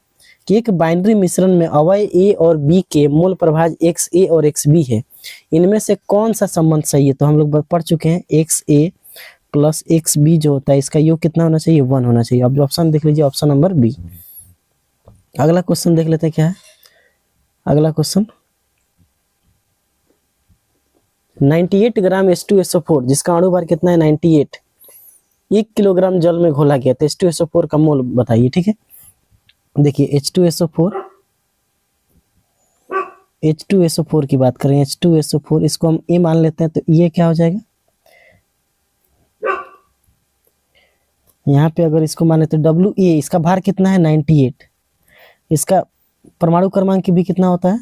A: कि एक बाइनरी मिश्रण में अवयव A और B के मोल प्रभाज XA और XB है, इनमें से कौन सा संबंध सही है। तो हम लोग पढ़ चुके हैं XA प्लस XB जो होता है इसका योग कितना होना चाहिए, 1 होना चाहिए। अब ऑप्शन देख लीजिए, ऑप्शन नंबर बी। अगला क्वेश्चन देख लेते हैं क्या है। अगला क्वेश्चन 98 ग्राम H2SO4 जिसका अणुभार कितना है 98, 1 किलोग्राम जल में घोला गया, तो H2SO4 का मोल बताइए। ठीक है, देखिए H2SO4 की बात करें, H2SO4 इसको हम A मान लेते हैं, तो ये क्या हो जाएगा, यहाँ पे अगर इसको माने तो WA, इसका भार कितना है 98, इसका परमाणु क्रमांक भी कितना होता है,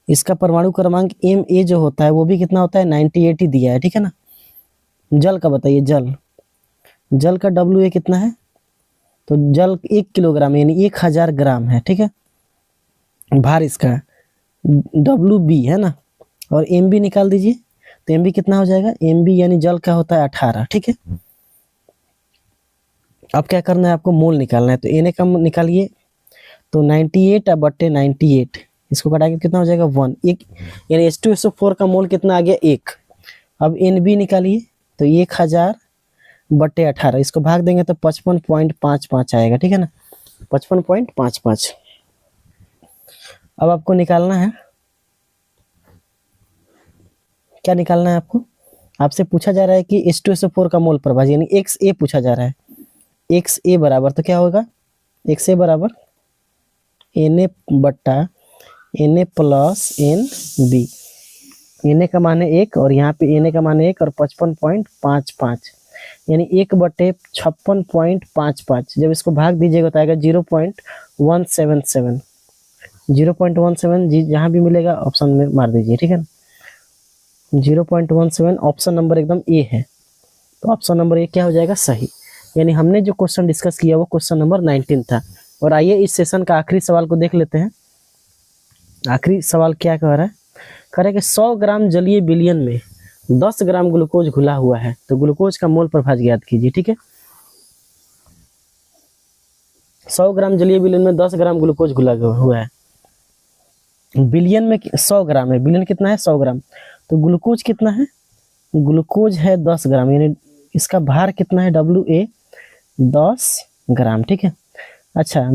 A: इसका परमाणु क्रमांक Ma जो होता है वो भी कितना होता है 98 ही दिया है। ठीक है ना, जल का बताइए, जल का WA कितना है, तो जल 1 किलोग्राम यानी 1000 ग्राम है। ठीक है, भार इसका WB है ना, और MB निकाल दीजिए, तो MB कितना हो जाएगा, MB यानी जल का होता है 18। ठीक है, अब क्या करना है आपको, मोल निकालना है, तो Na का निकालिए, तो 98/98 इसको घटाएंगे कितना हो जाएगा 1, एक यानी H2SO4 का मोल कितना आ गया 1। अब NB निकालिए, तो 1000/18 इसको भाग देंगे तो 55.55 आएगा। ठीक है ना, 55.55। अब आपको निकालना है क्या निकालना है आपको? आपसे पूछा जा रहा है कि H2SO4 का मोल प्रभाज्य यानी XA पूछा जा रहा है। XA बराबर तो क्या होगा? XA बराबर Na बट्टा Na प्लस NB। Na का मान है 1 और यहाँ पे Na का मान है 1 और 55.55 यानी 1/56.55। जब इसको भाग दीजिएगा तो आएगा 0.177। 0.17 जी जहाँ भी मिलेगा ऑप्शन में मार दीजिए, ठीक है ना। 0.17 ऑप्शन नंबर एकदम ए है, तो ऑप्शन नंबर ए क्या हो जाएगा? सही। यानी हमने जो क्वेश्चन डिस्कस किया वो क्वेश्चन नंबर 19 था। और आइए इस सेशन का आखिरी सवाल को देख लेते हैं। आखिरी सवाल क्या कह रहा है? कह रहा है कि 100 ग्राम जलीय विलयन में 10 ग्राम ग्लूकोज घुला हुआ है, तो ग्लूकोज का मोल प्रभाज्य ज्ञात कीजिए, ठीक है। 100 ग्राम जलीय विलयन में 10 ग्राम ग्लूकोज घुला हुआ है। विलयन में 100 ग्राम है, विलयन कितना है? 100 ग्राम। तो ग्लूकोज कितना है? ग्लूकोज है 10 ग्राम, यानी इसका भार कितना है? WA 10 ग्राम, ठीक है। अच्छा,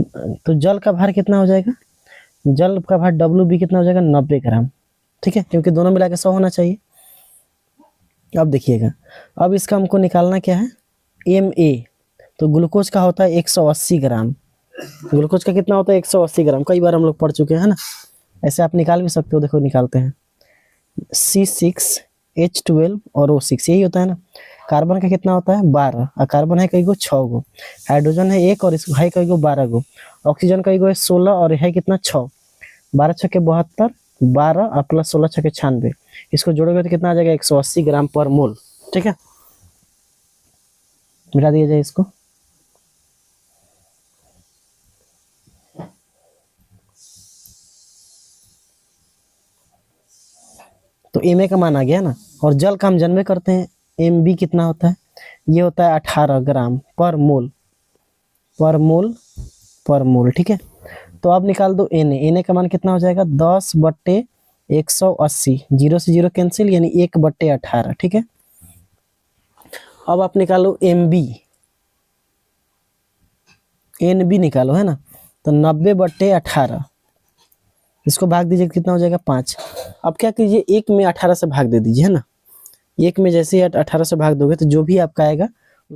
A: तो जल का भार कितना हो जाएगा? जल का भार WB कितना हो जाएगा? 90 ग्राम, ठीक है, क्योंकि दोनों मिला के 100 होना चाहिए। अब देखिएगा, अब इसका हमको निकालना क्या है? MA। तो ग्लूकोज का होता है 180 ग्राम। ग्लूकोज का कितना होता है? 180 ग्राम। कई बार हम लोग पढ़ चुके हैं ना, ऐसे आप निकाल भी सकते हो। देखो निकालते हैं, C6H12 और O6 यही होता है ना। कार्बन का कितना होता है? 12, और कार्बन है कई गो? 6 गो। हाइड्रोजन है 1 और है कई गो? 12 गो। ऑक्सीजन कई गो है? 16 और है कितना? 6। 12 छके 72, 12 और प्लस 16 छके 96। इसको जोड़ोगे तो कितना आ जाएगा? 180 ग्राम पर मोल, ठीक है। मिला दिया जाए इसको। तो Ma का मान आ गया ना। और जल का हम जन्मे करते हैं, MB कितना होता है? ये होता है 18 ग्राम पर मोल, पर मोल, पर मोल, ठीक है। तो अब निकाल दो Na का मान कितना हो जाएगा? 10/180। 0 से 0 कैंसिल, यानी 1/18, ठीक है। अब आप निकालो NB निकालो, है ना। तो 90/18, इसको भाग दीजिए कितना हो जाएगा? 5। अब क्या कीजिए, 1 में 18 से भाग दे दीजिए, है ना। 1 में जैसे ही 18 से भाग दोगे तो जो भी आपका आएगा